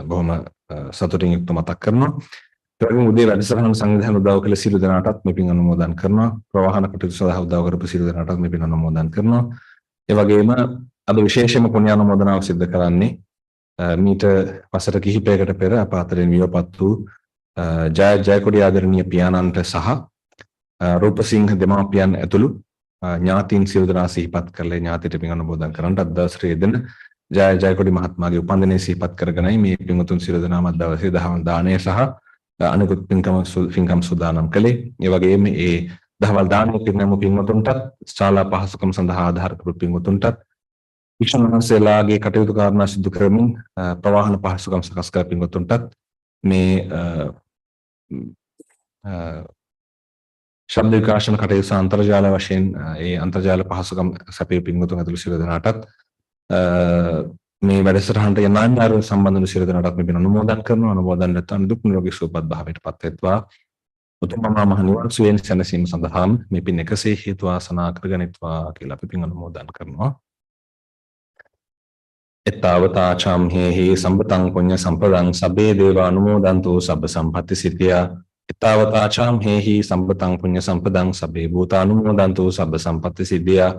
බොහොම සතුටින් යුක්ත මතක් කරනවා. ඒ වගේම උදේ වැඩසටහන සංවිධානය උදව් කළ සියලු දෙනාටත් මේ පින් අනුමෝදන් කරනවා. ප්‍රවාහන කටයුතු සඳහා උදව් කරපු සියලු දෙනාටත් මේ පින් අනුමෝදන් කරනවා. ඒ වගේම අද විශේෂයෙන්ම පුණ්‍ය අනුමෝදනාව සිදු කරන්නේ මීට වසර කිහිපයකට පෙර අප අතරින් වියපත් වූ ජයකොඩි ආදරණීය පියාණන්ට සහ රූපසිංහ දෙමාපියන් ඇතුළු ඥාතීන් සියලු දෙනා සිහිපත් කරලා ඥාතිට පින් අනුමෝදන් කරන්නට අද දවසේ දෙන ජයකොඩි මහත්මයාගේ උපන්දිනය සිහිපත් කරගෙනයි මේ පින්වතුන් සියලු දෙනාම අද දවසේ දහවල් දාණය සහ අනිකුත් පින්කම් සූදානම් කළේ. ඒ වගේම ඒ දහවල් දාණය පින්නම පින්වතුන්ටත් ශාලා පහසුකම් සඳහා ආධාර කරු පින්වතුන්ටත් වික්ෂණ මහන්සේලාගේ කටයුතු කාරණා සිදු කරමින් ප්‍රවාහන පහසුකම් සකස් කර පින්වතුන්ටත් මේ ශබ්ද විකාශන කටයුතු අන්තර්ජාල වශයෙන් ඒ අන්තර්ජාල පහසුකම් සැපයූ පින්වතුන් ඇතුළු සියලු දෙනාටත් මේ වැඩසටහනට යනාන්තර සම්බන්ධ වූ සියලු දෙනාටත් මේ පින් අනුමෝදන් කරනවා. අනුමෝදන් නැත්නම් දුක් නිරෝගී සුවපත් භාවයට පත් වෙත්වා. උතුම් මහ නිවන් සුවයෙන් සැනසීම සඳහා මේ පින් එකසේ හේතු වාසනා කරගනිත්වා කියලා අපි පින් අනුමෝදන් කරනවා. එතාවතා චම්හෙහි සම්පතං පුඤ්ඤ සම්පදං සබ්බේ දේවා අනුමෝදන්තු සබ්බ සම්පatti සිද්ධියා. එතාවතා චම්හෙහි සම්පතං පුඤ්ඤ සම්පදං සබ්බේ භූතානුමෝදන්තු සබ්බ සම්පatti සිද්ධියා.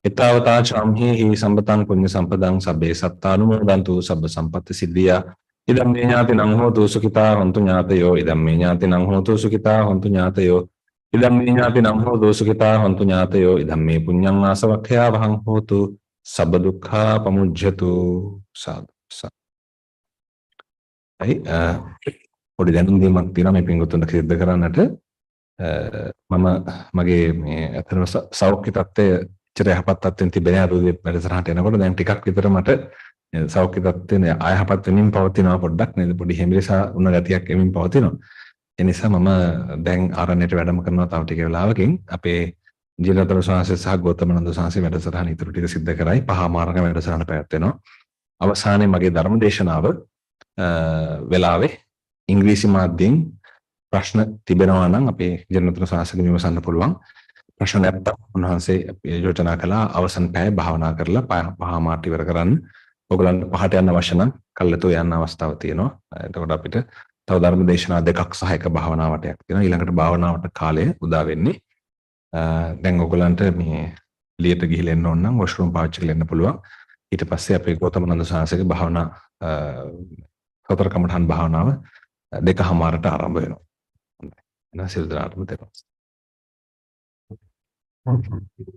එතාවතා චම්හෙහි සම්පතං පුඤ්ඤ සම්පදං සබ්බේ සත්තානුමෝදන්තු සබ්බ සම්පatti සිද්ධියා. ඉදම් මේ ඥාතිනං හෝතු සුඛිතා හොන්තු ඥාතයෝ. ඉදම් මේ ඥාතිනං හෝතු සුඛිතා හොන්තු ඥාතයෝ. ඉදම් මේ ඥාතිනං හෝතු සුඛිතා හොන්තු ඥාතයෝ. ඉදම් මේ පුඤ්ඤං ආසවක්ඛයා වහං හෝතු සබ්බ දුක්ඛා පමුජ්ජතු. සාදු සාදු. පොඩි දැනුම් දීමක් තියෙනවා මේ පින්වතුන්ට සිද්ධ කරන්නට. මම මගේ මේ අතන සෞඛ්‍ය තත්ත්වය ඉතර යහපත් තත්ත්වෙන් තිබෙන අරුදේ වැඩසටහනට එනකොට දැන් ටිකක් විතර මට සෞඛ්‍ය තත්ත්වෙන් ආයහපත් වෙමින් පවතිනවා පොඩ්ඩක් නේද, පොඩි හැමිරිසා උණ ගතියක් එමින් පවතිනවා. ඒ නිසා මම දැන් ආරණ්‍යයට වැඩම කරනවා තව ටික වෙලාවකින්. අපේ ජීලතර සාංශය සහ ගෞතමනන්ද සාංශය වැඩසටහන ඉතුරු ටික සිද්ධ කරයි. පහ මාර්ග වැඩසටහන පැවැත්වෙනවා. අවසානයේ මගේ ධර්ම දේශනාව වෙලාවේ ඉංග්‍රීසි මාධ්‍යයෙන් ප්‍රශ්න තිබෙනවා නම් අපේ ජීලතර සාංශයෙන් විමසන්න පුළුවන්. ප්‍රශ්න නැත්නම් උන්වහන්සේ යෝජනා කළා අවසන් පැය භාවනා කරලා පහ මාර්ග ඉවර කරන්න. ඔයගලන්ට පහට යන්න අවශ්‍ය නම් කල්ලාතෝ යන්න අවස්ථාව තියෙනවා. එතකොට අපිට තව ධර්ම දේශනා දෙකක් සහ එක භාවනා වටයක් තියෙනවා. ඊළඟට භාවනාවට කාලය උදා වෙන්නේ. දැන් ඔයගලන්ට මේ එළියට ගිහිල්ලා එන්න ඕන නම් වොෂ්රූම් පාවිච්චි කරලා එන්න පුළුවන්. ඊට පස්සේ අපේ ගෞතමනන්ද සාංශගේ භාවනා සතර කමඨාන් භාවනාව 2:00ට ආරම්භ වෙනවා. එහෙනම් සියලු දෙනාටම තෙරුවන් සරණයි.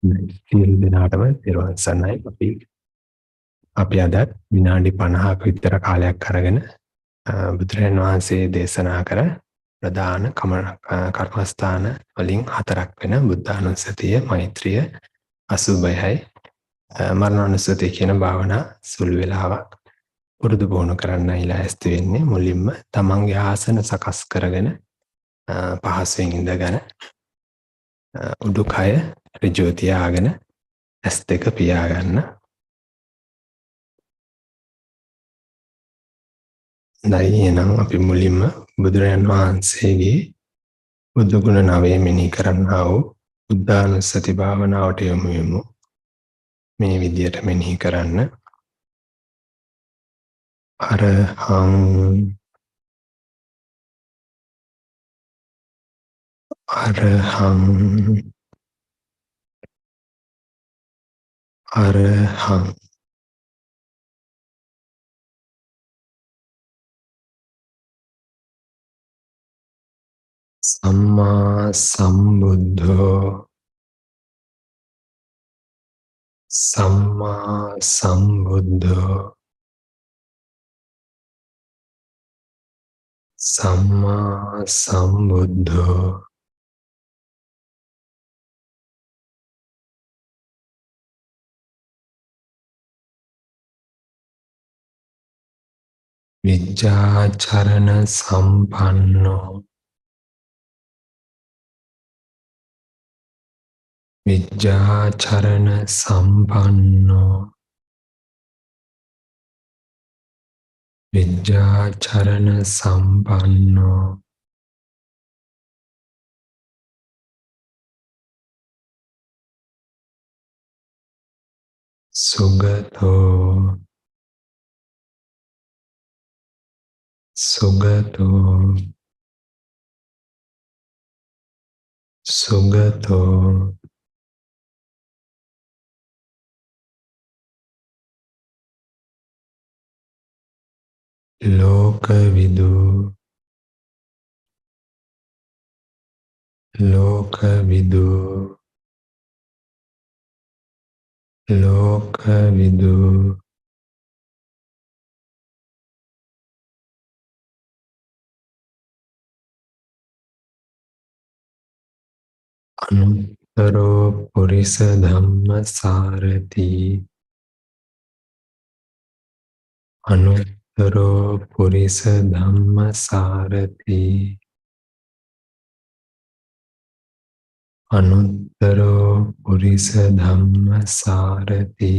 සියලු දෙනාටම තෙරුවන් සරණයි. අපි අදත් විනාඩි 50ක විතර කාලයක් අරගෙන බුදුරජාණන් වහන්සේ දේශනා කර ප්‍රධාන කර්මස්ථාන වලින් හතරක් වෙන බුද්ධානුස්සතිය, මෛත්‍රිය, අසුභයයි මරණානුස්සතිය කියන භාවනා සුළු වෙලාවක් පුරුදු පුහුණු කරන්නයි ලෑස්ති වෙන්නේ. මුලින්ම තමන්ගේ ආසන සකස් කරගෙන පහසුවෙන් ඉඳගෙන උඩුකය ඍජුව තියාගෙන ඇස් දෙක පියාගන්න. එහෙනම් අපි මුලින්ම බුදුරජාණන් වහන්සේගේ බුදු ගුණ 9 මෙනෙහි කරන්නා වූ බුද්ධානුස්සති භාවනාවට යොමු වෙමු. මේ විදියට මෙනෙහි කරන්න. අරහං අරහං අරහං සම්මා සම්බුද්ධෝ සම්මා සම්බුද්ධෝ සම්මා සම්බුද්ධෝ විජ්ජාචරණ සම්පන්නෝ විජ්ජාචරණ සම්පන්නෝ විජ්ජාචරණ සම්පන්නෝ සුගතෝ සුගතෝ සුගතෝ ලෝකවිදු ලෝකවිදු ලෝකවිදු අනුත්තරෝ පුරිස ධම්ම සාරති අනුත්තරෝ පුරිස ධම්ම සාරති අනුත්තරෝ පුරිස ධම්ම සාරති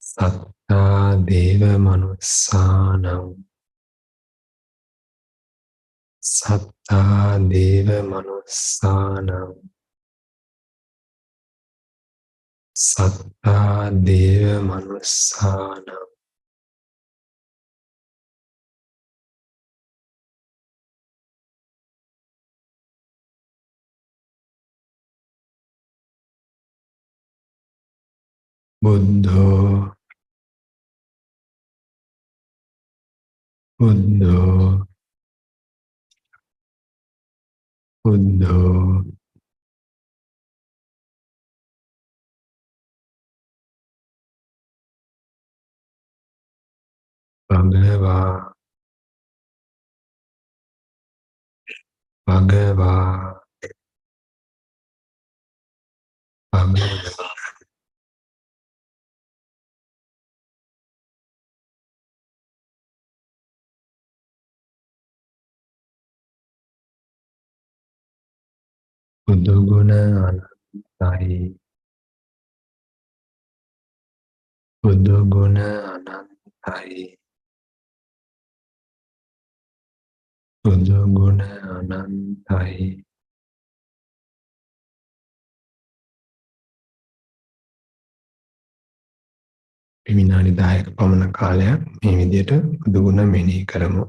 සත්තා දේව මනුස්සානං සත්තා දේව මනුස්සානං සත්තා දේව මනුස්සානං බුද්ධෝ බුද්ධෝ බුද්ධෝ භගවා භගවා භගවා බුදු ගුණ අනන්තයි බුදු ගුණ අනන්තයි බුදු ගුණ අනන්තයි විනාඩි 10ක පමණ කාලයක් මේ විදිහට බුදු ගුණ මෙනෙහි කරමු.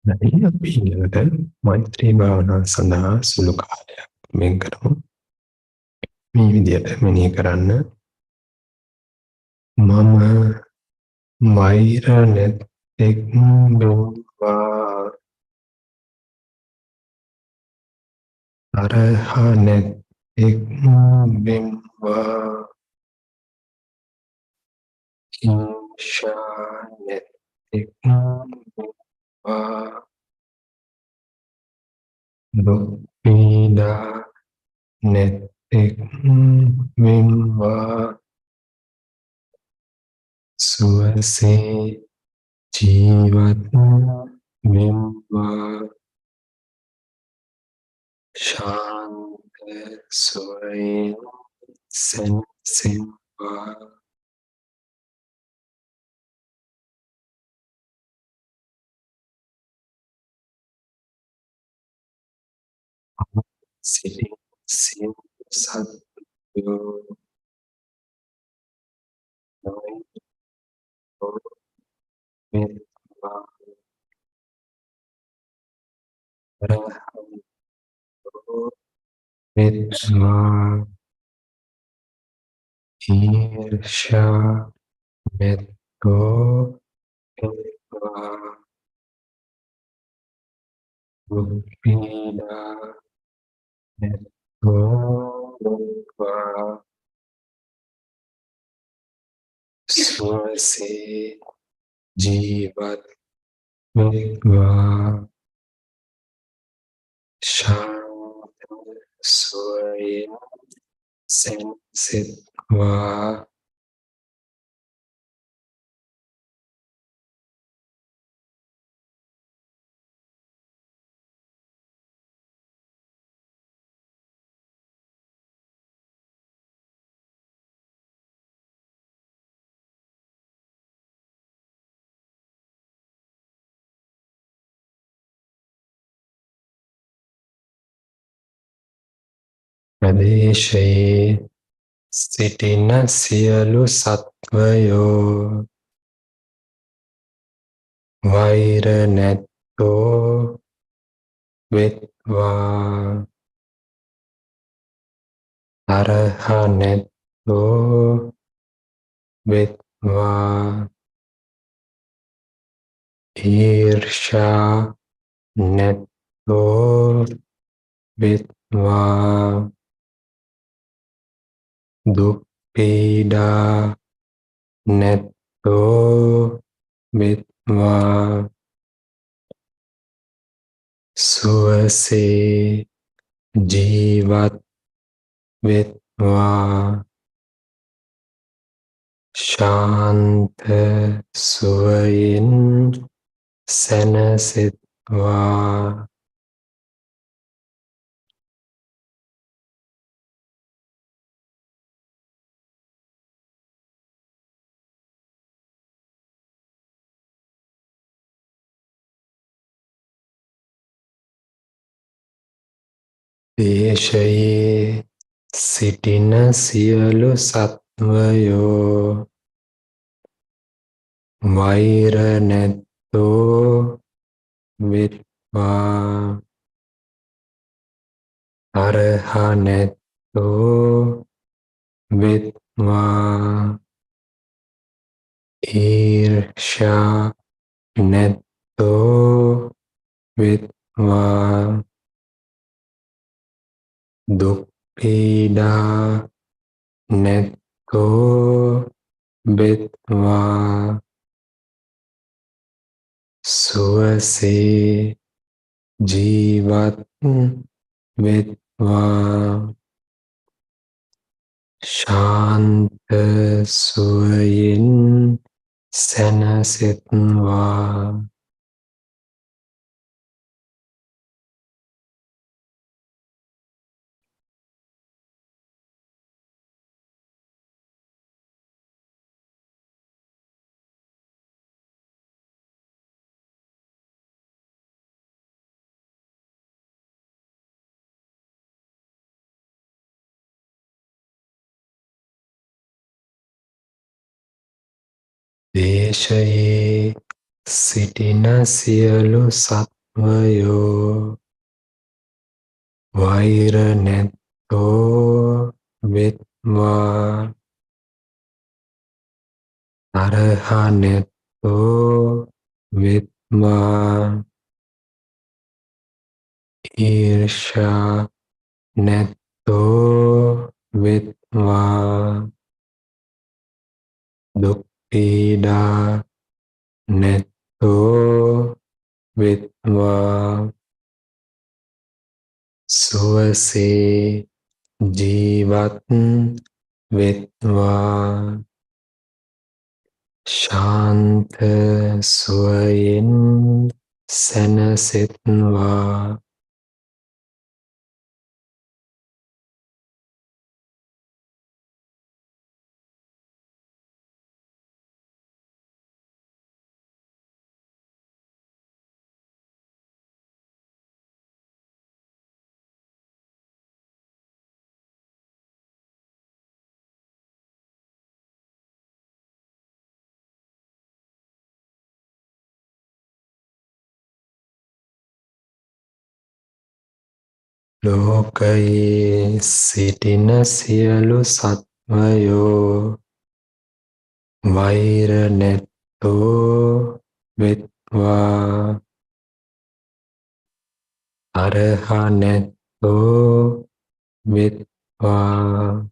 නැයි අපි ඊළඟට මෛත්‍රී භාවනාව සඳහා සුළු කාලයක් වෙන් කරමු. මේ විදිහට මෙනෙහි කරන්න. මම වෛර නැත්තෙක් වෙනවා. තරහ නැත්තෙක් වෙනවා. හිංසා නැත්තෙක් වෙනවා. දුක් පීඩා නැත්තෙක් වෙනවා. සුවසේ ජීවත් වෙනවා. ශාන්ත සුවයෙන් සැනසෙනවා. සිටින් සියලු සත්වයෝ නොයෙකුත් වෙත්වා. රහතෝ වෙත්වා. ඊර්ෂ්‍යා නැත්තෝ වෙත්වා. දුක් පීඩා නැත්තෝ වෙත්වා. සුවසේ ජීවත් වෙත්වා. ශාන්ත සුවයෙන් සැනසෙත්වා. ප්‍රදේශයේ සිටින සියලු සත්වයෝ වෛර නැත්තෝ වෙත්වා. තරහ නැත්තෝ වෙත්වා. ඊර්ෂ්‍යා නැත්තෝ වෙත්වා. දුක් පීඩා නැත්තෝ වෙත්වා. සුවසේ ජීවත් වෙත්වා. ශාන්ත සුවයෙන් සැනසෙත්වා. දේශයේ සිටින සියලු සත්වයෝ වෛර නැත්තෝ වෙත්වා. තරහ නැත්තෝ වෙත්වා. ඊර්ෂ්‍යා නැත්තෝ වෙත්වා. දුක් පීඩා නැත්තෝ වෙත්වා. සුවසේ ජීවත් වෙත්වා. ශාන්ත සුවයෙන් සැනසෙත්වා. දේශයේ සිටින සියලු සත් සත්වයෝ වෛර නැත්තෝ වෙත්වා තරහ නැත්තෝ වෙත්වා ඊර්ෂ්‍යා නැත්තෝ වෙත්වා දුක් පීඩා නැත්තෝ වෙත්වා සුවසේ ජීවත් වෙත්වා ශාන්ත සුවයෙන් සැනසෙත්වා ලෝකයේ සිටින සියලු සත්වයෝ වෛර නැත්තෝ වෙත්වා තරහ නැත්තෝ වෙත්වා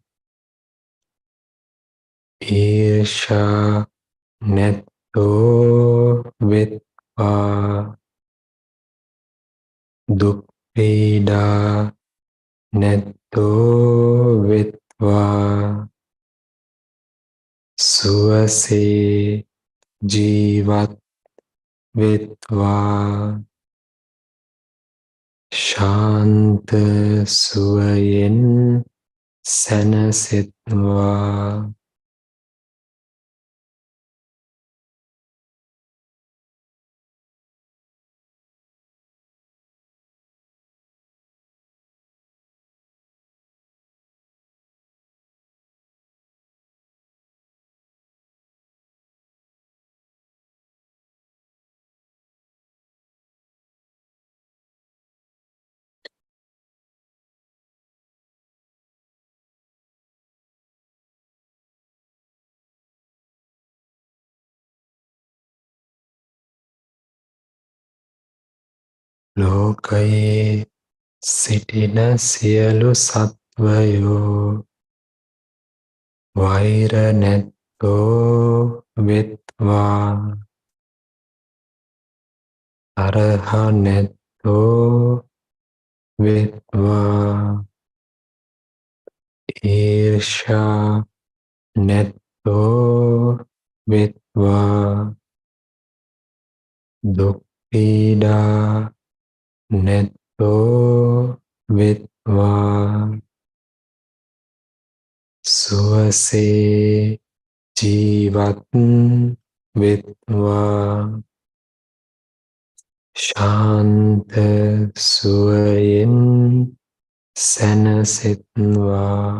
ඊර්ෂ්‍යා නැත්තෝ වෙත්වා දුක් පීඩා නැත්තෝ වෙත්වා සුවසේ ජීවත් වෙත්වා ශාන්ත සුවයෙන් සැනසෙත්වා ලෝකයේ සිටින සියලු සත්වයෝ වෛර නැත්තෝ වෙත්වා තරහ නැත්තෝ වෙත්වා ඊර්ෂ්‍යා නැත්තෝ වෙත්වා දුක් පීඩා නැත්තෝ වෙත්වා සුවසේ ජීවත් වෙත්වා ශාන්ත සුවයෙන් සැනසෙත්වා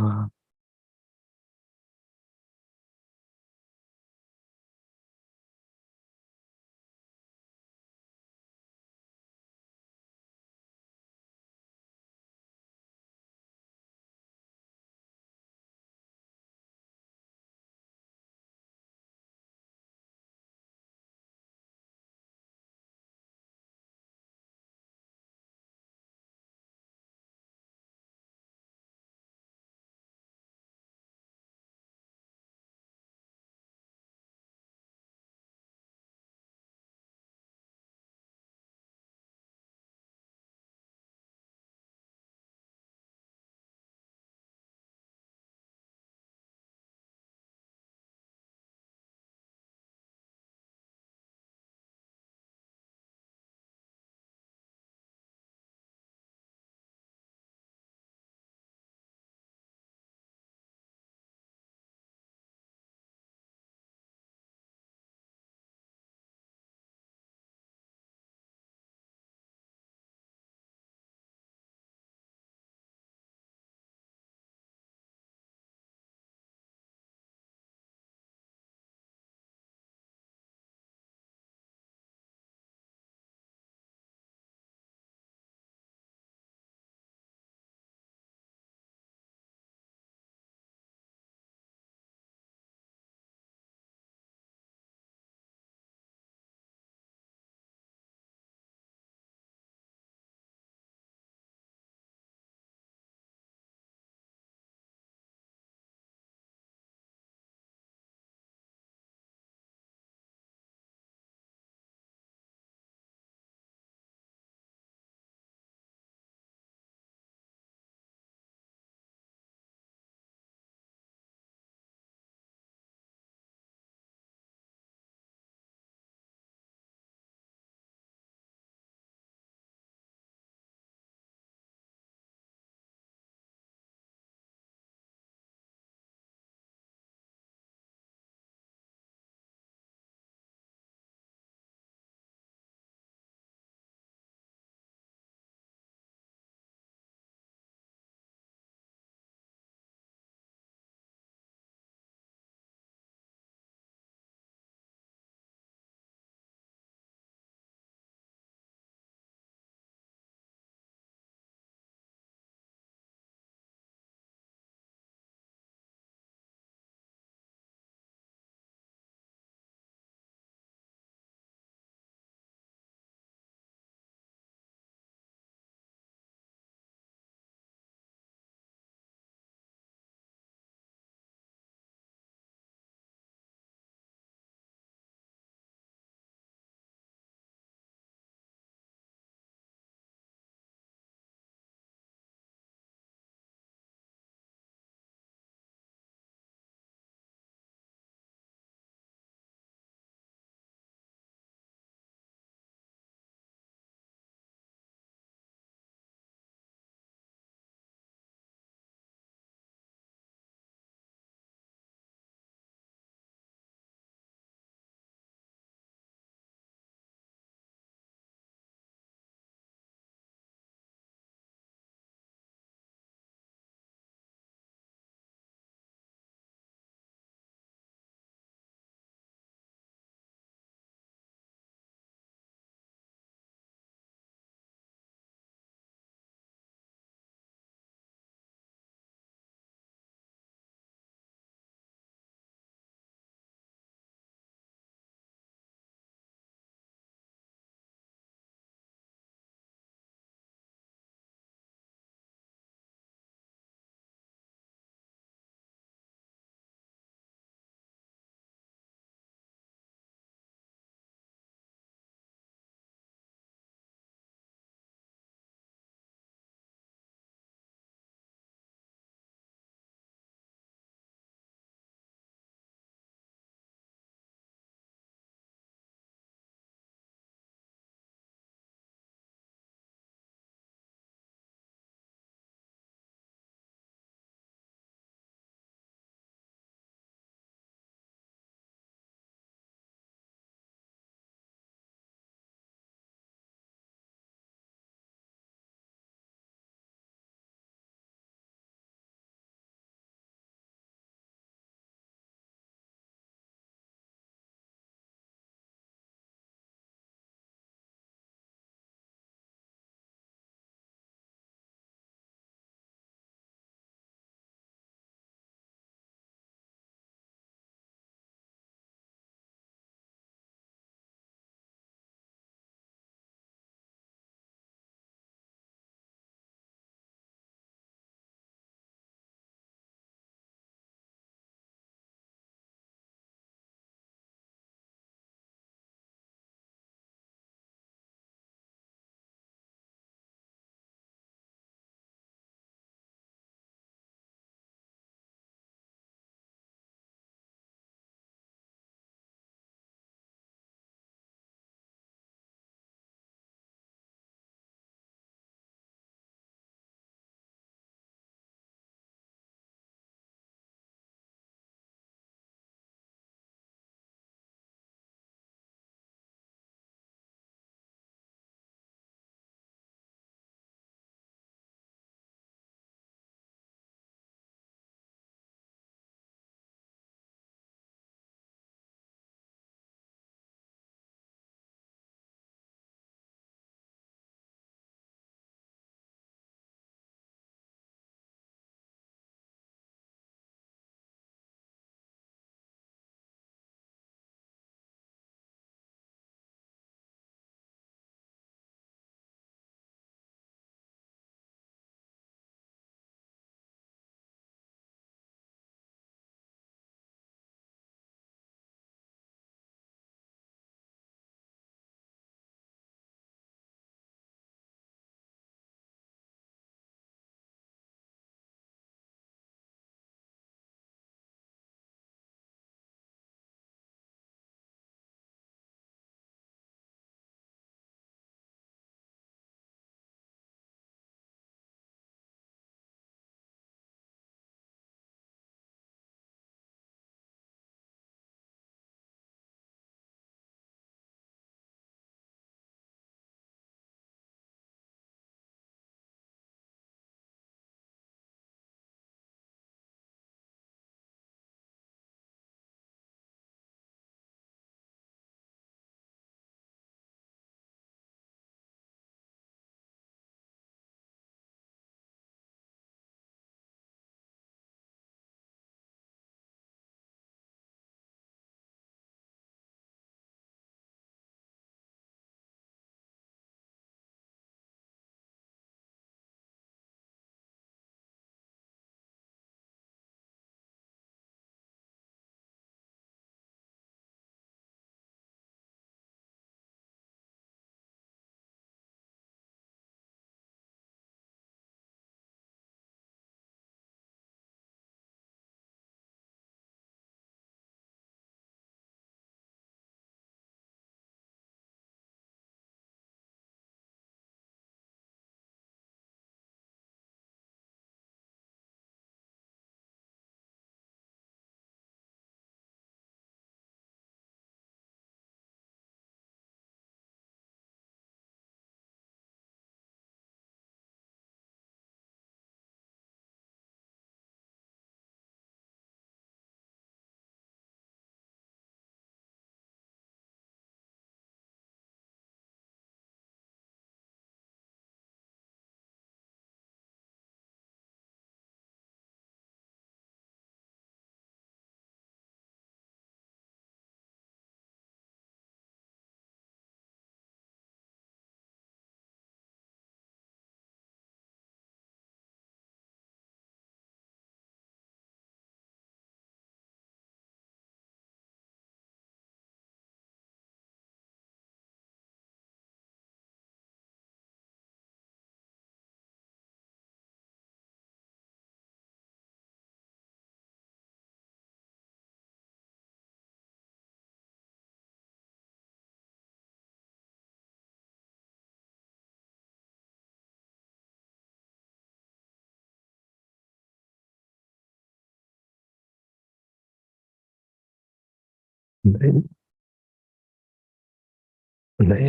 හොඳයි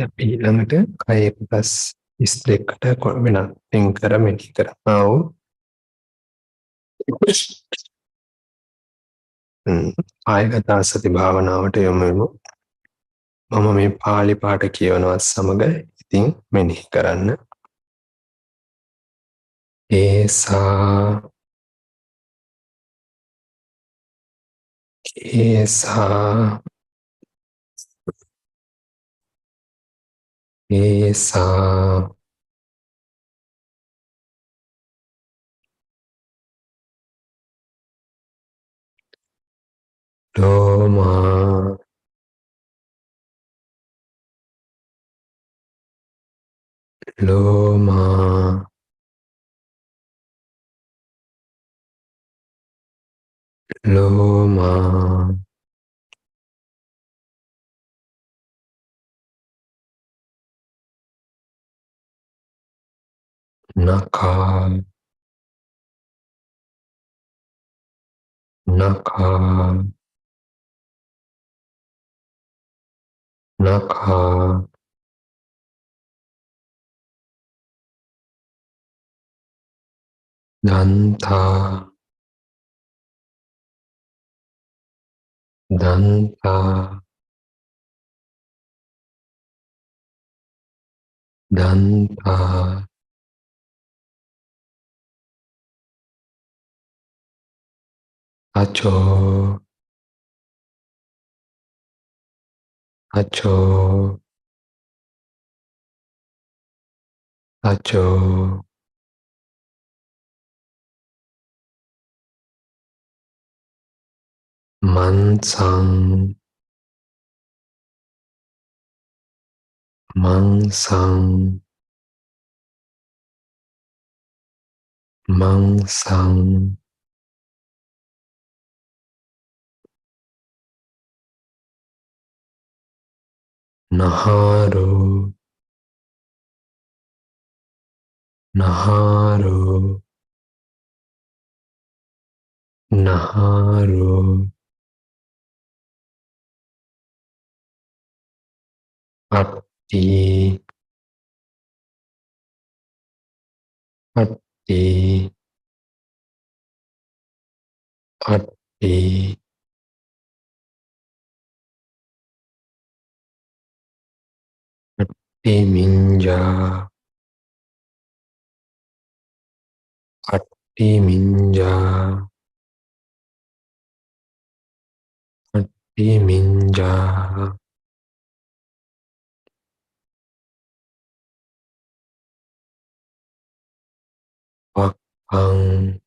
අපි ඊළඟට කය කොටස් 32කට වෙනත් වෙන් කර මෙහි කරනවා වූ කායගත සති භාවනාවට යොමු වෙමු. මම මේ පාළි පාඨ කියවනවත් සමග ඉතින් මෙනෙහි කරන්න. ඒසා ඒසා ඒසා ලෝමා ලෝමා ලෝමා නඛා නඛා නඛා දන්තා දන්තා දන්තා අචෝ අචෝ අචෝ මන්සං මන්සං මන්සං නහාරෝ නහාරෝ නහාරෝ අට්ටි අට්ටි අට්ටි අට්ටි මිඤ්ඤා අට්ටි මිඤ්ඤා අට්ටි මිඤ්ඤා වක්ඛං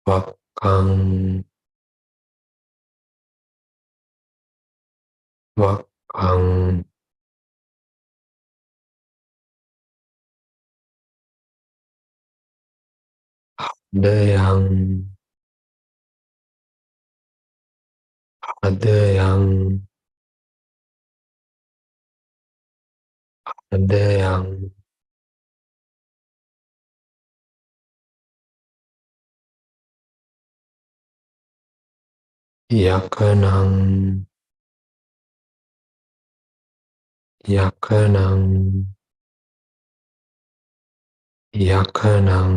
වක්ඛං වක්ඛං දයං අදයං අදයං යකනං යකනං යකනං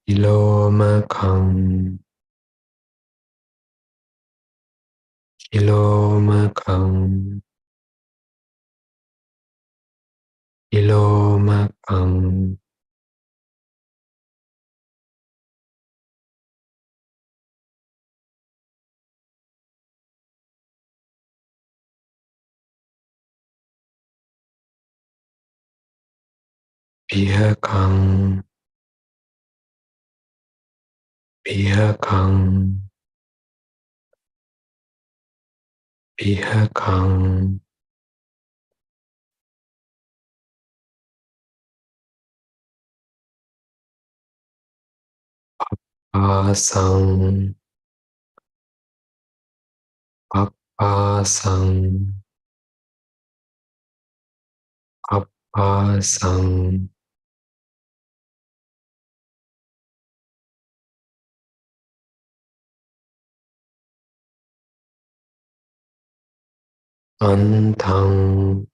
කිලෝමකං කිලෝමකං කිලෝමකං පිහකං පිහකං පිහකං ආසං ආසං Asang Antang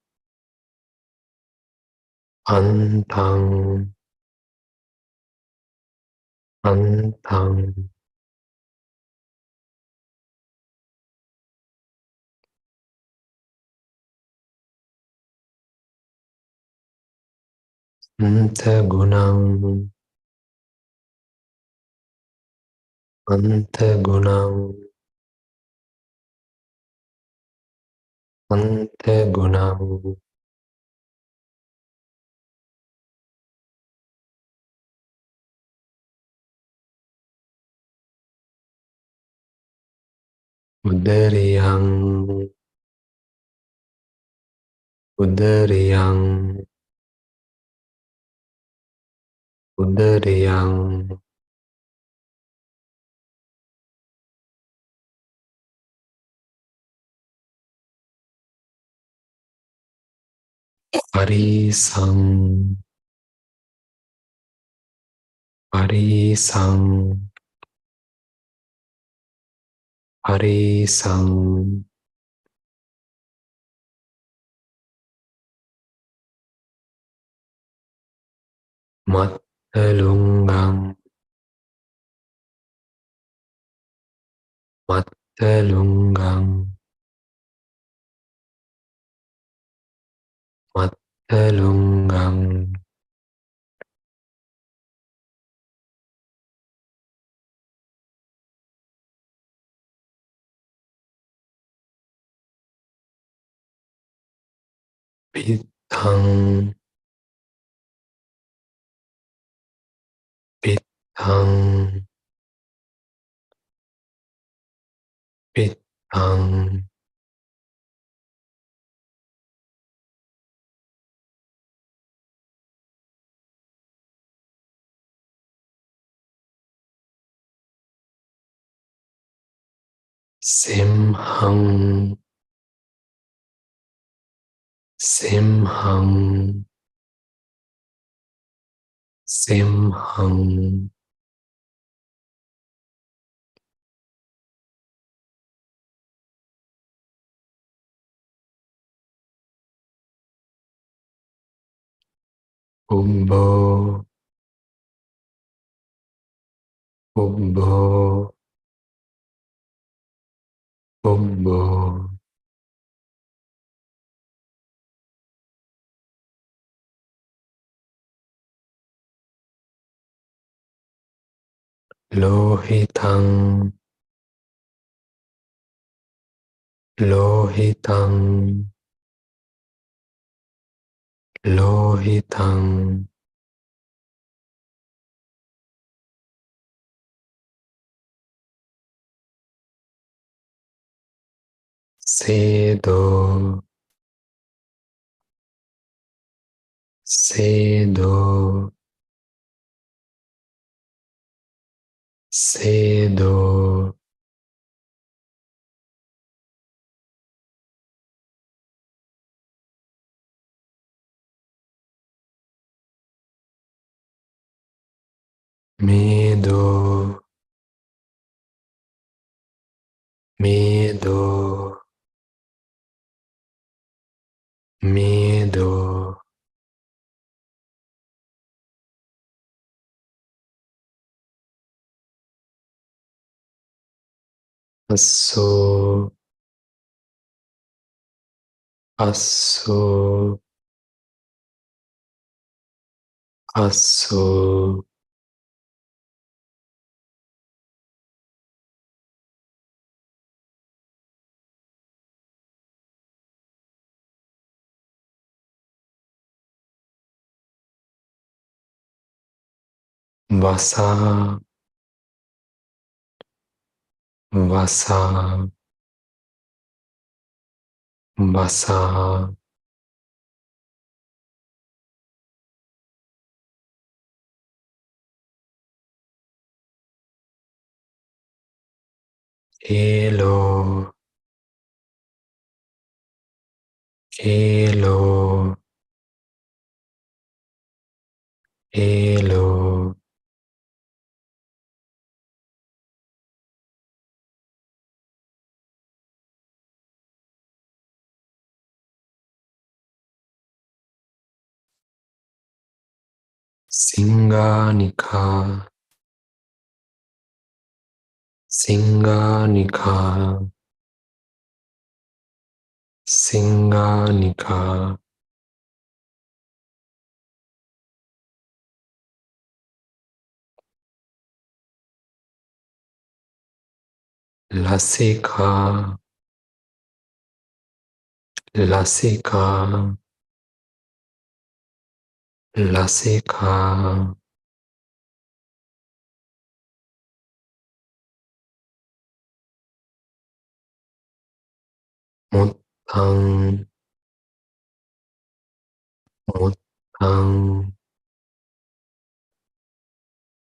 Antang Antang Antagunang Antagunang Antagunang Udariyang Udariyang Udariyang Parisang Parisang Parisang Mattalunggang Mattalunggang Mattalunggang Pitang Pitang Pitang Simhang Simhang Simhang Ubbo Ubbo Ubbo Lohitang Lohitang Lohitang Sedo Sedo Sedo Medo Medo Medo Asso Asso Asso Vasa Vasa Vasa Elo Elo Elo Singanika Singanika Singanika Lasika Lasika Lasika Muttang Muttang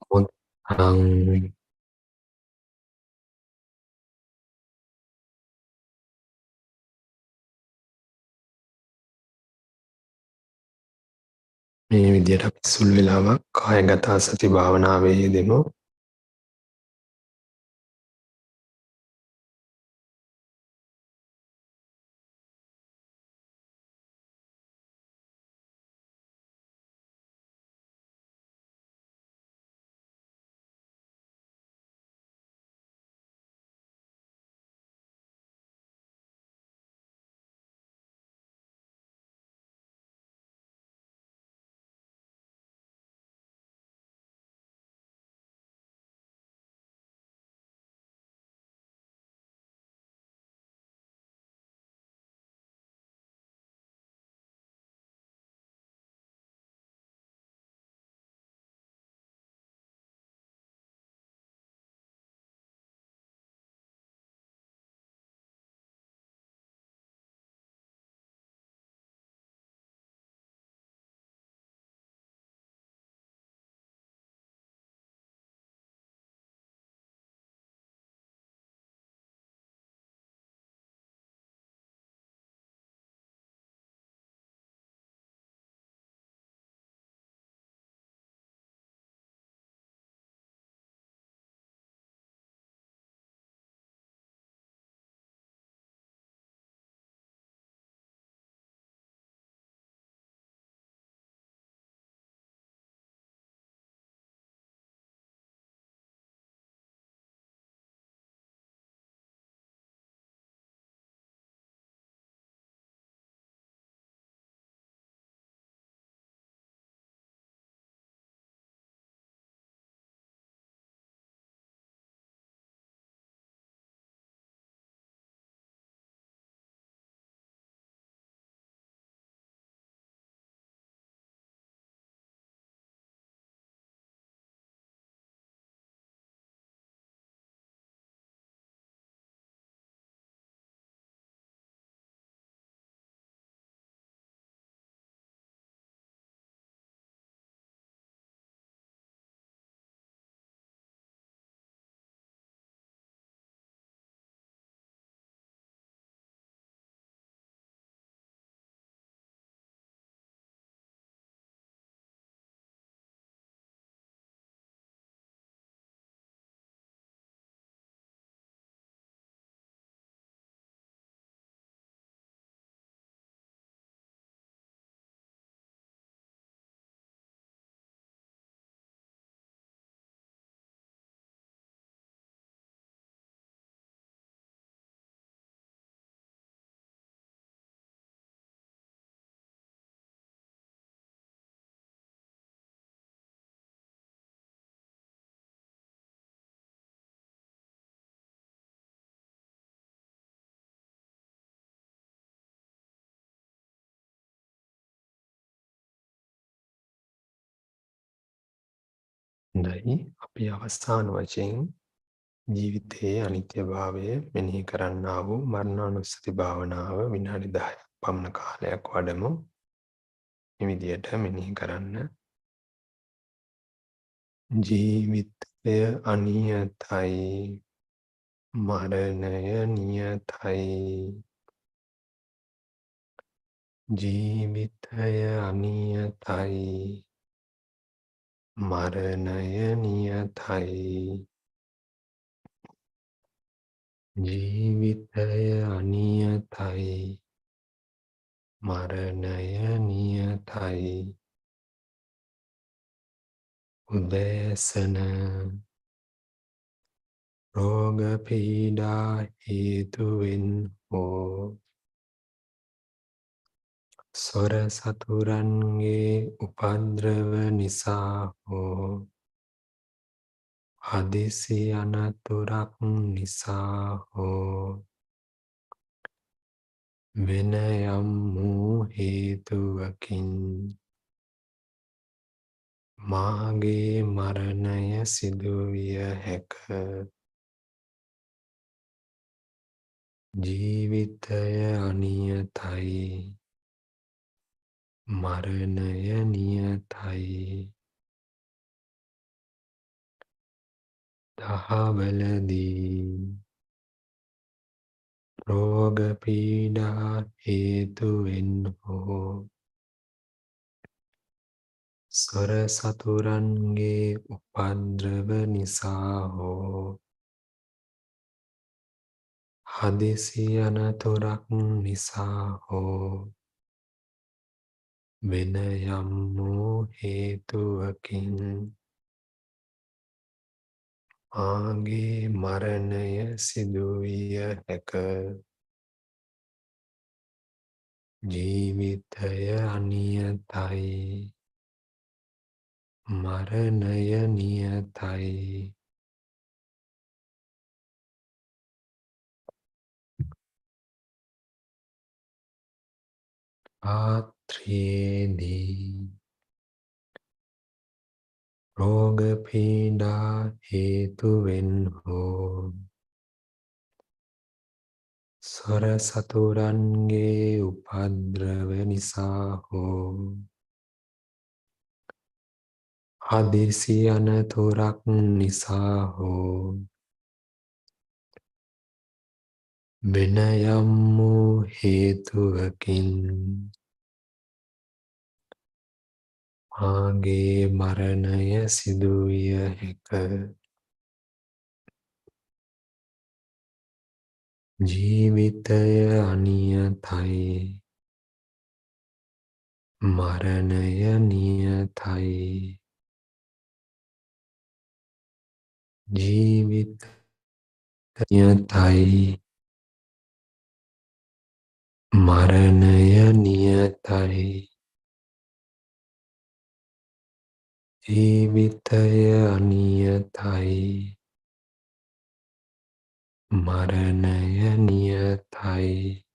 Muttang මේ විදියට අපි සුළු වෙලාවක් කායගත සති භාවනාවේ යෙදෙමු. හොඳයි අපි අවස්ථාන වශයෙන් ජීවිතයේ අනිත්‍යභාවය මෙනෙහි කරන්නා වූ මරණානුස්සති භාවනාව විනාඩි 10ක් පමණ කාලයක් වඩමු. මේ විදියට මෙනෙහි කරන්න. ජීවිතය අනියතයි, මරණය නියතයි. ජීවිතය අනියතයි, මරණය නියතයි. ජීවිතය අනියතයි. මරණය නියතයි. උදෑසන රෝග පීඩා හේතුවෙන් හෝ සොර සතුරන්ගේ උපද්‍රව නිසා හෝ හදිසි අනතුරක් නිසා හෝ වෙන යම් වූ හේතුවකින් මාගේ මරණය සිදුවිය හැක. ජීවිතය අනියතයි. මරණය නියතයි. දහවලදී රෝග පීඩා හේතුවෙන් හෝ සොර සතුරන්ගේ උපද්‍රව නිසා හෝ හදිසි අනතුරක් නිසා හෝ වෙන යම් වූ හේතුවකින් මාගේ මරණය සිදුවිය හැක. ජීවිතය අනියතයි. මරණය නියතයි. ආත්‍රයේදී රෝග පීඩා හේතුවෙන් හෝ සොර සතුරන්ගේ උපද්‍රව නිසා හෝ හදිසි අනතුරක් නිසා හෝ වෙන යම් වූ හේතුවකින් මාගේ මරණය සිදුවිය හැක. ජීවිතය අනියතයි. මරණය නියතයි. ජීවිතය නියතයි. මරණය නියතයි. ජීවිතය අනියතයි. මරණය නියතයි.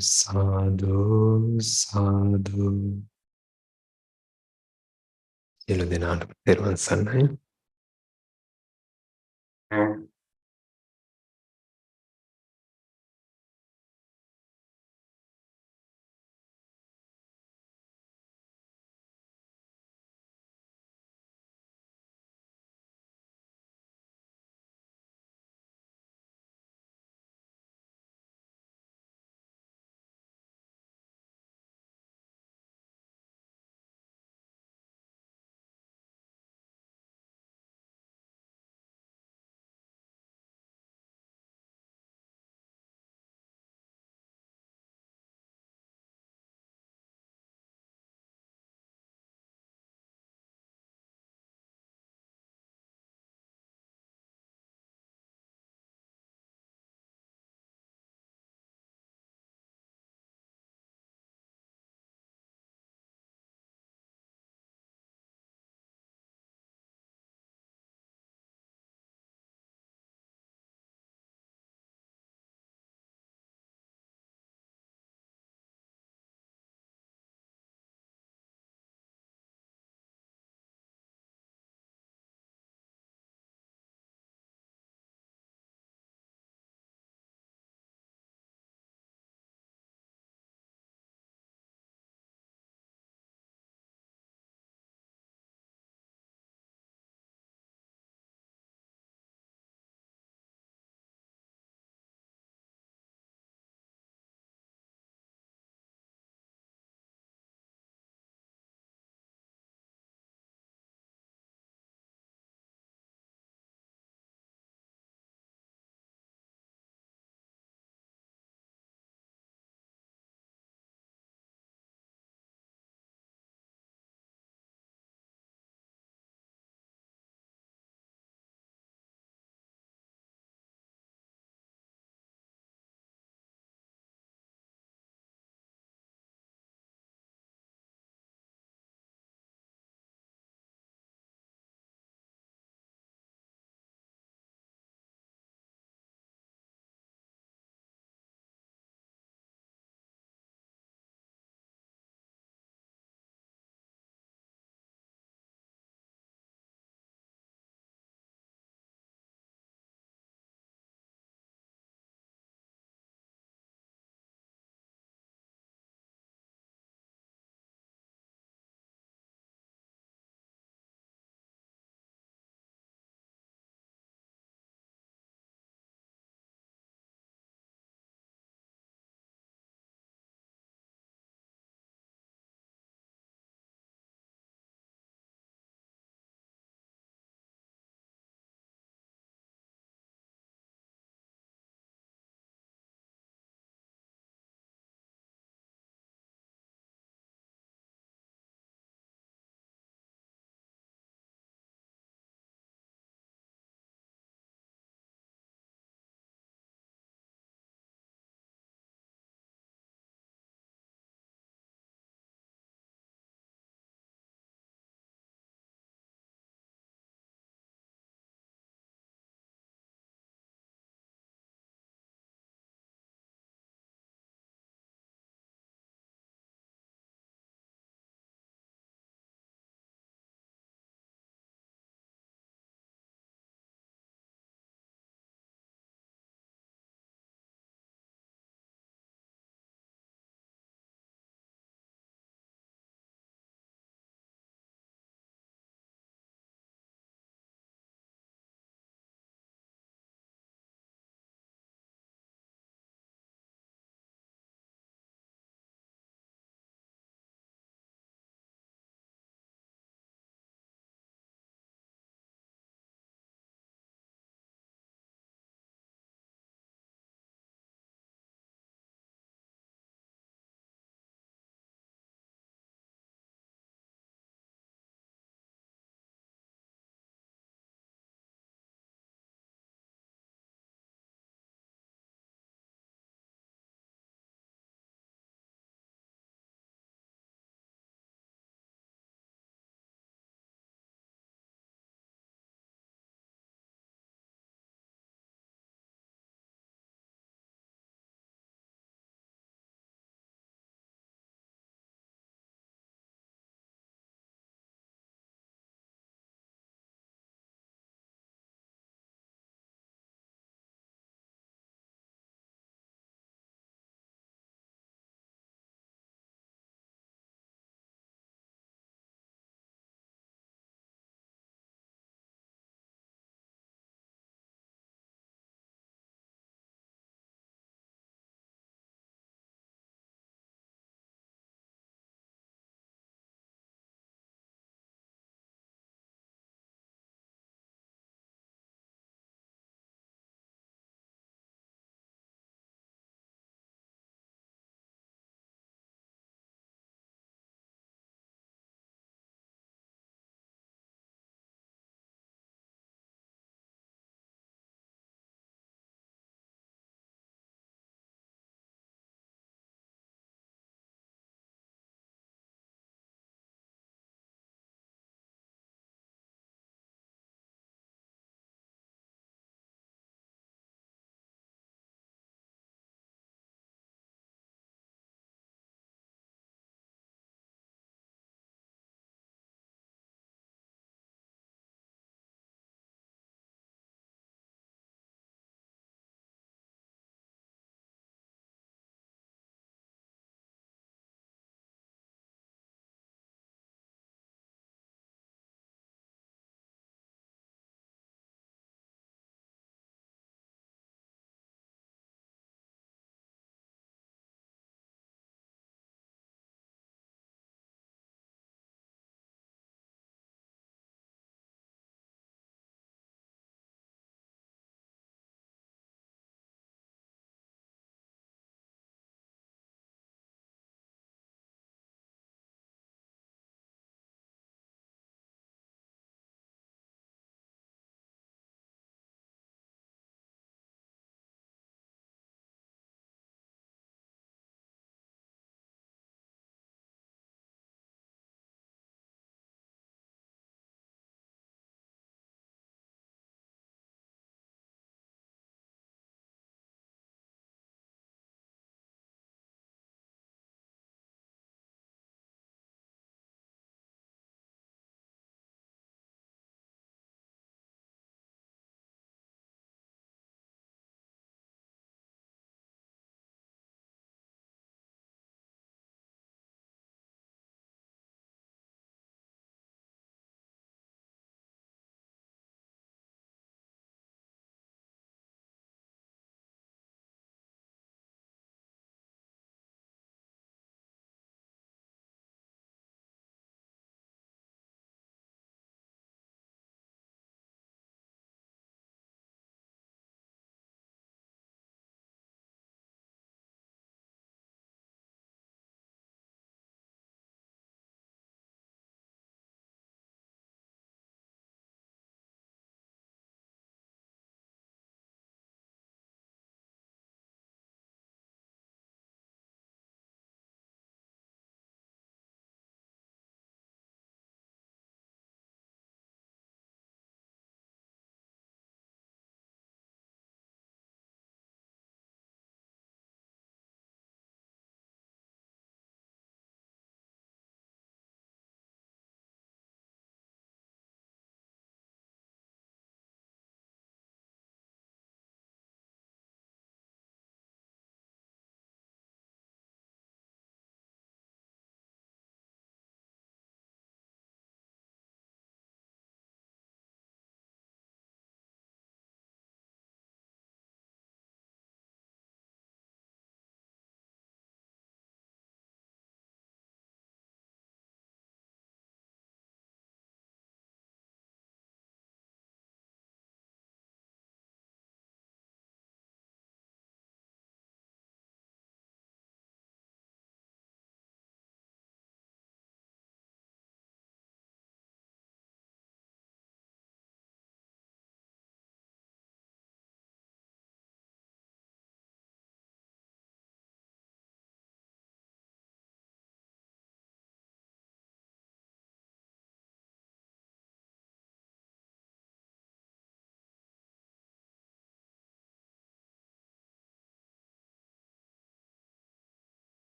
sadhu, sadhu. සියලු දෙනාට තෙරුවන් සරණයි.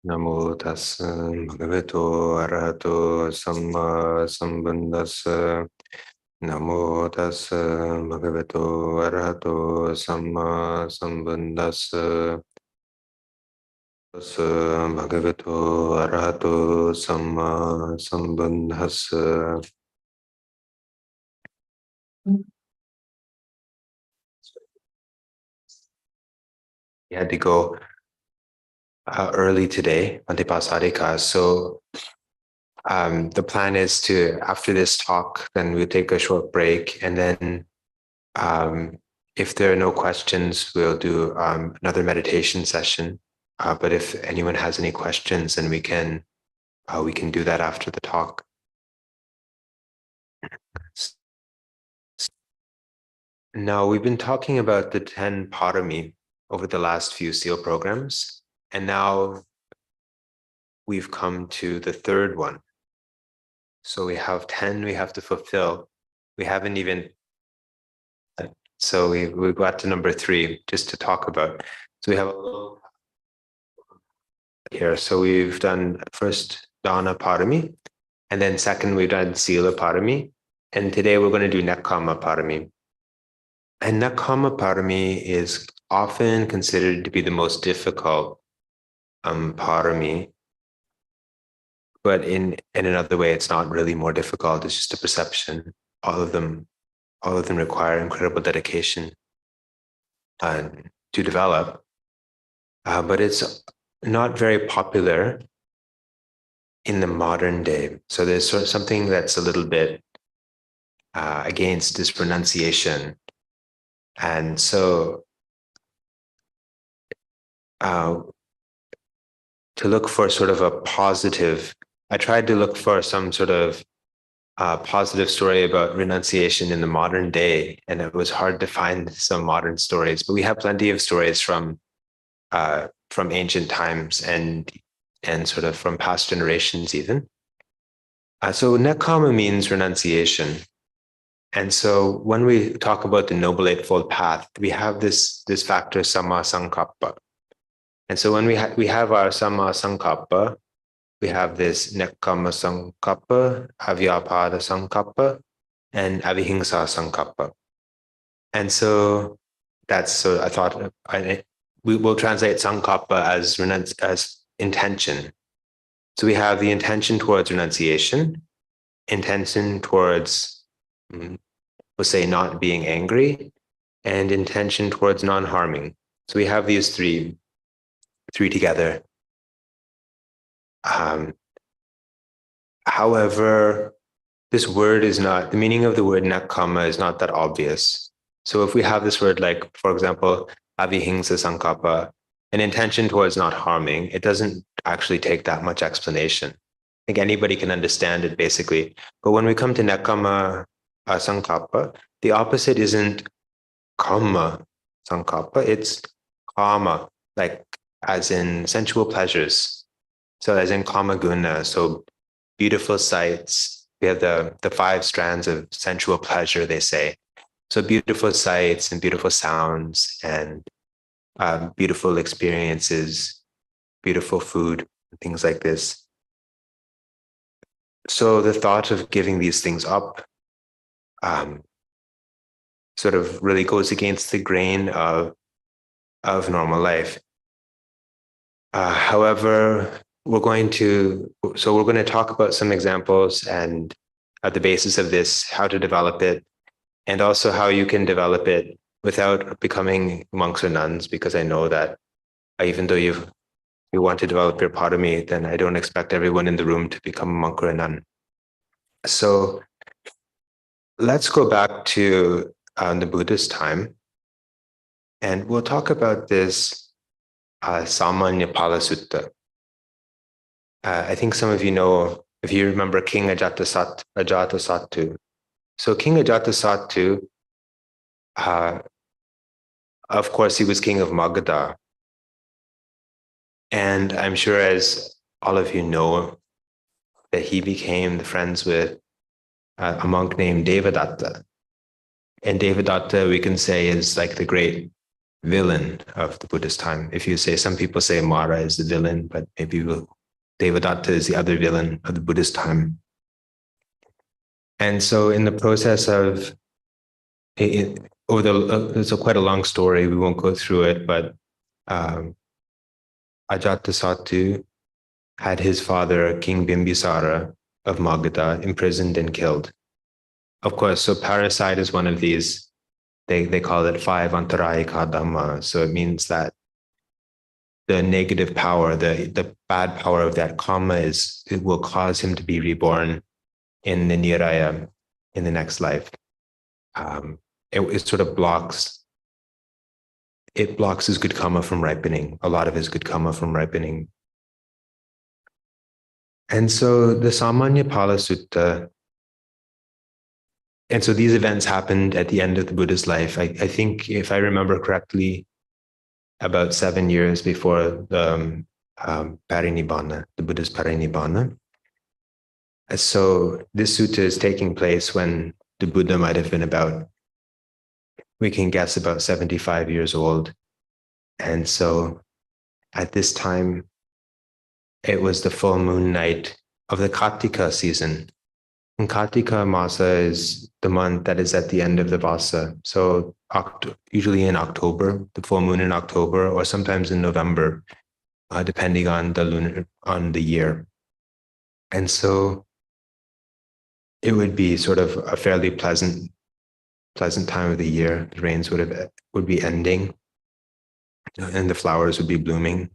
Namo tassa bhagavato arahato samma sambuddhassa. Namo tassa bhagavato arahato samma sambuddhassa. Tassa bhagavato arahato samma sambuddhassa. We had to go early today, Antipasadika. So the plan is to, after this talk, then we'll take a short break. And then if there are no questions, we'll do another meditation session. But if anyone has any questions, then we can do that after the talk. Now, we've been talking about the 10 parami over the last few SEAL programs. And now we've come to the third one. So we have 10 we have to fulfill. We haven't even, so we got to number 3 just to talk about. So we have a little here. So we've done first Dana Parami, and then second we've done Sila Parami. And today we're going to do Nekkhamma Parami. And Nekkhamma Parami is often considered to be the most difficult parami. But in another way, it's not really more difficult. It's just a perception. All of them require incredible dedication to develop. But it's not very popular in the modern day. So there's sort of something that's a little bit against this renunciation. And so to look for sort of a positive, I tried to look for some sort of positive story about renunciation in the modern day, and it was hard to find some modern stories, but we have plenty of stories from ancient times and sort of from past generations even. So Nekkhamma means renunciation. And so when we talk about the Noble Eightfold Path, we have this factor Samma Sankappa. And so when we have our Samma Sankappa, we have this Nekkhamma Sankappa, Avyapada Sankappa, and Avihingsa Sankappa. And so I thought we will translate Sankappa as intention. So we have the intention towards renunciation, intention towards, we'll say, not being angry, and intention towards non-harming. So we have these three together. However, this word is not, the meaning of the word Nekkhamma is not that obvious. So if we have this word, like, for example, Avihingsa Sankappa, an intention towards not harming, it doesn't actually take that much explanation. I think anybody can understand it basically. But when we come to Nekkhamma Sankappa, the opposite isn't Kamma Sankappa, it's Kama, like as in sensual pleasures. So as in Kama Guna, so beautiful sights. We have the 5 strands of sensual pleasure, they say. So beautiful sights and beautiful sounds and beautiful experiences, beautiful food, things like this. So the thought of giving these things up sort of really goes against the grain of normal life. However, we're going to talk about some examples and at the basis of this, how to develop it, and also how you can develop it without becoming monks or nuns, because I know that even though you want to develop your parami, then I don't expect everyone in the room to become a monk or a nun. So let's go back to the Buddha's time, and we'll talk about this Samanyapala Sutta. I think some of you know, if you remember King Ajatasattu. So King Ajatasattu, of course, he was king of Magadha. And I'm sure, as all of you know, that he became friends with a monk named Devadatta. And Devadatta, we can say, is like the great villain of the Buddhist time. If you say, some people say Mara is the villain, but maybe Devadatta is the other villain of the Buddhist time. And so in the process of, it's quite a long story, we won't go through it, but Ajatasattu had his father, King Bimbisara of Magadha, imprisoned and killed. Of course, so parricide is one of these, they call it 5 antarayika dhamma. So it means that the negative power, the bad power of that karma it will cause him to be reborn in the niraya, in the next life. It sort of blocks his good karma from ripening, a lot of his good karma from ripening. And so the Samanyapala Sutta, and so these events happened at the end of the Buddha's life. I think, if I remember correctly, about 7 years before the Parinibbana, the Buddha's Parinibbana. So this sutta is taking place when the Buddha might have been about, we can guess, about 75 years old. And so at this time, it was the full moon night of the Kartika season. And Kartika Masa is the month that is at the end of the Vasa. So usually in October, the full moon in October, or sometimes in November, depending on the year. And so it would be sort of a fairly pleasant time of the year. The rains would be ending, and the flowers would be blooming.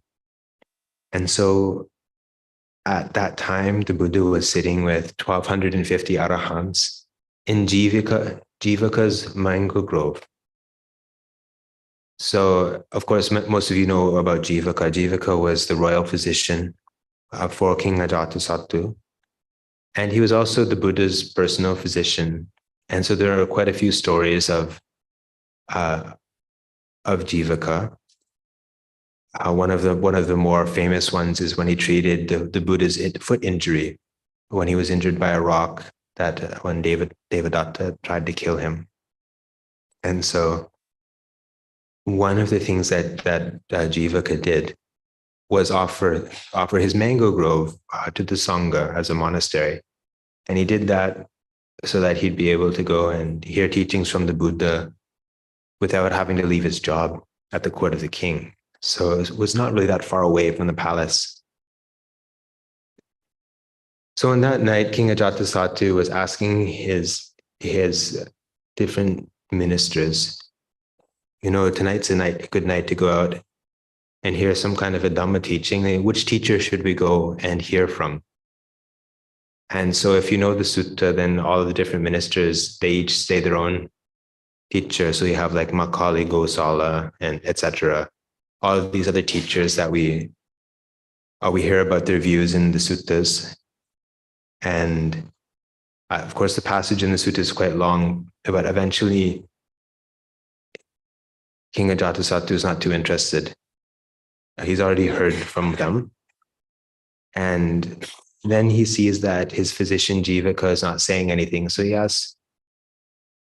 And so at that time, the Buddha was sitting with 1,250 arahants in Jivaka's mango grove. So, of course, most of you know about Jivaka. Jivaka was the royal physician for King Ajatasattu. And he was also the Buddha's personal physician. And so there are quite a few stories of Jivaka. One of the more famous ones is when he treated the Buddha's foot injury, when he was injured by a rock that when Devadatta tried to kill him. And so one of the things that Jivaka did was offer his mango grove to the Sangha as a monastery. And he did that so that he'd be able to go and hear teachings from the Buddha without having to leave his job at the court of the king. So it was not really that far away from the palace. So on that night, King Ajatasattu was asking his different ministers, tonight's a good night to go out and hear some kind of a Dhamma teaching. Which teacher should we go and hear from? And so if you know the sutta, then all of the different ministers, they each say their own teacher. So you have like Makali Gosala and etc. All of these other teachers that we hear about their views in the suttas. And of course, the passage in the sutta is quite long, but eventually King Ajatasattu is not too interested. He's already heard from them. And then he sees that his physician Jivaka is not saying anything. So he asks,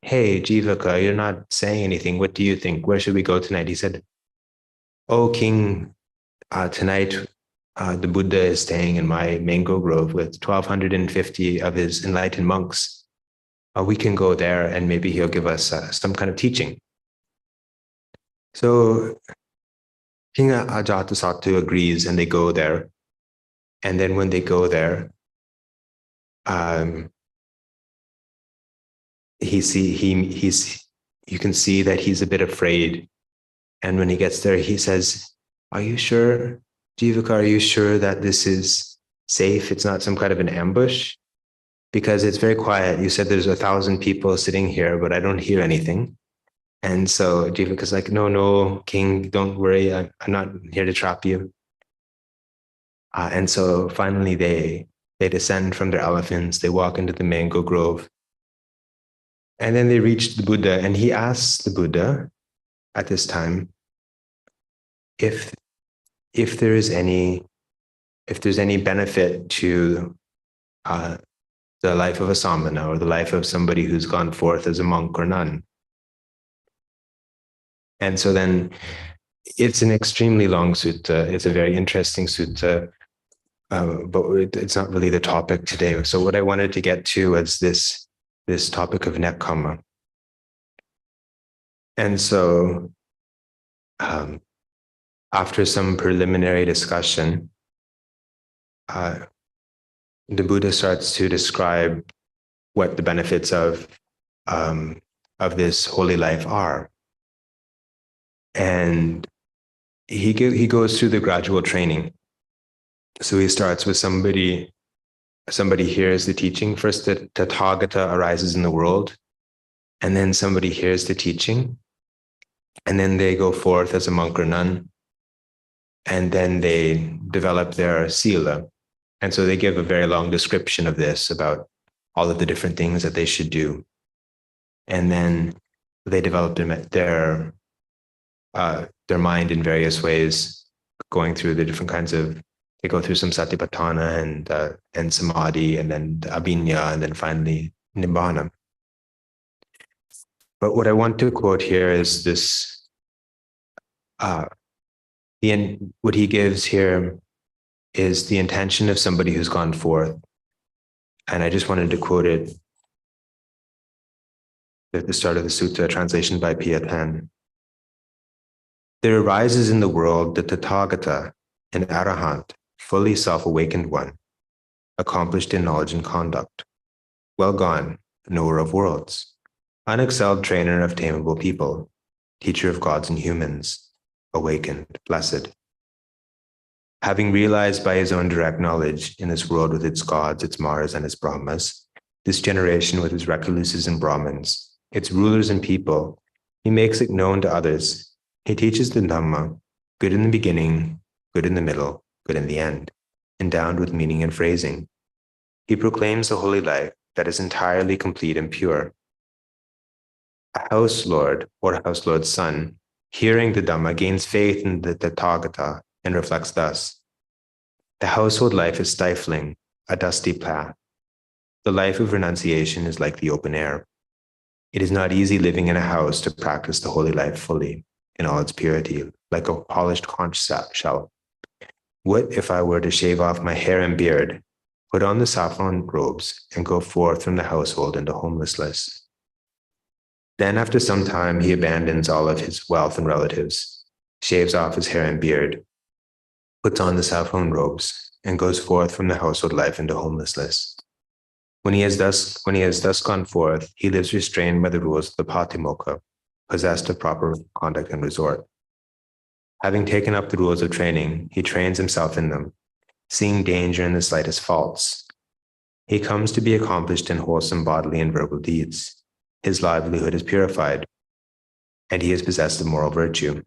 "Hey, Jivaka, you're not saying anything. What do you think? Where should we go tonight?" He said, "Oh, King, tonight the Buddha is staying in my mango grove with 1,250 of his enlightened monks. We can go there and maybe he'll give us some kind of teaching." So King Ajatasattu agrees and they go there. And then when they go there, you can see that he's a bit afraid. And when he gets there, he says, "Are you sure, Jivaka, are you sure that this is safe? It's not some kind of an ambush? Because it's very quiet. You said there's 1,000 people sitting here, but I don't hear anything." And so Jivaka's like, no, King, don't worry. I'm not here to trap you. And so finally they descend from their elephants. They walk into the mango grove. And then they reach the Buddha, and he asks the Buddha at this time if there's any benefit to the life of a samana, or the life of somebody who's gone forth as a monk or nun. And so then it's an extremely long sutta. It's a very interesting sutta, but it's not really the topic today. So what I wanted to get to was this topic of nekkhamma. And so after some preliminary discussion, the Buddha starts to describe what the benefits of this holy life are. And he goes through the gradual training. So he starts with somebody hears the teaching. First, the Tathagata arises in the world, and then somebody hears the teaching, and then they go forth as a monk or nun, and then they develop their sila. And so they give a very long description of this, about all of the different things that they should do. And then they develop their mind in various ways, going through the different kinds of, they go through some satipatthana and samadhi, and then abhinya, and then finally nibbana. But what I want to quote here is this, what he gives here is the intention of somebody who's gone forth. And I just wanted to quote it at the start of the sutta, translation by Piyaten. There arises in the world the Tathagata, an arahant, fully self-awakened one, accomplished in knowledge and conduct, well gone, knower of worlds, unexcelled trainer of tameable people, teacher of gods and humans, awakened, blessed. Having realized by his own direct knowledge in this world with its gods, its Maras, and its Brahmas, this generation with its recluses and Brahmins, its rulers and people, he makes it known to others. He teaches the Dhamma, good in the beginning, good in the middle, good in the end, endowed with meaning and phrasing. He proclaims the holy life that is entirely complete and pure. A house lord or house lord's son, hearing the Dhamma, gains faith in the Tathagata and reflects thus: the household life is stifling, a dusty path. The life of renunciation is like the open air. It is not easy living in a house to practice the holy life fully, in all its purity, like a polished conch shell. What if I were to shave off my hair and beard, put on the saffron robes, and go forth from the household into homelessness? Then after some time, he abandons all of his wealth and relatives, shaves off his hair and beard, puts on the saffron robes, and goes forth from the household life into homelessness. When he has thus gone forth, he lives restrained by the rules of the Patimokkha, possessed of proper conduct and resort. Having taken up the rules of training, he trains himself in them, seeing danger in the slightest faults. He comes to be accomplished in wholesome bodily and verbal deeds. His livelihood is purified, and he is possessed of moral virtue.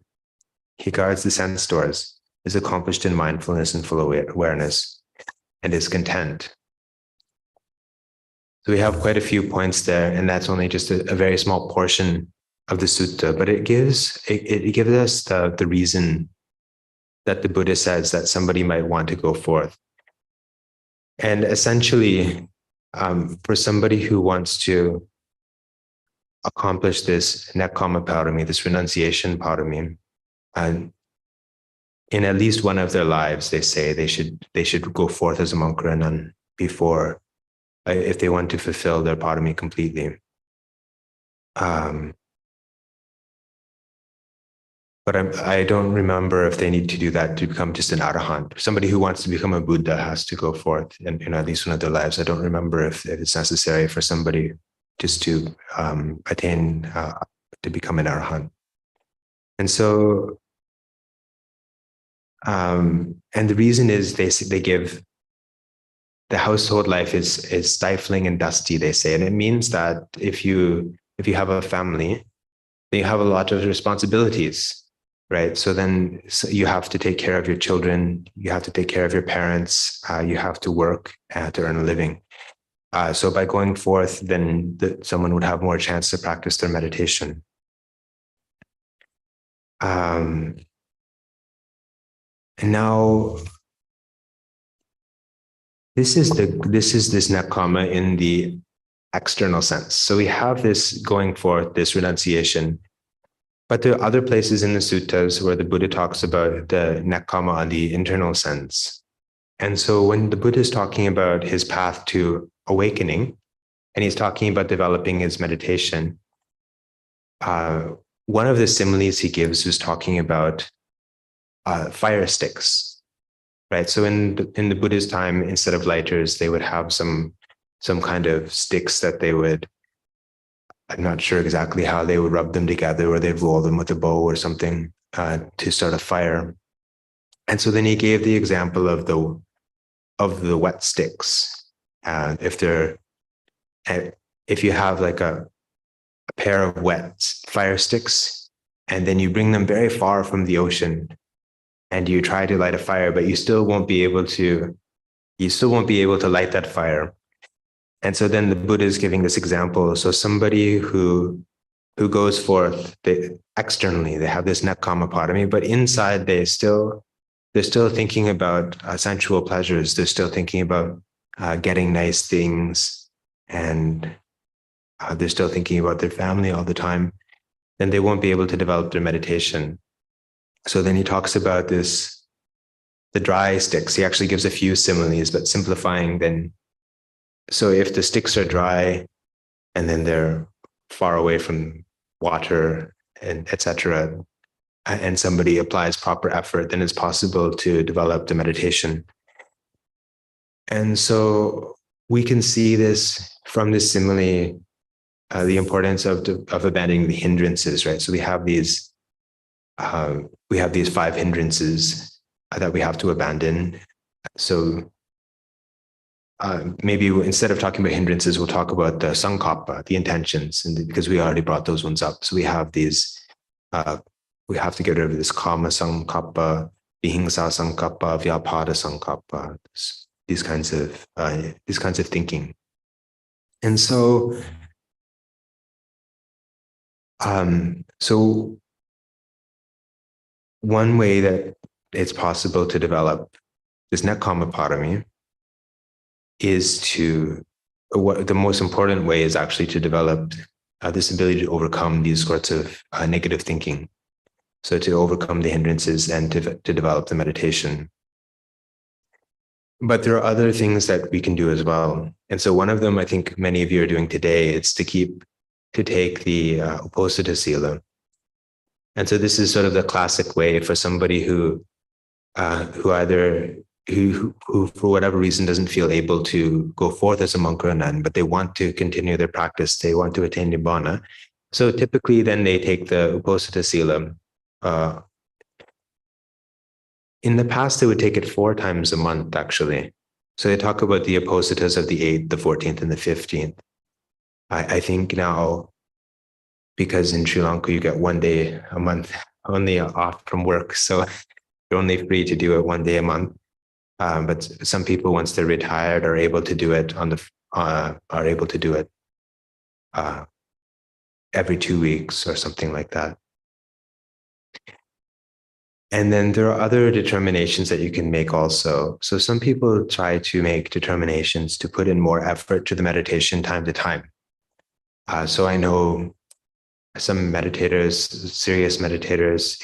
He guards the sense doors, is accomplished in mindfulness and full awareness, and is content. So we have quite a few points there, and that's only just a very small portion of the sutta, but it gives us the reason that the Buddha says that somebody might want to go forth. And essentially, for somebody who wants to accomplish this nekkhamma parami, this renunciation parami, and in at least one of their lives, they say they should go forth as a monk or a nun before, if they want to fulfill their parami completely. But I don't remember if they need to do that to become just an arahant. Somebody who wants to become a Buddha has to go forth in at least one of their lives. I don't remember if it's necessary for somebody just to attain to become an arahant. And so, and the reason is they give the household life is stifling and dusty, they say, and it means that if you have a family, then you have a lot of responsibilities. Right. So then you have to take care of your children. You have to take care of your parents. You have to work to earn a living. So by going forth, then someone would have more chance to practice their meditation. And now, this is this nekkhamma in the external sense. So we have this going forth, this renunciation. But there are other places in the suttas where the Buddha talks about the nekkhamma on the internal sense. And so when the Buddha is talking about his path to awakening, and he's talking about developing his meditation, one of the similes he gives is talking about fire sticks, right? So in the Buddha's time, instead of lighters, they would have some kind of sticks that they would, I'm not sure exactly how they would rub them together, or they'd roll them with a bow or something to start a fire. And so then he gave the example of the wet sticks. If you have like a pair of wet fire sticks, and then you bring them very far from the ocean, and you try to light a fire, but you still won't be able to light that fire. And so then the Buddha is giving this example. So somebody who goes forth, externally, they have this nekkhamma parami, but inside they're still thinking about sensual pleasures. They're still thinking about getting nice things, and they're still thinking about their family all the time. Then they won't be able to develop their meditation. So then he talks about the dry sticks. He actually gives a few similes, but simplifying then. So if the sticks are dry and then they're far away from water and etc., and somebody applies proper effort, then it's possible to develop the meditation. And so we can see this from this simile, the importance of abandoning the hindrances, right? So we have these 5 hindrances that we have to abandon. So maybe instead of talking about hindrances, we'll talk about the sankappa, the intentions, and because we already brought those ones up. So we have these, we have to get rid of this kama sankappa, vihingsa sankappa, vyapada sankappa, these kinds of thinking. And so, so one way that it's possible to develop this nekkhamma parami is the most important way is actually to develop this ability to overcome these sorts of negative thinking. So to overcome the hindrances and to develop the meditation. But there are other things that we can do as well. And so one of them, I think many of you are doing today, is to take the Uposatha Sila. And so this is sort of the classic way for somebody who for whatever reason doesn't feel able to go forth as a monk or a nun, but they want to continue their practice. They want to attain Nibbana. So typically then they take the Uposatha Sila. In the past, they would take it 4 times a month, actually. So they talk about the Uposathas of the 8th, the 14th, and the 15th. I think now, because in Sri Lanka, you get 1 day a month only off from work. So you're only free to do it 1 day a month. But some people, once they're retired, are able to do it every 2 weeks or something like that. And then there are other determinations that you can make also. So some people try to make determinations to put in more effort to the meditation time to time. So I know some meditators, serious meditators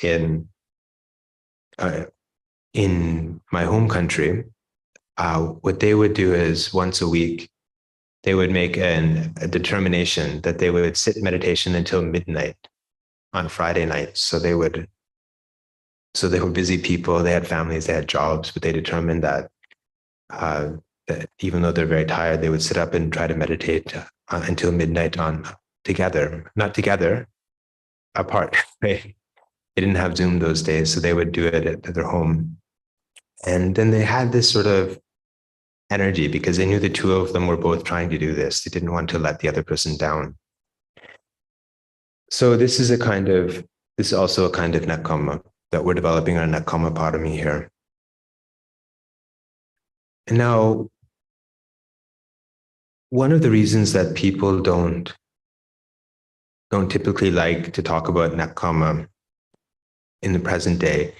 in my home country, what they would do is once a week, they would make a determination that they would sit in meditation until midnight on Friday nights. So they were busy people, they had families, they had jobs, but they determined that even though they're very tired, they would sit up and try to meditate until midnight not together, apart, right? They didn't have Zoom those days, so they would do it at their home. And then they had this sort of energy because they knew the 2 of them were both trying to do this. They didn't want to let the other person down. So this is also a kind of nekkhamma, that we're developing our nekkhamma parami here. And now, one of the reasons that people don't typically like to talk about nekkhamma in the present day,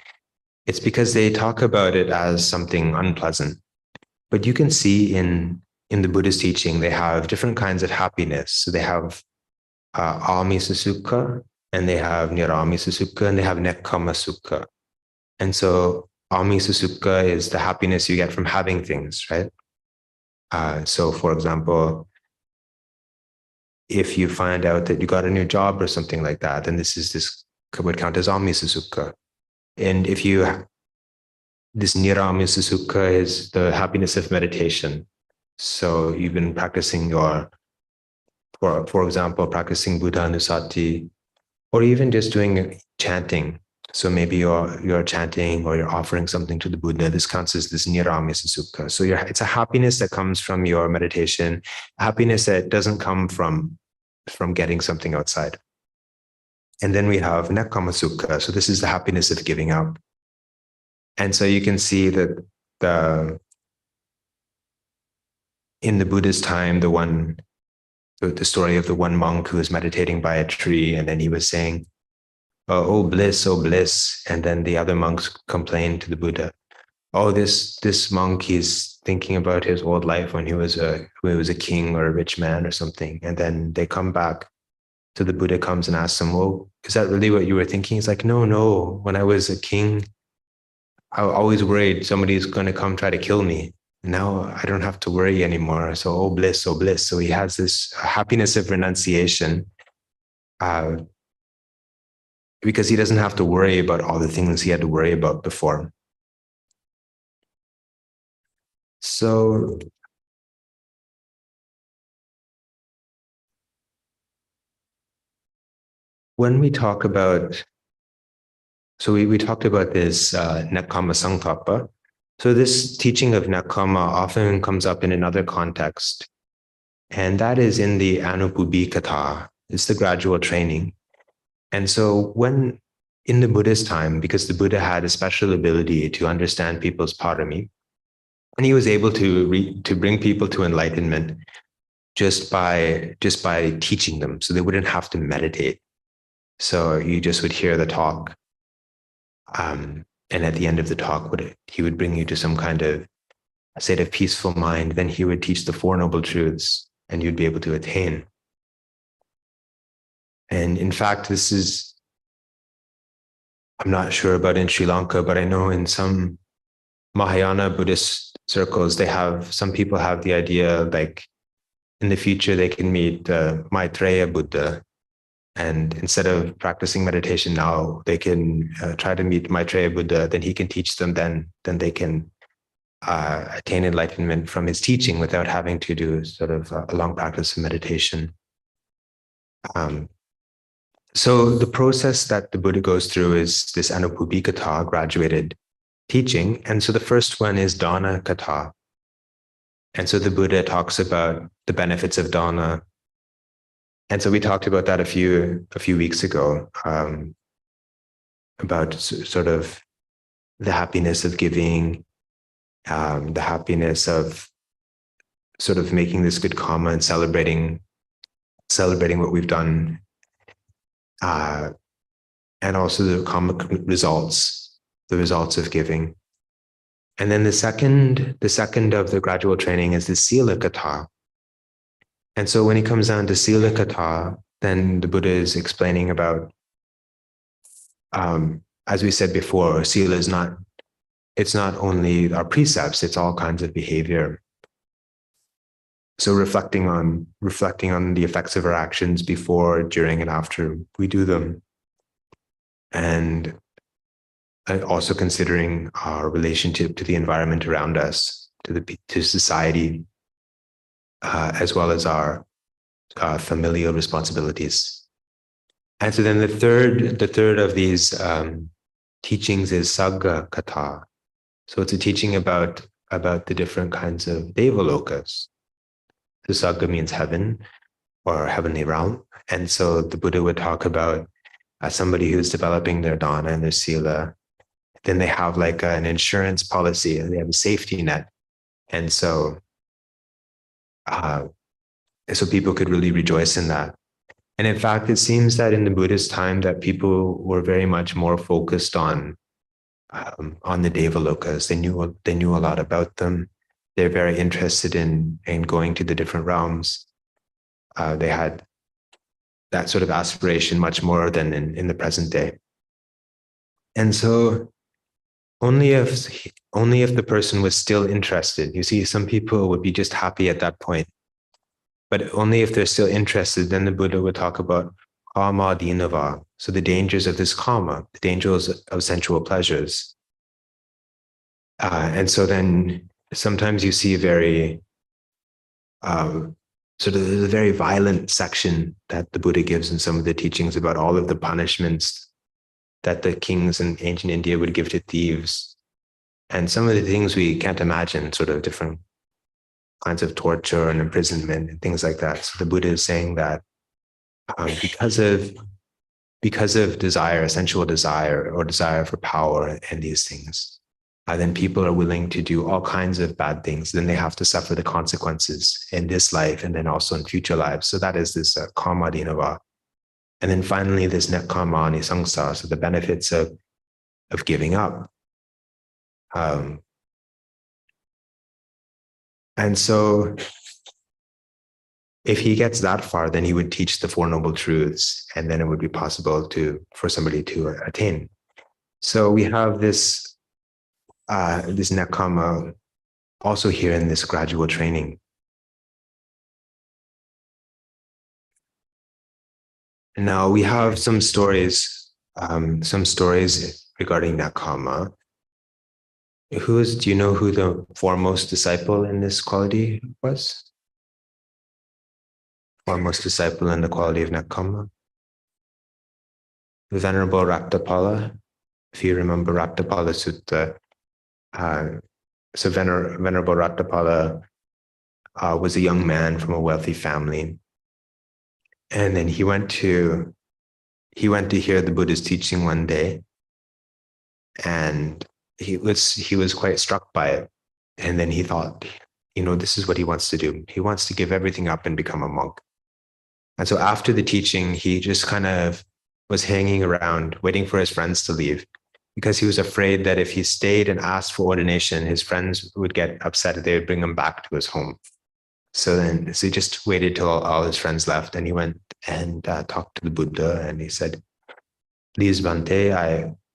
it's because they talk about it as something unpleasant. But you can see in the Buddhist teaching, they have different kinds of happiness. So they have amisa sukha, and they have Niramisa Sukha, and they have Nekkhamma Sukha. And so Amisa Sukha is the happiness you get from having things, right? So for example, if you find out that you got a new job or something like that, then this would count as Amisa Sukha. And if this Niramisa Sukha is the happiness of meditation. So you've been practicing for example, practicing Buddha Anusati, or even just doing chanting. So maybe you're chanting or you're offering something to the Buddha. This counts as this Niramisa Sukha. So it's a happiness that comes from your meditation, a happiness that doesn't come from getting something outside. And then we have Nekkhamma Sukha. So this is the happiness of giving up. And so you can see that in the Buddha's time, the story of the one monk who was meditating by a tree, and then he was saying, oh bliss, oh bliss. And then the other monks complained to the Buddha, oh, this monk, he's thinking about his old life when he was a king or a rich man or something. And then they come back. So the Buddha comes and asks him, well, is that really what you were thinking? He's like, no. When I was a king, I always worried somebody's going to come try to kill me. Now I don't have to worry anymore. So, oh bliss, oh bliss. So he has this happiness of renunciation because he doesn't have to worry about all the things he had to worry about before. So when we talk about, we talked about this Nekkhamma Sankappa. So this teaching of Nekkhamma often comes up in another context, and that is in the Anupubbhikatha. It's the gradual training. And so when in the Buddha's time, because the Buddha had a special ability to understand people's parami, and he was able to bring people to enlightenment just by teaching them, so they wouldn't have to meditate. So you just would hear the talk, and at the end of the talk, he would bring you to some kind of a state of peaceful mind. Then he would teach the Four Noble Truths, and you'd be able to attain. And in fact, this is, I'm not sure about in Sri Lanka, but I know in some Mahayana Buddhist circles, some people have the idea like in the future they can meet Maitreya Buddha. And instead of practicing meditation now, they can try to meet Maitreya Buddha, then he can teach them, then they can attain enlightenment from his teaching without having to do sort of a long practice of meditation. So the process that the Buddha goes through is this Anupubbhikatha, graduated teaching. And so the first one is Dana Katha. And so the Buddha talks about the benefits of dana. And so we talked about that a few weeks ago, about sort of the happiness of giving, the happiness of sort of making this good karma and celebrating what we've done, and also the karmic results, the results of giving. And then the second of the gradual training is the Sila Katha. And so when he comes down to Sila Katha, then the Buddha is explaining about, as we said before, Sila is it's not only our precepts, it's all kinds of behavior. So reflecting on the effects of our actions before, during, and after we do them. And also considering our relationship to the environment around us, to society, as well as our familial responsibilities. And so then the third of these teachings is Sagga Katha. So it's a teaching about the different kinds of Devalokas. So Sagga means heaven or heavenly realm. And so the Buddha would talk about somebody who's developing their dana and their sila. Then they have like an insurance policy, and they have a safety net. And so people could really rejoice in that. And in fact, it seems that in the Buddha's time that people were very much more focused on the Devalokas. They knew a lot about them. They're very interested in going to the different realms. They had that sort of aspiration much more than in the present day. And so only if the person was still interested. You see, some people would be just happy at that point, but only if they're still interested, then the Buddha would talk about kama dinava, so the dangers of this kama, the dangers of sensual pleasures. And so then sometimes you see a very sort of a very violent section that the Buddha gives in some of the teachings about all of the punishments that the kings in ancient India would give to thieves. And some of the things we can't imagine, sort of different kinds of torture and imprisonment and things like that. So the Buddha is saying that because of desire, sensual desire, or desire for power and these things, then people are willing to do all kinds of bad things. Then they have to suffer the consequences in this life and then also in future lives. So that is this kama dinava. And then finally, this nekkhamma nisangsa, so the benefits of giving up. And so if he gets that far, then he would teach the Four Noble Truths, and then it would be possible for somebody to attain. So we have this nekkhamma also here in this gradual training. Now we have some stories regarding nekkhamma. Do you know who the foremost disciple in this quality was? Foremost disciple in the quality of nekkhamma? The Venerable Raktapala. If you remember Raktapala Sutta, so Venerable Raktapala was a young man from a wealthy family. And then he went to hear the Buddha's teaching one day, and he was quite struck by it. And then he thought, this is what he wants to do. He wants to give everything up and become a monk. And so after the teaching, he just kind of was hanging around, waiting for his friends to leave, because he was afraid that if he stayed and asked for ordination, his friends would get upset if they would bring him back to his home. So he just waited till all his friends left, and he went and talked to the Buddha, and he said, "Please, Bhante,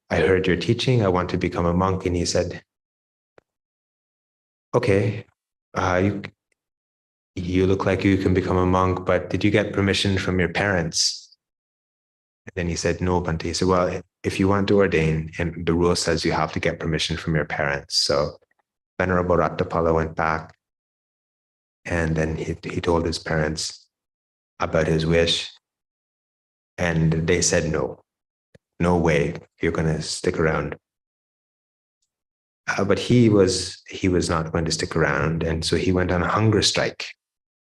I heard your teaching. I want to become a monk." And he said, "Okay, you look like you can become a monk, but did you get permission from your parents?" And then he said, "No, Bhante." He said, "Well, if you want to ordain, and the rule says you have to get permission from your parents." So Venerable Raktapala went back, and then he told his parents about his wish, and they said, no way, you're going to stick around. But he was not going to stick around, and so he went on a hunger strike.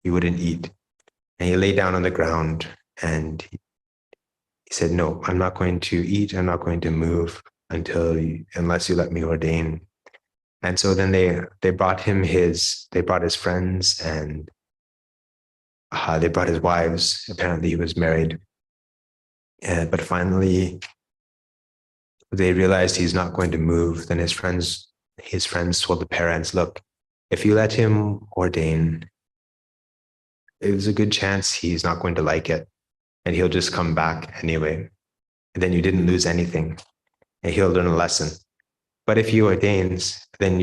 He wouldn't eat, and he lay down on the ground, and he said, "No, I'm not going to eat. I'm not going to move unless you let me ordain." And so then they brought his friends, and they brought his wives. Apparently he was married. But finally they realized he's not going to move. Then his friends told the parents, "Look, if you let him ordain, there's a good chance he's not going to like it, and he'll just come back anyway. And then you didn't lose anything, and he'll learn a lesson. But if he ordains, then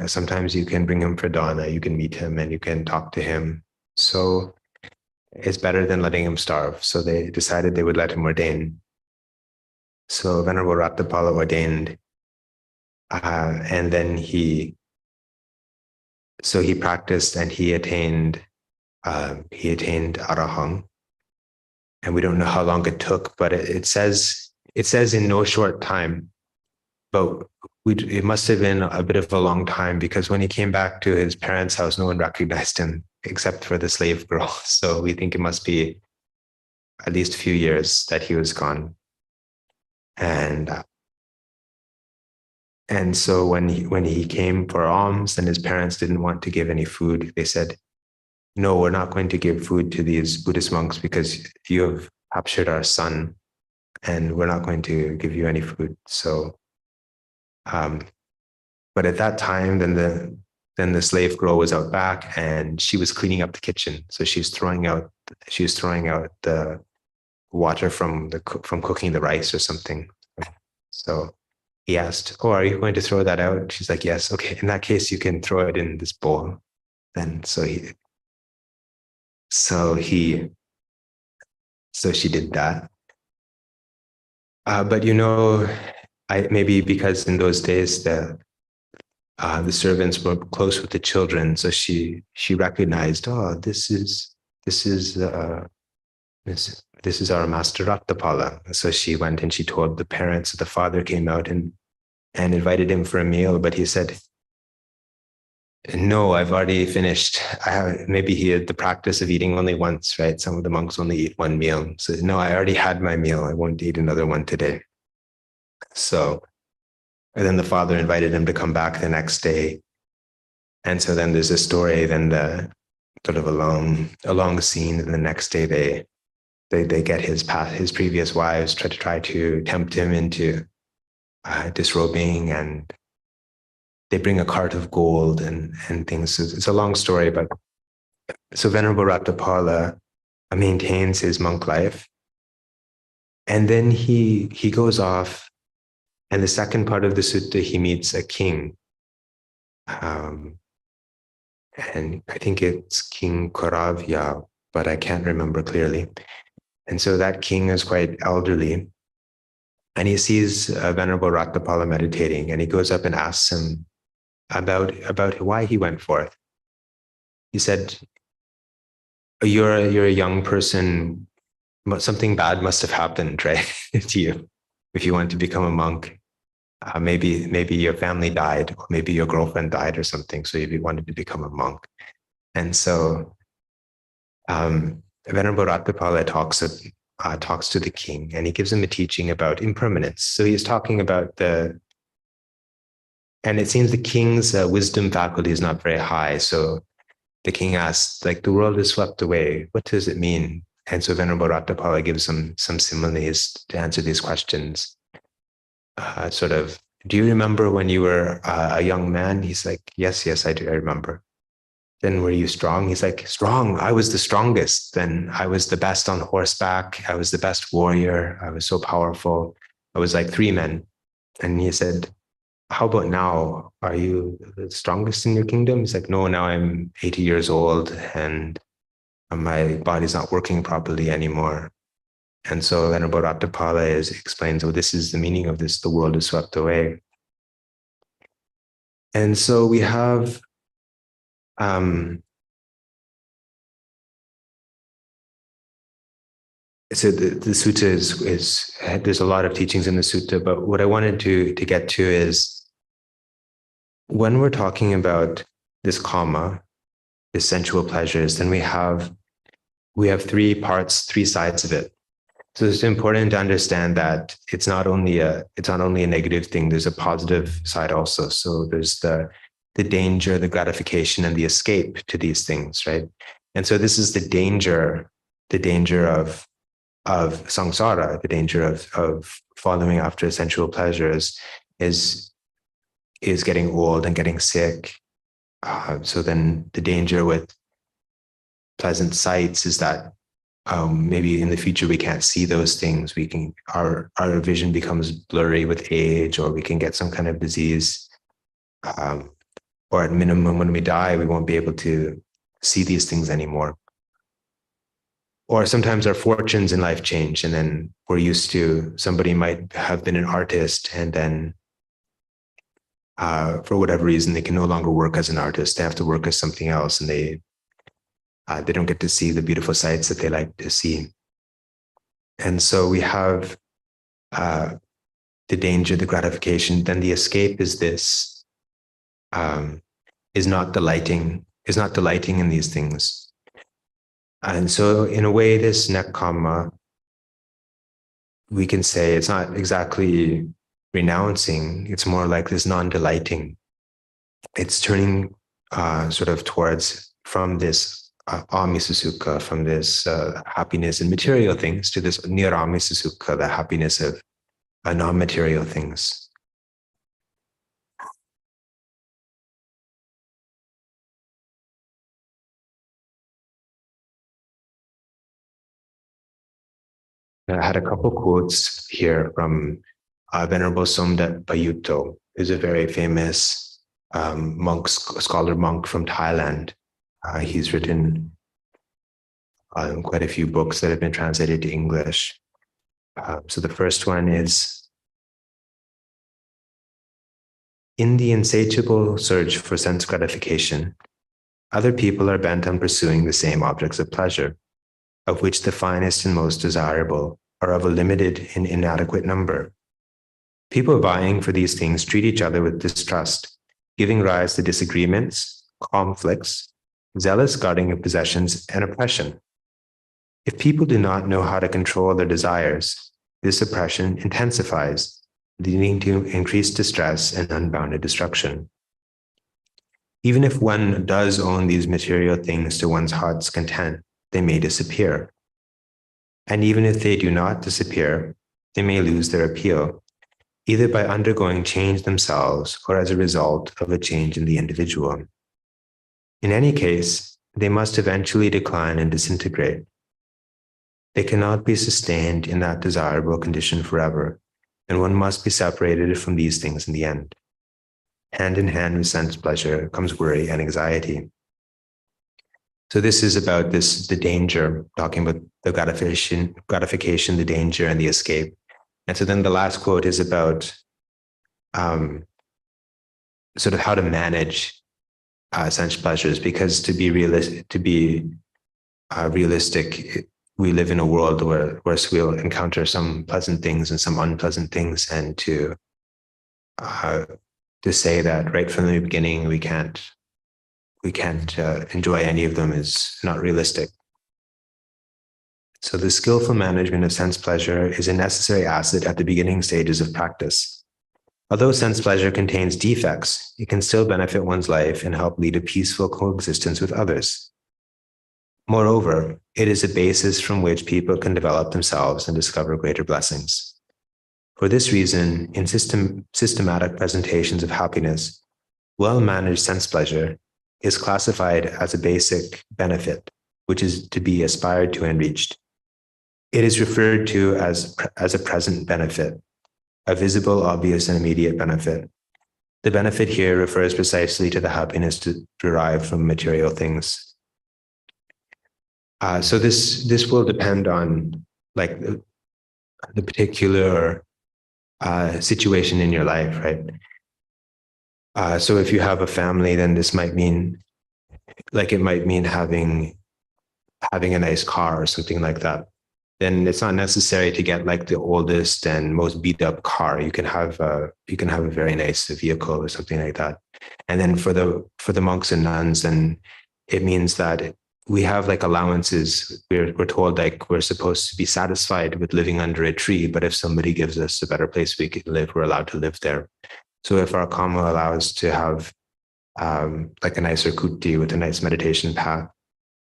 sometimes you can bring him for dana, you can meet him and you can talk to him. So it's better than letting him starve." So they decided they would let him ordain. So Venerable Raktapala ordained, and then he practiced, and he attained Arahant. And we don't know how long it took, but it says in no short time. But it must have been a bit of a long time, because when he came back to his parents' house, no one recognized him except for the slave girl. So we think it must be at least a few years that he was gone. And so when he came for alms, and his parents didn't want to give any food, they said, "No, we're not going to give food to these Buddhist monks because you have captured our son, and we're not going to give you any food." So, but at that time, then the slave girl was out back, and she was cleaning up the kitchen. So she was throwing out the water from from cooking the rice or something. So he asked, "Oh, are you going to throw that out?" She's like, "Yes." "Okay, in that case, you can throw it in this bowl." Then so she did that. But maybe because in those days the servants were close with the children, so she recognized, oh, this is our master Rattapala. So she went and she told the parents. The father came out and invited him for a meal, but he said, "No, I've already finished. Maybe he had the practice of eating only once, right? Some of the monks only eat one meal. So no, I already had my meal. I won't eat another one today." So, and then the father invited him to come back the next day. And so then there's a story, then the sort of a long scene. And the next day they get his previous wives try to tempt him into disrobing, and they bring a cart of gold and things. It's a long story, but so Venerable Rattapala maintains his monk life. And then he goes off, and the second part of the sutta, he meets a king. And I think it's King Koravya, but I can't remember clearly. And so that king is quite elderly, and he sees Venerable Rattapala meditating, and he goes up and asks him about why he went forth. He said, you're a young person, but something bad must have happened, right, to you if you want to become a monk. Maybe your family died, or maybe your girlfriend died or something, so you wanted to become a monk. And so Venerable Rattapala talks to the king, and he gives him a teaching about impermanence. So he's talking about and it seems the king's wisdom faculty is not very high. So the king asks, like, the world is swept away. What does it mean? And so Venerable Rattapala gives some similes to answer these questions. Sort of, do you remember when you were a young man? He's like, yes, I do. I remember. Then were you strong? He's like, strong. I was the strongest. Then I was the best on horseback. I was the best warrior. I was so powerful. I was like 3 men. And he said, how about now? Are you the strongest in your kingdom? He's like, no, now I'm 80 years old and my body's not working properly anymore. And so Venerable Rattapala explains, oh, this is the meaning of this, the world is swept away. And so we have so the sutta is there's a lot of teachings in the sutta, but what I wanted to get to is when we're talking about this kama, this sensual pleasures, then we have 3 parts, 3 sides of it. So it's important to understand that it's not only a negative thing. There's a positive side also. So there's the danger, the gratification, and the escape to these things, right? And so this is the danger of samsara, the danger of following after sensual pleasures is getting old and getting sick. So then the danger with pleasant sights is that maybe in the future we can't see those things. Our vision becomes blurry with age, or we can get some kind of disease. Or at minimum, when we die, we won't be able to see these things anymore. Or sometimes our fortunes in life change, and then we're used to, somebody might have been an artist, and then for whatever reason, they can no longer work as an artist. They have to work as something else, and they don't get to see the beautiful sights that they like to see. And so we have the danger, the gratification. Then the escape is this, is not delighting in these things. And so in a way, this nekkhamma, we can say it's not exactly renouncing. It's more like this non-delighting. It's turning sort of towards, from this amisa sukha, from this happiness in material things, to this niramisa sukha, the happiness of non-material things. I had a couple quotes here from Venerable Somdat Payutto, who's a very famous scholar monk from Thailand. He's written quite a few books that have been translated to English. So the first one is, in the insatiable search for sense gratification, other people are bent on pursuing the same objects of pleasure, of which the finest and most desirable are of a limited and inadequate number. People vying for these things treat each other with distrust, giving rise to disagreements, conflicts, zealous guarding of possessions, and oppression. If people do not know how to control their desires, this oppression intensifies, leading to increased distress and unbounded destruction. Even if one does own these material things to one's heart's content, they may disappear. And even if they do not disappear, they may lose their appeal, either by undergoing change themselves or as a result of a change in the individual. In any case, they must eventually decline and disintegrate. They cannot be sustained in that desirable condition forever, and one must be separated from these things in the end. Hand in hand with sense pleasure comes worry and anxiety. So this is about the danger, talking about the gratification, the danger, and the escape. And so then the last quote is about sort of how to manage sense pleasures, because to be realistic, we live in a world where we'll encounter some pleasant things and some unpleasant things, and to say that right from the beginning we can't enjoy any of them is not realistic. So the skillful management of sense pleasure is a necessary asset at the beginning stages of practice. Although sense pleasure contains defects, it can still benefit one's life and help lead a peaceful coexistence with others. Moreover, it is a basis from which people can develop themselves and discover greater blessings. For this reason, in systematic presentations of happiness, well-managed sense pleasure is classified as a basic benefit, which is to be aspired to and reached. It is referred to as a present benefit, a visible, obvious, and immediate benefit. The benefit here refers precisely to the happiness derived from material things. So this will depend on like the particular situation in your life, right? So if you have a family, then this might mean, it might mean having a nice car or something like that. Then it's not necessary to get like the oldest and most beat up car. You can have a very nice vehicle or something like that. And then for the monks and nuns, then it means that we have like allowances. We're told like we're supposed to be satisfied with living under a tree, but if somebody gives us a better place we can live, we're allowed to live there. So if our karma allows to have like a nicer kuti with a nice meditation path,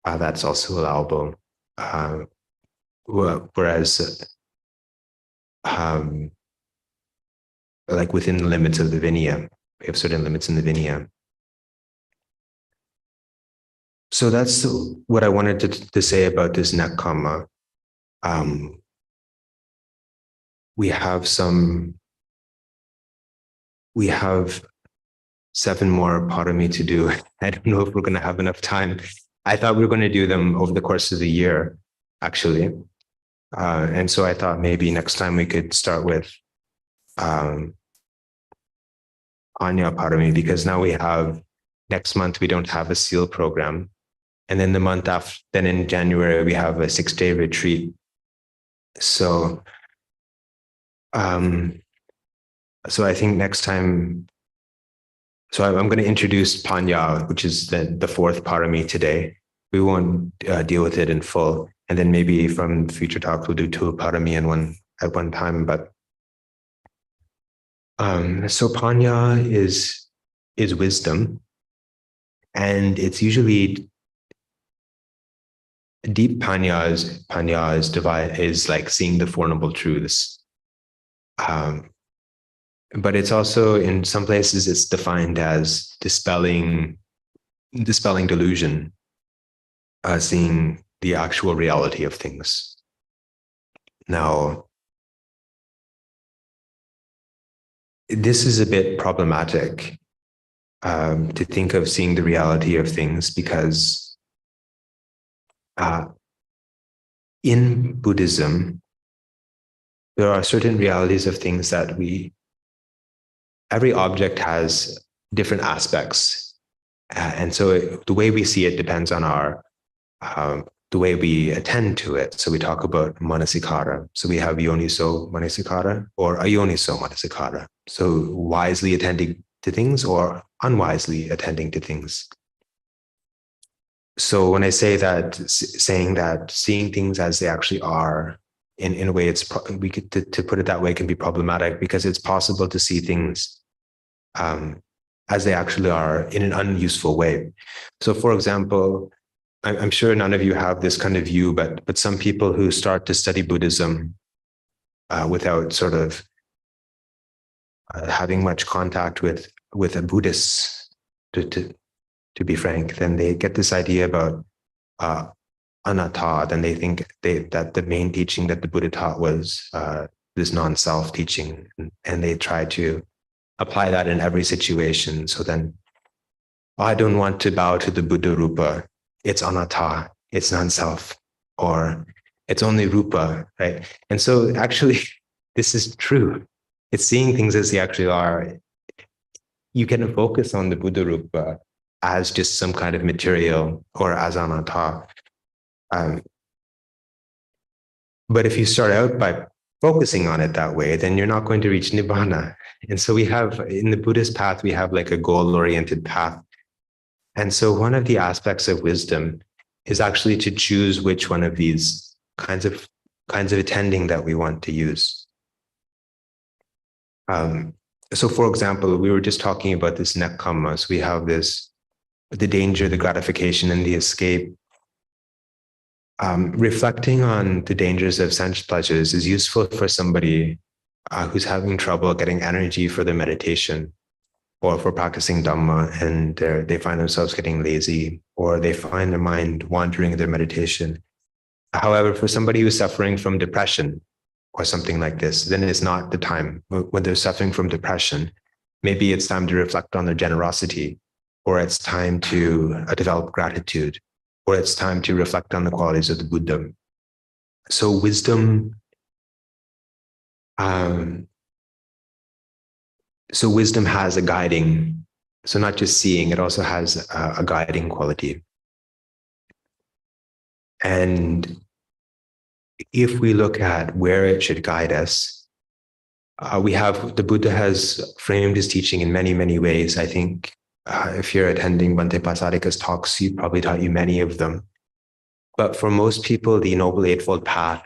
that's also allowable. Whereas like within the limits of the Vinaya, we have certain limits in the Vinaya. So that's what I wanted to say about this nekkhamma. We have 7 more parami to do. I don't know if we're going to have enough time. I thought we were going to do them over the course of the year, actually. And so I thought maybe next time we could start with Anya parami, because now next month we don't have a SEAL program. And then the month after, then in January, we have a 6-day retreat. So, so I think next time, so I'm going to introduce Panya, which is the 4th parami today. We won't deal with it in full. And then maybe from future talks, we'll do 2 parami at one time. But so Panya is wisdom. And it's usually deep Panya is like seeing the Four Noble Truths. But it's also, in some places, it's defined as dispelling delusion, seeing the actual reality of things. Now, this is a bit problematic to think of seeing the reality of things, because in Buddhism, there are certain realities of things that every object has different aspects. And so the way we see it depends on the way we attend to it. So we talk about manasikara. So we have yoniso manasikara or ayoniso manasikara. So wisely attending to things or unwisely attending to things. So when I say that, saying that seeing things as they actually are, in a way, to put it that way, can be problematic, because it's possible to see things as they actually are in an unuseful way. So, for example, I'm sure none of you have this kind of view, but some people who start to study Buddhism without sort of having much contact with a Buddhist, to be frank, then they get this idea about anatta. Then they think that the main teaching that the Buddha taught was this non-self teaching, and they try to apply that in every situation. So then, I don't want to bow to the Buddha Rupa. It's anatta, it's non-self, or it's only rupa, right? And so actually, this is true. It's seeing things as they actually are. You can focus on the Buddha Rupa as just some kind of material or as anatta. But if you start out by focusing on it that way, then you're not going to reach Nibbana. And so we have, in the Buddhist path, we have like a goal-oriented path. And so one of the aspects of wisdom is actually to choose which one of these kinds of attending that we want to use. So for example, we were just talking about this nekkhamma. So we have the danger, the gratification, and the escape. Reflecting on the dangers of sense pleasures is useful for somebody who's having trouble getting energy for their meditation, or for practicing Dhamma, and they find themselves getting lazy, or they find their mind wandering in their meditation. However, for somebody who's suffering from depression or something like this, then it's not the time. When they're suffering from depression, maybe it's time to reflect on their generosity, or it's time to develop gratitude, or it's time to reflect on the qualities of the Buddha. So wisdom, wisdom has a guiding, so not just seeing, it also has a guiding quality. And if we look at where it should guide us, the Buddha has framed his teaching in many, many ways. I think if you're attending Bhante Pasarika's talks, he probably taught you many of them. But for most people, the Noble Eightfold Path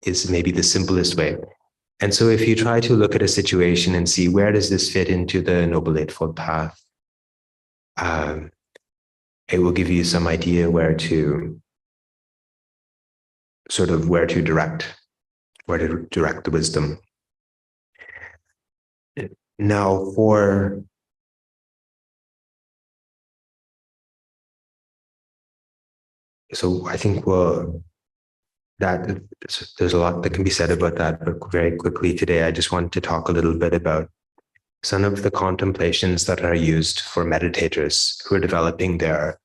is maybe the simplest way. And so if you try to look at a situation and see where does this fit into the Noble Eightfold Path, it will give you some idea where to direct the wisdom. Now so I think there's a lot that can be said about that, but very quickly today, I just want to talk a little bit about some of the contemplations that are used for meditators who are developing their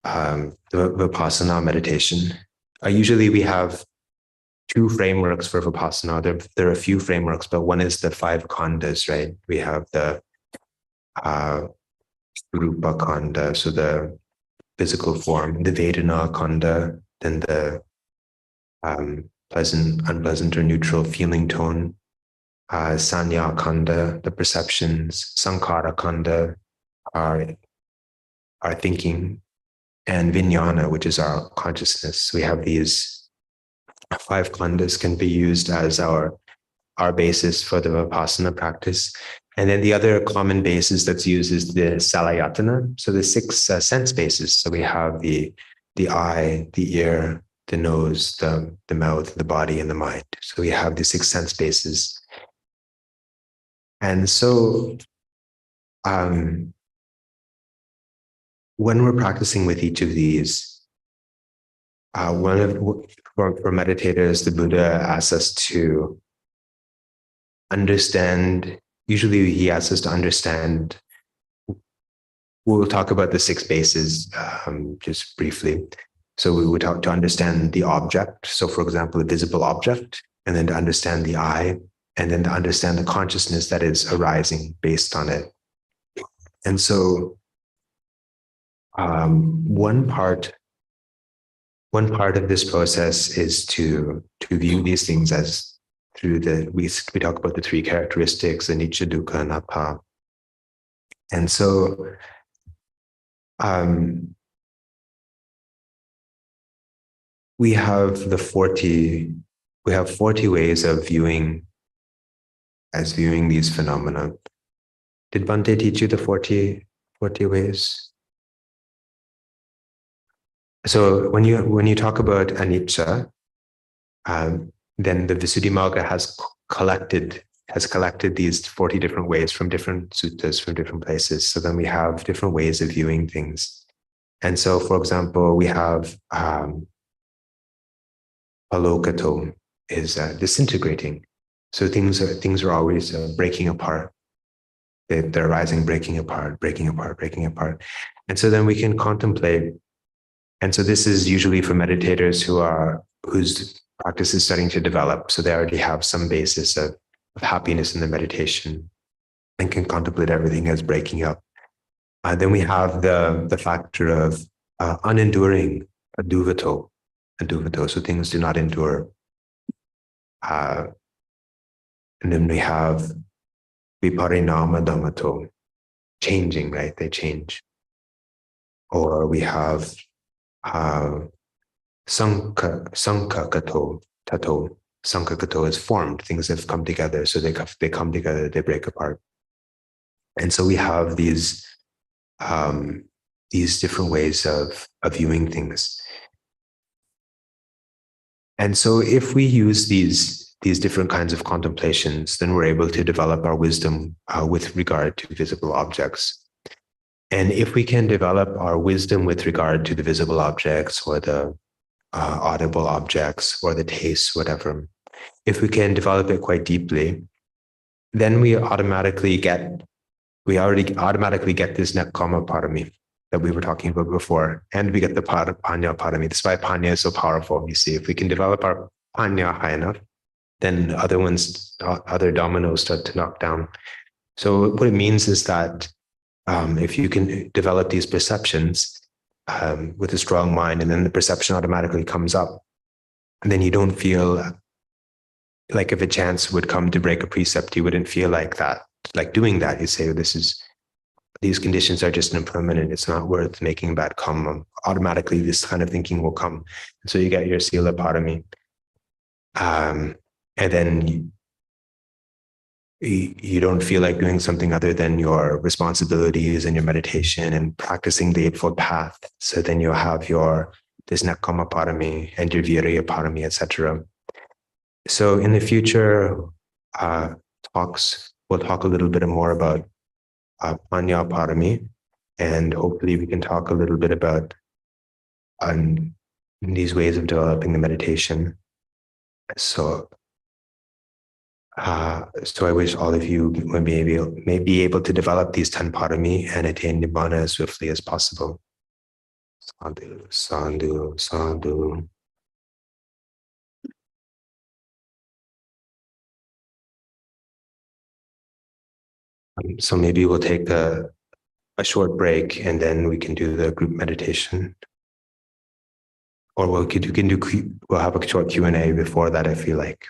Vipassana meditation. Usually we have two frameworks for Vipassana. There are a few frameworks, but one is the 5 khandhas, right? We have the Rupa Khandha, so the physical form, the Vedana Khandha, then the pleasant, unpleasant, or neutral feeling tone, Sanya Khandha, the perceptions, Sankhara Khandha, our thinking, and Vijnana, which is our consciousness. We have these 5 khandhas can be used as our basis for the Vipassana practice. And then the other common basis that's used is the Salayatana, so the 6 sense bases. So we have the eye, the ear, the nose, the mouth, the body, and the mind. So we have the 6 sense bases. And so when we're practicing with each of these, one for meditators, the Buddha asks us to understand. Usually, he asks us to understand. We'll talk about the six bases just briefly. So we would talk to understand the object. So, for example, a visible object, and then to understand the I, and then to understand the consciousness that is arising based on it. And so, one part of this process is to view these things as through we talk about the three characteristics, anicca, dukkha, anatta. And so we have 40 ways of viewing these phenomena. Did Bhante teach you the 40 ways? So when you talk about anicca, then the Visuddhimagga has collected these 40 different ways from different suttas, from different places. So then we have different ways of viewing things. And so, for example, we have palokato is disintegrating. So things are always breaking apart. They're rising, breaking apart. And so then we can contemplate. And so this is usually for meditators whose practice is starting to develop. So they already have some basis of happiness in the meditation and can contemplate everything as breaking up. Then we have the factor of unenduring, aduvato. So things do not endure. And then we have viparinama dhammato, changing, right? They change. Or we have sankhakato tato. Sankhakato is formed. Things have come together. So they come together, they break apart. And so we have these different ways of viewing things. And so if we use these different kinds of contemplations, then we're able to develop our wisdom with regard to visible objects. And if we can develop our wisdom with regard to the visible objects or the audible objects or the tastes, whatever, if we can develop it quite deeply, then we automatically get this nekkhamma parami that we were talking about before, and we get the panya parami. That's why panya is so powerful. You see, if we can develop our panya high enough, then other dominoes start to knock down. So what it means is that if you can develop these perceptions with a strong mind, and then the perception automatically comes up, and then you don't feel like if a chance would come to break a precept, you wouldn't feel like doing that. You say, these conditions are just impermanent. It's not worth making bad karma. Automatically, this kind of thinking will come. And so you get your sila parami. And then you don't feel like doing something other than your responsibilities and your meditation and practicing the Eightfold Path. So then you'll have this nekkhamma parami and your virya parami, etc. So in the future talks, we'll talk a little bit more about panya parami, and hopefully we can talk a little bit about these ways of developing the meditation. So I wish all of you may be able to develop these 10 parami and attain nibbana as swiftly as possible. Sadhu, sadhu, sadhu. So maybe we'll take a short break and then we can do the group meditation. Or we'll have a short Q&A before that, I feel like.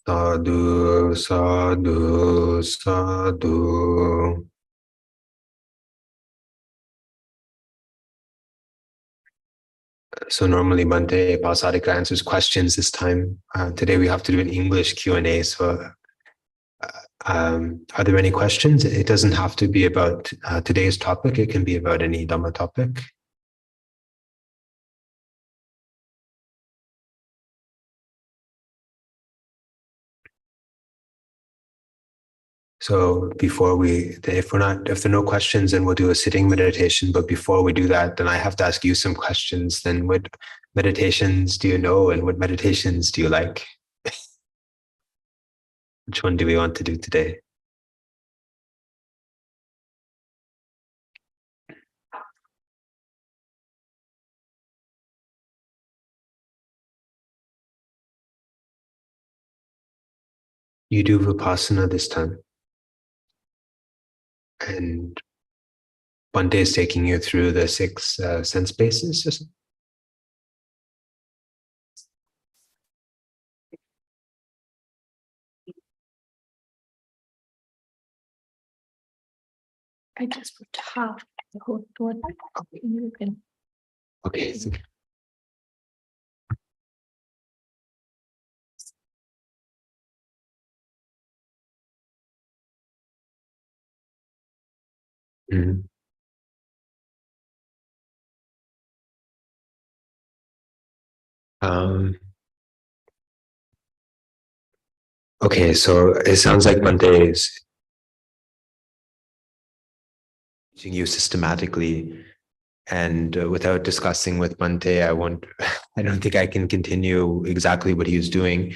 Sadhu, sadhu, sadhu. So normally Bhante Pasadika answers questions this time. Today we have to do an English Q&A. So are there any questions? It doesn't have to be about today's topic. It can be about any Dhamma topic. So if there are no questions, then we'll do a sitting meditation. But before we do that, then I have to ask you some questions. Then what meditations do you know and what meditations do you like? Which one do we want to do today? You do Vipassana this time. And Bhante is taking you through the 6 sense bases. I just put half the whole total. You can. Okay. Mm-hmm. Okay, so it sounds like Bhante is teaching you systematically, and without discussing with Bhante, I don't think I can continue exactly what he was doing,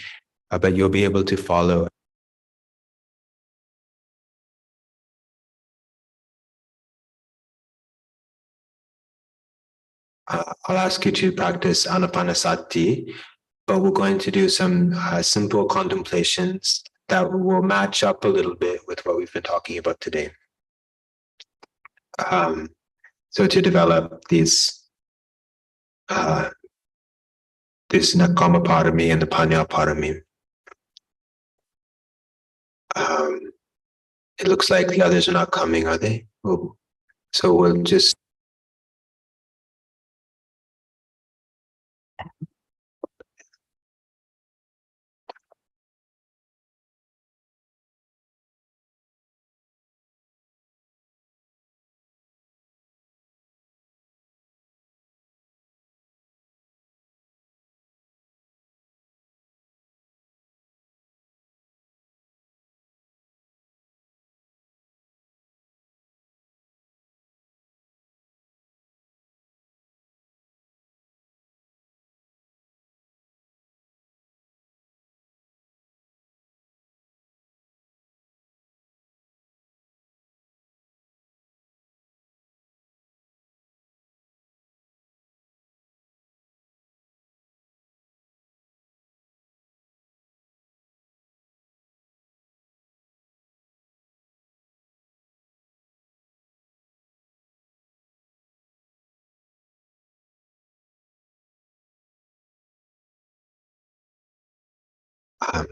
but you'll be able to follow. I'll ask you to practice Anapanasati, but we're going to do some simple contemplations that will match up a little bit with what we've been talking about today. So to develop this Nekkhamma Parami and the Panya Parami, it looks like the others are not coming, are they? Oh, so we'll just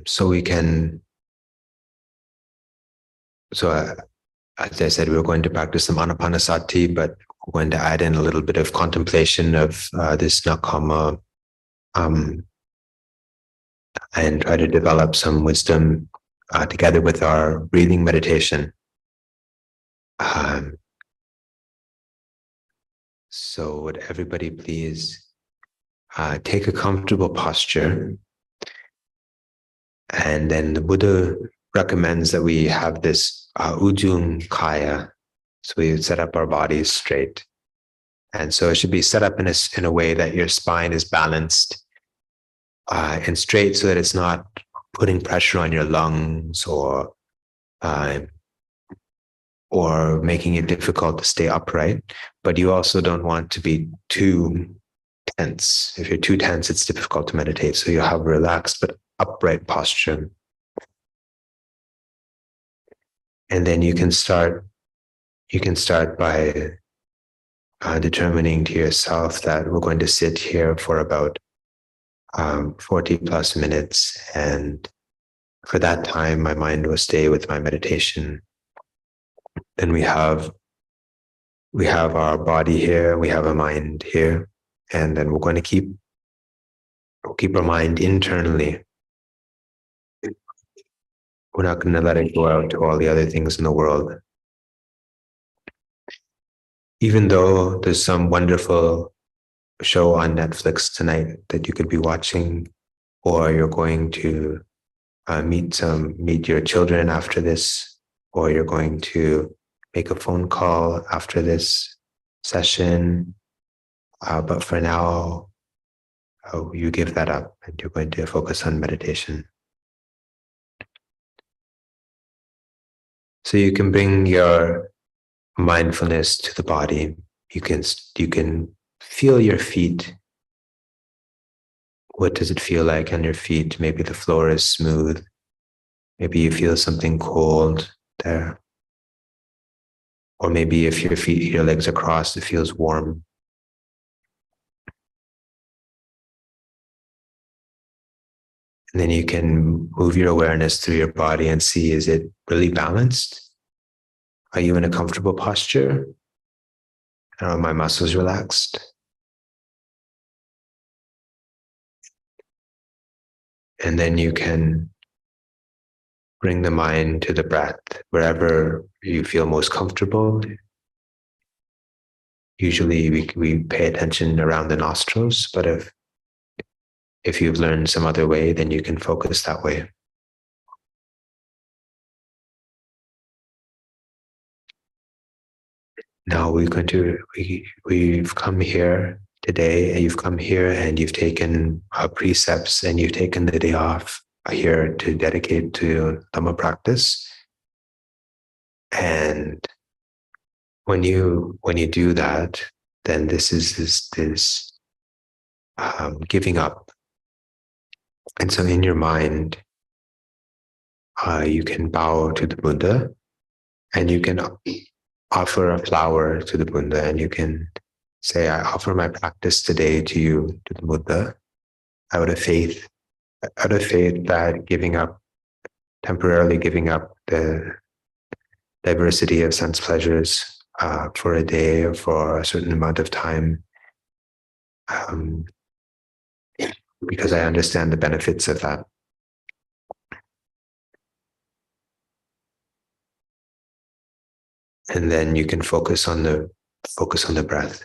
so we can. So as I said, we were going to practice some Anapanasati, but we're going to add in a little bit of contemplation of this Nekkhamma, and try to develop some wisdom together with our breathing meditation. So would everybody please take a comfortable posture, and then the Buddha recommends that we have this ujung kaya, so we set up our bodies straight, and so it should be set up in a way that your spine is balanced and straight, so that it's not putting pressure on your lungs or making it difficult to stay upright. But you also don't want to be too tense. If you're too tense, it's difficult to meditate. So you have a relaxed but upright posture. And then you can start by determining to yourself that we're going to sit here for about 40 plus minutes, and for that time, my mind will stay with my meditation. Then we have our body here, we have a mind here, and then we're going to keep our mind internally. We're not going to let it go out to all the other things in the world. Even though there's some wonderful show on Netflix tonight that you could be watching, or you're going to meet your children after this, or you're going to make a phone call after this session. But for now, you give that up and you're going to focus on meditation. So you can bring your mindfulness to the body. You can feel your feet. What does it feel like on your feet? Maybe the floor is smooth. Maybe you feel something cold there. Or maybe if your legs are crossed, it feels warm. And then you can move your awareness through your body and see, is it really balanced? Are you in a comfortable posture? Are my muscles relaxed? And then you can bring the mind to the breath wherever you feel most comfortable. Usually we pay attention around the nostrils, but if you've learned some other way, then you can focus that way. Now we've come here today, and you've come here and you've taken precepts and you've taken the day off here to dedicate to Dhamma practice. And when you do that, then this is giving up. And so in your mind, you can bow to the Buddha, and you can offer a flower to the Buddha, and you can say, I offer my practice today to you, to the Buddha, out of faith that temporarily giving up the diversity of sense pleasures for a day or for a certain amount of time, because I understand the benefits of that. And then you can focus on the breath.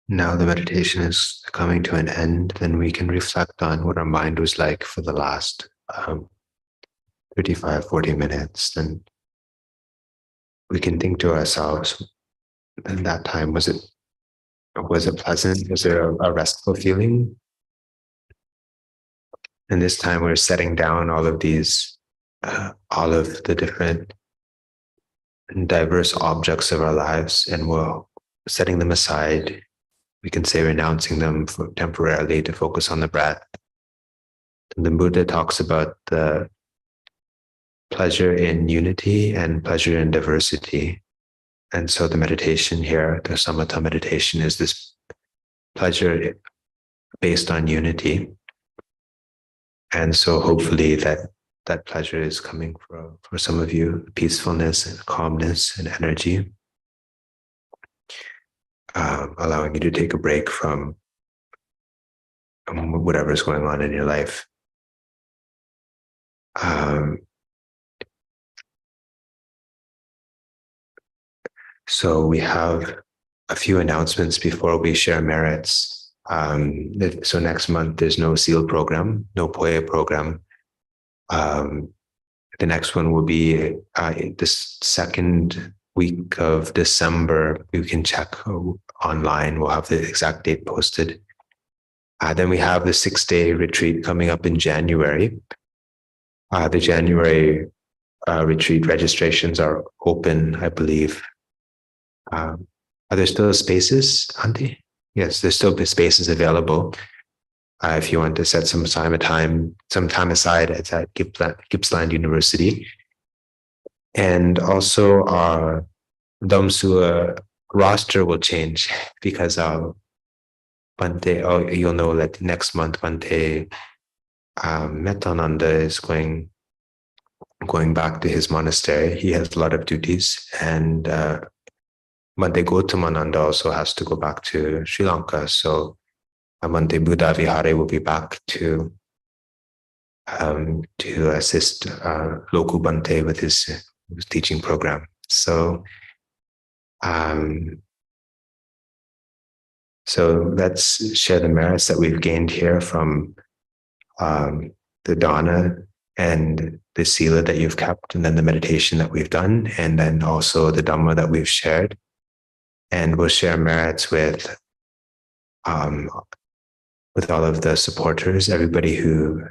now the meditation is coming to an end, then we can reflect on what our mind was like for the last 35, 40 minutes. Then we can think to ourselves, in that time, was it pleasant? Was there a restful feeling? And this time we're setting down all of these, all of the different and diverse objects of our lives, and we're setting them aside. We can say renouncing them temporarily to focus on the breath. And the Buddha talks about the pleasure in unity and pleasure in diversity. And so the meditation here, the samatha meditation, is this pleasure based on unity. And so hopefully that pleasure is coming for some of you, peacefulness and calmness and energy, allowing you to take a break from whatever's going on in your life. So we have a few announcements before we share merits. So next month, there's no SEAL program, no POYA program. The next one will be this second week of December. You can check online. We'll have the exact date posted. Then we have the 6-day retreat coming up in January. The January retreat registrations are open, I believe. Are there still spaces, Auntie? Yes, there's still spaces available. If you want to set some time aside at Gippsland University. And also our Dhamsua roster will change because Bhante, you'll know that next month Bhante Metananda is going back to his monastery. He has a lot of duties, and Bhante Gautamananda also has to go back to Sri Lanka. So Bhante Buddha Vihare will be back to assist local Bhante with his teaching program. So let's share the merits that we've gained here from the dana and the sila that you've kept, and then the meditation that we've done, and then also the Dhamma that we've shared. And we'll share merits with all of the supporters, everybody who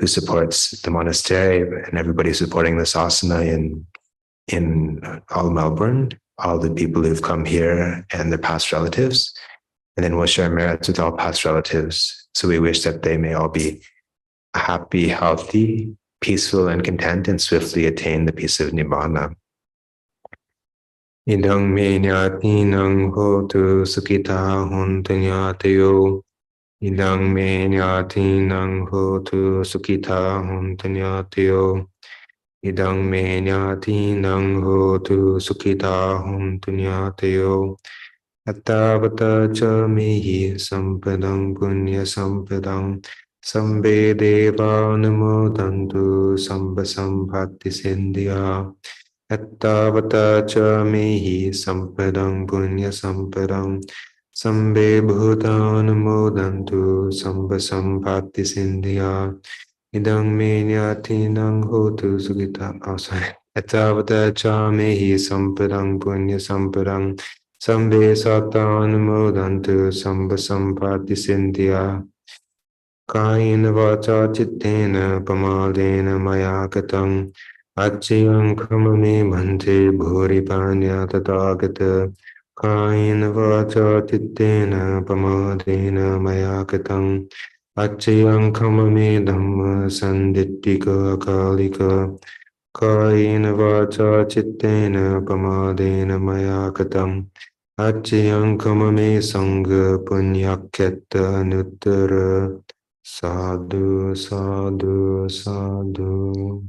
supports the monastery, and everybody supporting the sasana in all Melbourne, all the people who've come here and their past relatives. And then we'll share merits with all past relatives. So we wish that they may all be happy, healthy, peaceful, and content, and swiftly attain the peace of Nibbana. Idang me nyatinang hotu sukita hontu nyatayo. Idang me nyatinang hotu sukita hontu nyatayo. Idang me nyatinang hotu sukita hontu nyatayo. Attavata cha mehi sampadang punya sampadang. Sambe deva namodantu samba sampatti sindhya. Attavata cha mehi sampadang punya sampadang. Sambe bhutan modantu samba sampatti sindhya. Idang me nyatinang hotu sugita. Oh, sorry. Attavata cha mehi sampadang punya sampadang. Sambe satan modantu samba sampatti sindhya. Kayena vacha chittena pamadena maya katang. Achyang khamame bhante bhuri panya tathagata. Kayena vacha chittena pamadena maya katang. Achyang khamame dhamma sandittika akalika. Kayena vacha chittena pamadena maya katang. Achyang khamame sangha punyakyata anuttara. Sadhu, sadhu, sadhu.